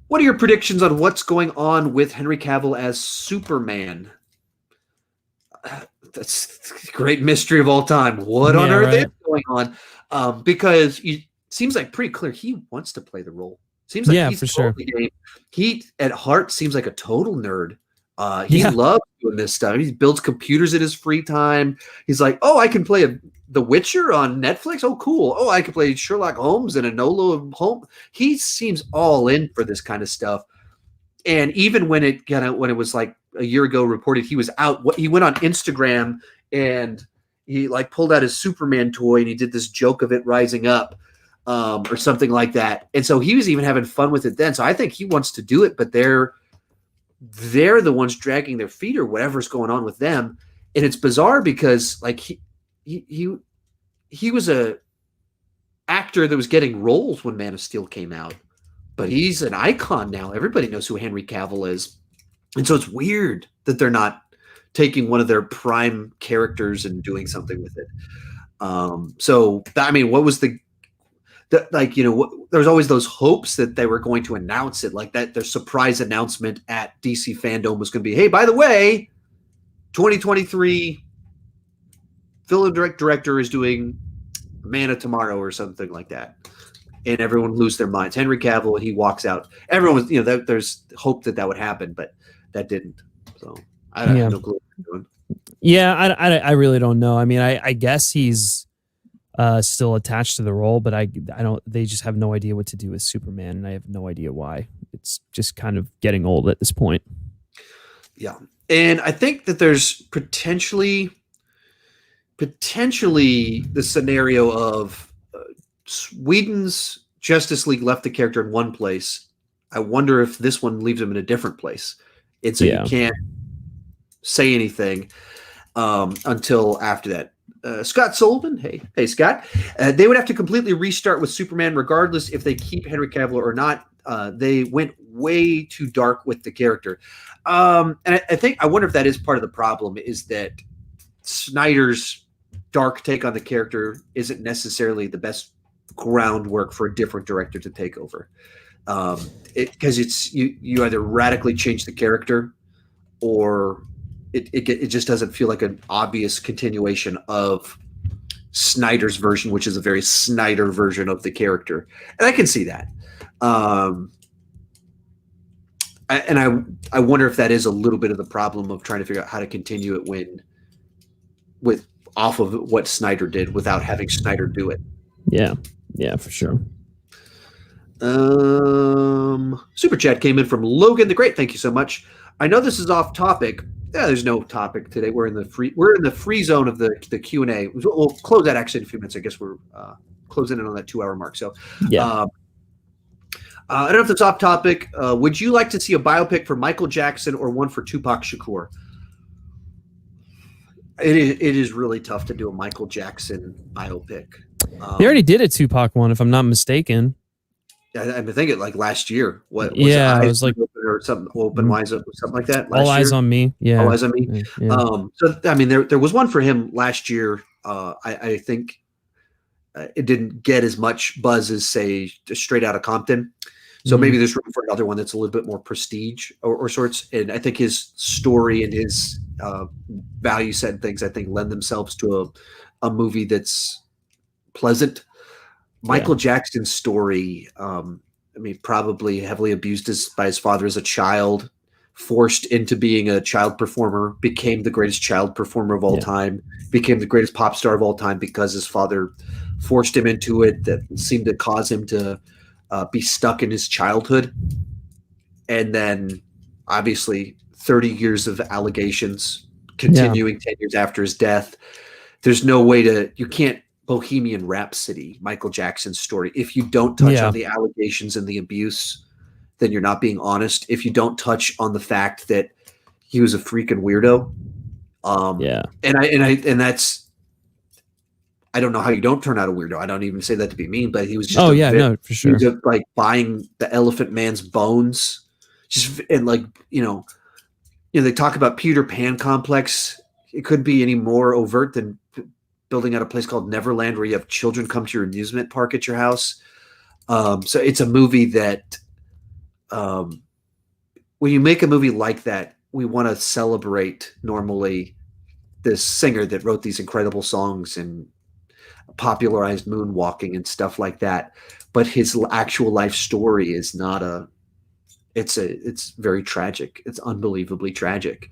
Speaker 1: What are your predictions on what's going on with Henry Cavill as Superman? That's a great mystery of all time. What on earth is going on? Because it seems like pretty clear he wants to play the role. Seems like he's
Speaker 2: for sure.
Speaker 1: He at heart seems like a total nerd. He loves doing this stuff. He builds computers in his free time. He's like, oh, I can play The Witcher on Netflix. Oh, cool. Oh, I can play Sherlock Holmes in Enola Holmes. He seems all in for this kind of stuff. And even when it was like a year ago reported he was out, he went on Instagram and he pulled out his Superman toy and he did this joke of it rising up or something like that. And so he was even having fun with it then. So I think he wants to do it, but they're the ones dragging their feet or whatever's going on with them. And it's bizarre because he was actor that was getting roles when Man of Steel came out, but he's an icon now. Everybody knows who Henry Cavill is. And so it's weird that they're not taking one of their prime characters and doing something with it. What was there's always those hopes that they were going to announce it, like that their surprise announcement at DC Fandome was going to be, hey, by the way, 2023 film director is doing Man of Tomorrow or something like that. And everyone lose their minds. Henry Cavill, he walks out. Everyone was, there's hope that would happen, but that didn't. So I have no clue what they're doing.
Speaker 2: Yeah, I really don't know. I mean, I guess he's still attached to the role, but I don't. They just have no idea what to do with Superman, and I have no idea why. It's just kind of getting old at this point.
Speaker 1: Yeah, and I think that there's potentially the scenario of Whedon's Justice League left the character in one place. I wonder if this one leaves him in a different place. And so you can't say anything until after that. Scott Sullivan, hey Scott, they would have to completely restart with Superman regardless if they keep Henry Cavill or not. They went way too dark with the character. And I wonder if that is part of the problem, is that Snyder's dark take on the character isn't necessarily the best groundwork for a different director to take over. Because it's you either radically change the character, or it just doesn't feel like an obvious continuation of Snyder's version, which is a very Snyder version of the character, and I can see that. I wonder if that is a little bit of the problem of trying to figure out how to continue it off of what Snyder did without having Snyder do it.
Speaker 2: Yeah, for sure.
Speaker 1: Super chat came in from Logan the Great. Thank you so much. I know this is off topic. Yeah, there's no topic today. We're in the free zone of the Q&A. We'll close that actually in a few minutes. I guess we're closing in on that 2-hour mark. So I don't know if it's off topic. Would you like to see a biopic for Michael Jackson or one for Tupac Shakur? It is really tough to do a Michael Jackson biopic.
Speaker 2: They already did a Tupac one, if I'm not mistaken.
Speaker 1: I think it like last year. What?
Speaker 2: It was like
Speaker 1: or something. Open Wise Up, something like that.
Speaker 2: All Eyes on Me. Yeah,
Speaker 1: All Eyes on Me.
Speaker 2: Yeah.
Speaker 1: So I mean, there was one for him last year. I think it didn't get as much buzz as say Straight Outta Compton. So maybe there's room for another one that's a little bit more prestige or sorts. And I think his story and his value set and things, I think, lend themselves to a movie that's pleasant. Michael Jackson's story, probably heavily abused by his father as a child, forced into being a child performer, became the greatest child performer of all time, became the greatest pop star of all time because his father forced him into it. That seemed to cause him to be stuck in his childhood. And then obviously 30 years of allegations continuing 10 years after his death. There's no way you can't Bohemian Rhapsody Michael Jackson's story. If you don't touch on the allegations and the abuse, then you're not being honest. If you don't touch on the fact that he was a freaking weirdo. And that's, I don't know how you don't turn out a weirdo. I don't even say that to be mean, but he was just
Speaker 2: for sure.
Speaker 1: He was like buying the Elephant Man's bones, they talk about Peter Pan complex. It couldn't be any more overt than building out a place called Neverland where you have children come to your amusement park at your house. So it's a movie that when you make a movie like that, we want to celebrate normally this singer that wrote these incredible songs and popularized moonwalking and stuff like that. But his actual life story is not it's very tragic. It's unbelievably tragic.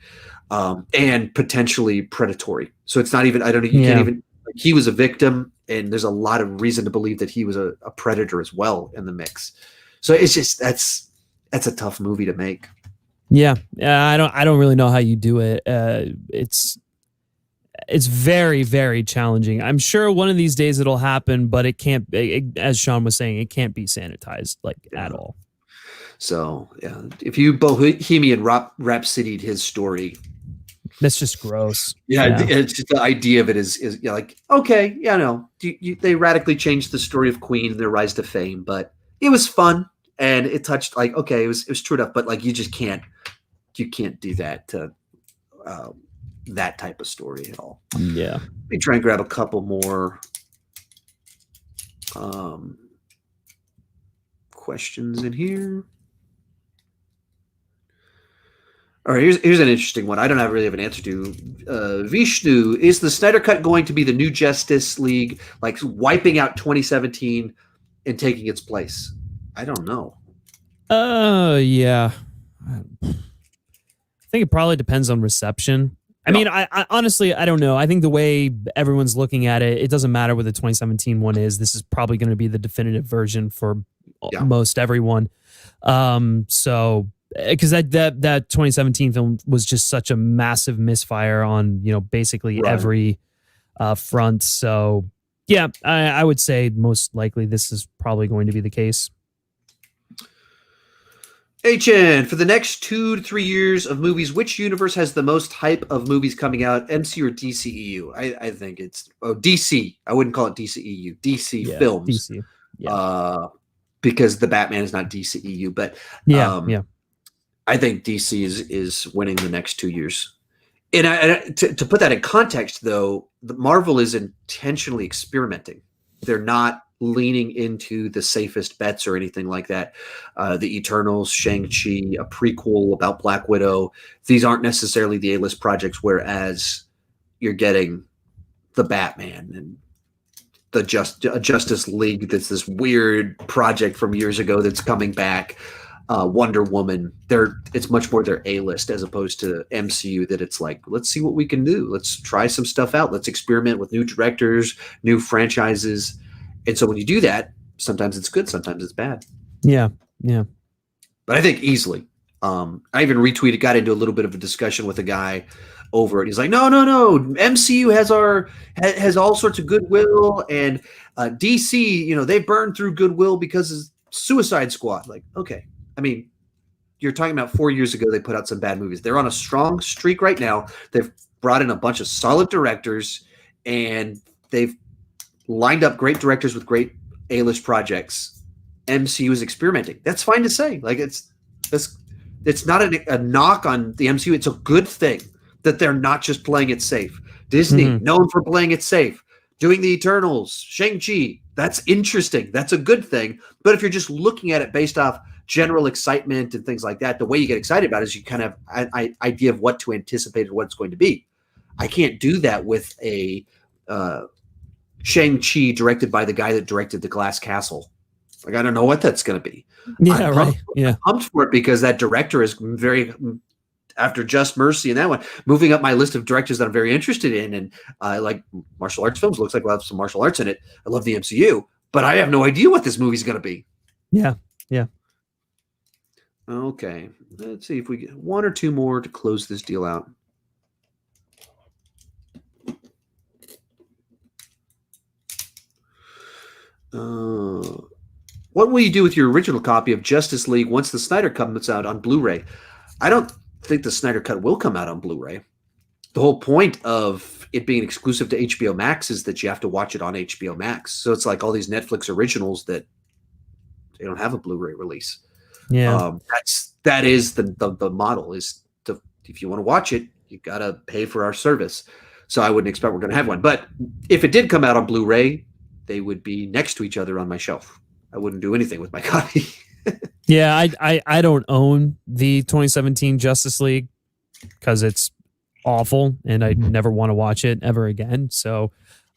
Speaker 1: And potentially predatory. So it's not even, can't even, he was a victim, and there's a lot of reason to believe that he was a predator as well in the mix. So it's just, that's a tough movie to make.
Speaker 2: Yeah. I don't really know how you do it. It's very, very challenging. I'm sure one of these days it'll happen, but it can't, as Sean was saying, it can't be sanitized at all.
Speaker 1: So if you Bohemian Rhapsodied his story,
Speaker 2: That's just gross.
Speaker 1: It's just the idea of it is like, okay, no, they radically changed the story of Queen and their rise to fame, but it was fun and it touched like, okay, it was true enough, but like you can't do that to that type of story at all.
Speaker 2: Yeah.
Speaker 1: Let me try and grab a couple more questions in here. All right, here's an interesting one. I don't really have an answer to. Vishnu, is the Snyder Cut going to be the new Justice League, like wiping out 2017 and taking its place? I don't know.
Speaker 2: Yeah. I think it probably depends on reception. I mean, I honestly, I don't know. I think the way everyone's looking at it, it doesn't matter what the 2017 one is. This is probably going to be the definitive version for most everyone. So, because that 2017 film was just such a massive misfire on, basically every front. So, yeah, I would say most likely this is probably going to be the case.
Speaker 1: HN, for the next 2 to 3 years of movies, which universe has the most hype of movies coming out, MC or DCEU? I think it's DC. I wouldn't call it DCEU. DC films. DC. Yeah. Because the Batman is not DCEU, but I think DC is winning the next 2 years. And to put that in context, though, Marvel is intentionally experimenting. They're not leaning into the safest bets or anything like that. The Eternals, Shang-Chi, a prequel about Black Widow. These aren't necessarily the A-list projects, whereas you're getting the Batman and the Justice League. That's this weird project from years ago that's coming back. Wonder Woman. It's much more their A-list as opposed to MCU, that it's like, let's see what we can do. Let's try some stuff out. Let's experiment with new directors, new franchises. And so when you do that, sometimes it's good, sometimes it's bad.
Speaker 2: Yeah.
Speaker 1: But I think easily. I even got into a little bit of a discussion with a guy over it. He's like, no. MCU has all sorts of goodwill, and DC, they burned through goodwill because of Suicide Squad. Like, okay. I mean, you're talking about 4 years ago, they put out some bad movies. They're on a strong streak right now. They've brought in a bunch of solid directors, and they've lined up great directors with great A-list projects. MCU is experimenting. That's fine to say. Like, it's not a knock on the MCU. It's a good thing that they're not just playing it safe. Disney, known for playing it safe, doing the Eternals, Shang-Chi. That's interesting. That's a good thing. But if you're just looking at it based off general excitement and things like that, the way you get excited about it is you kind of have an idea of what to anticipate or what it's going to be. I can't do that with a Shang-Chi directed by the guy that directed The Glass Castle. Like, I don't know what that's going to be.
Speaker 2: Yeah, right. Yeah,
Speaker 1: I'm pumped for it because that director is very, after Just Mercy and that one, moving up my list of directors that I'm very interested in. And I like martial arts films. Looks like we'll have some martial arts in it. I love the MCU, but I have no idea what this movie's going to be.
Speaker 2: Yeah.
Speaker 1: Okay. Let's see if we get one or two more to close this deal out. What will you do with your original copy of Justice League once the Snyder Cut comes out on Blu-ray? I don't think the Snyder Cut will come out on Blu-ray. The whole point of it being exclusive to HBO Max is that you have to watch it on HBO Max. So it's like all these Netflix originals that they don't have a Blu-ray release.
Speaker 2: Yeah,
Speaker 1: that is the model is if you want to watch it, you gotta pay for our service. So I wouldn't expect we're gonna have one. But if it did come out on Blu-ray, they would be next to each other on my shelf. I wouldn't do anything with my copy.
Speaker 2: Yeah, I don't own the 2017 Justice League because it's awful and I never want to watch it ever again. So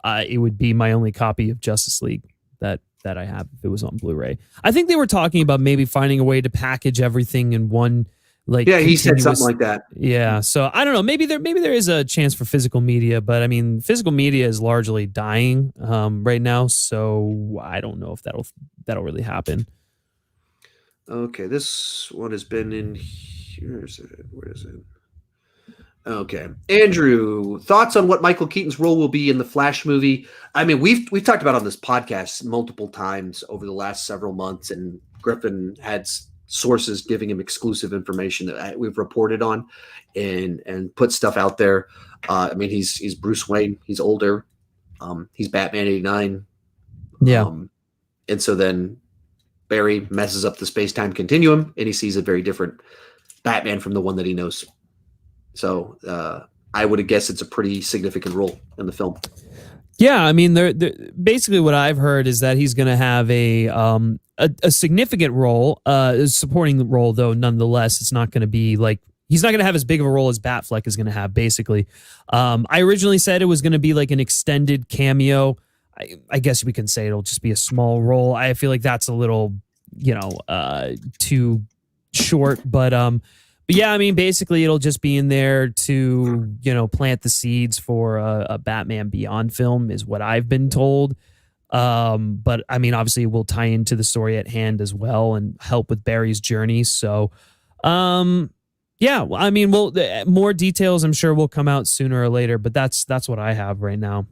Speaker 2: it would be my only copy of Justice League that I have if it was on Blu-ray. I think they were talking about maybe finding a way to package everything in one.
Speaker 1: He said something like that.
Speaker 2: Yeah, so I don't know. Maybe there is a chance for physical media, but I mean, physical media is largely dying right now. So I don't know if that'll really happen.
Speaker 1: Okay, this one has been in here. Where is it? Okay, Andrew, thoughts on what Michael Keaton's role will be in the Flash movie? I mean, we've talked about on this podcast multiple times over the last several months, and Griffin had sources giving him exclusive information that we've reported on and put stuff out there. I mean, he's Bruce Wayne. He's older. He's Batman 89.
Speaker 2: Yeah.
Speaker 1: And so then Barry messes up the space-time continuum, and he sees a very different Batman from the one that he knows. So I would guess it's a pretty significant role in the film.
Speaker 2: Yeah, I mean, they're basically what I've heard is that he's going to have a significant role, a supporting role, though nonetheless, it's not going to be like he's not going to have as big of a role as Batfleck is going to have. Basically, I originally said it was going to be like an extended cameo. I guess we can say it'll just be a small role. I feel like that's a little, too short, but yeah, I mean, basically it'll just be in there to, plant the seeds for a Batman Beyond film is what I've been told. But I mean, obviously it will tie into the story at hand as well and help with Barry's journey. So, yeah, I mean, more details I'm sure will come out sooner or later, but that's what I have right now.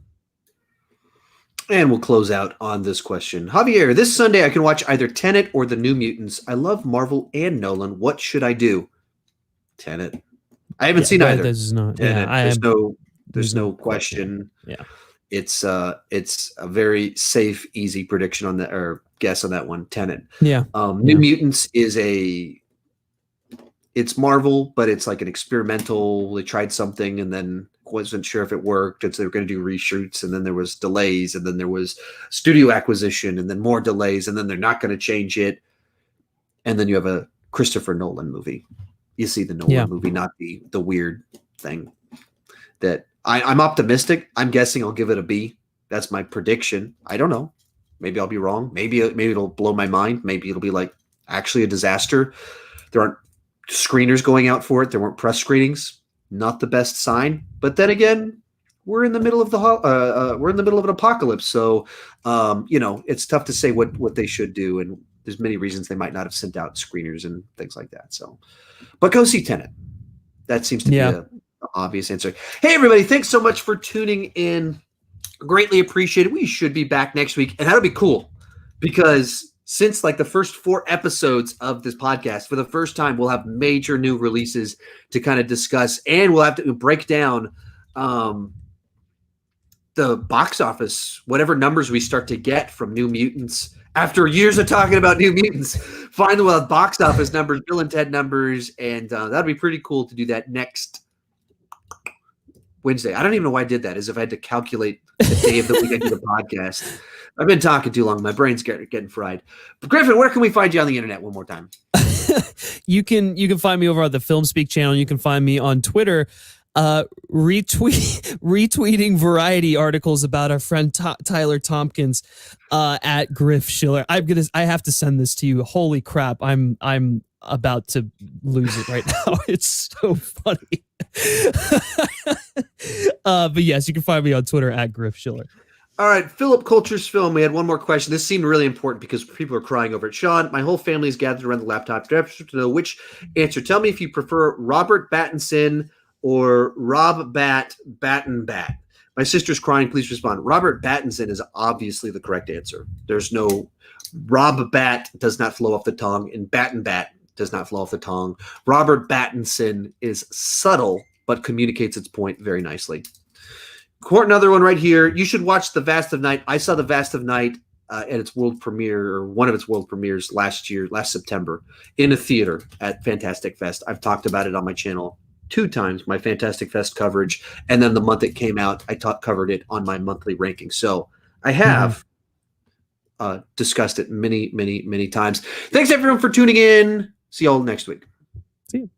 Speaker 1: And we'll close out on this question. Javier, this Sunday I can watch either Tenet or The New Mutants. I love Marvel and Nolan. What should I do? Tenet. I haven't seen either.
Speaker 2: There's
Speaker 1: no question.
Speaker 2: Yeah.
Speaker 1: It's a very safe, easy prediction on that, or guess on that one. Tenet.
Speaker 2: Yeah.
Speaker 1: New Mutants is it's Marvel, but it's like an experimental. They tried something and then wasn't sure if it worked, and so they were going to do reshoots, and then there was delays, and then there was studio acquisition, and then more delays, and then they're not going to change it, and then you have a Christopher Nolan movie. You see the Nolan movie, not the weird thing. That I'm optimistic. I'm guessing I'll give it a B. That's my prediction. I don't know. Maybe I'll be wrong. Maybe it'll blow my mind. Maybe it'll be like actually a disaster. There aren't screeners going out for it. There weren't press screenings. Not the best sign, but then again, we're in the middle of an apocalypse, so it's tough to say what they should do, and there's many reasons they might not have sent out screeners and things like that. So, but go see Tenet. That seems to be an obvious answer. Hey, everybody! Thanks so much for tuning in. Greatly appreciated. We should be back next week, and that'll be cool because since like the first 4 episodes of this podcast, for the first time, we'll have major new releases to kind of discuss, and we'll have to break down the box office, whatever numbers we start to get from New Mutants. After years of talking about New Mutants, finally we'll have box office numbers, Bill and Ted numbers, and that'd be pretty cool to do that next Wednesday. I don't even know why I did that, as if I had to calculate the day of the week I do the podcast. I've been talking too long. My brain's getting fried. But Griffin, where can we find you on the internet one more time?
Speaker 2: You can find me over at the Film Speak channel. You can find me on Twitter, retweeting Variety articles about our friend Tyler Tompkins at Griff Schiller. I have to send this to you. Holy crap! I'm about to lose it right now. It's so funny. But yes, you can find me on Twitter at Griff Schiller.
Speaker 1: All right, Philip Culture's Film. We had one more question. This seemed really important because people are crying over it. Sean, my whole family is gathered around the laptop to know which answer. Tell me if you prefer Robert Pattinson or Rob Batten. My sister's crying. Please respond. Robert Pattinson is obviously the correct answer. There's no Rob Bat does not flow off the tongue, and Batten does not flow off the tongue. Robert Pattinson is subtle but communicates its point very nicely. Another one right here. You should watch The Vast of Night. I saw The Vast of Night at its world premiere, or one of its world premieres last September, in a theater at Fantastic Fest. I've talked about it on my channel 2 times, my Fantastic Fest coverage, and then the month it came out, I covered it on my monthly ranking. So I have discussed it many, many, many times. Thanks everyone for tuning in. See you all next week.
Speaker 2: See you.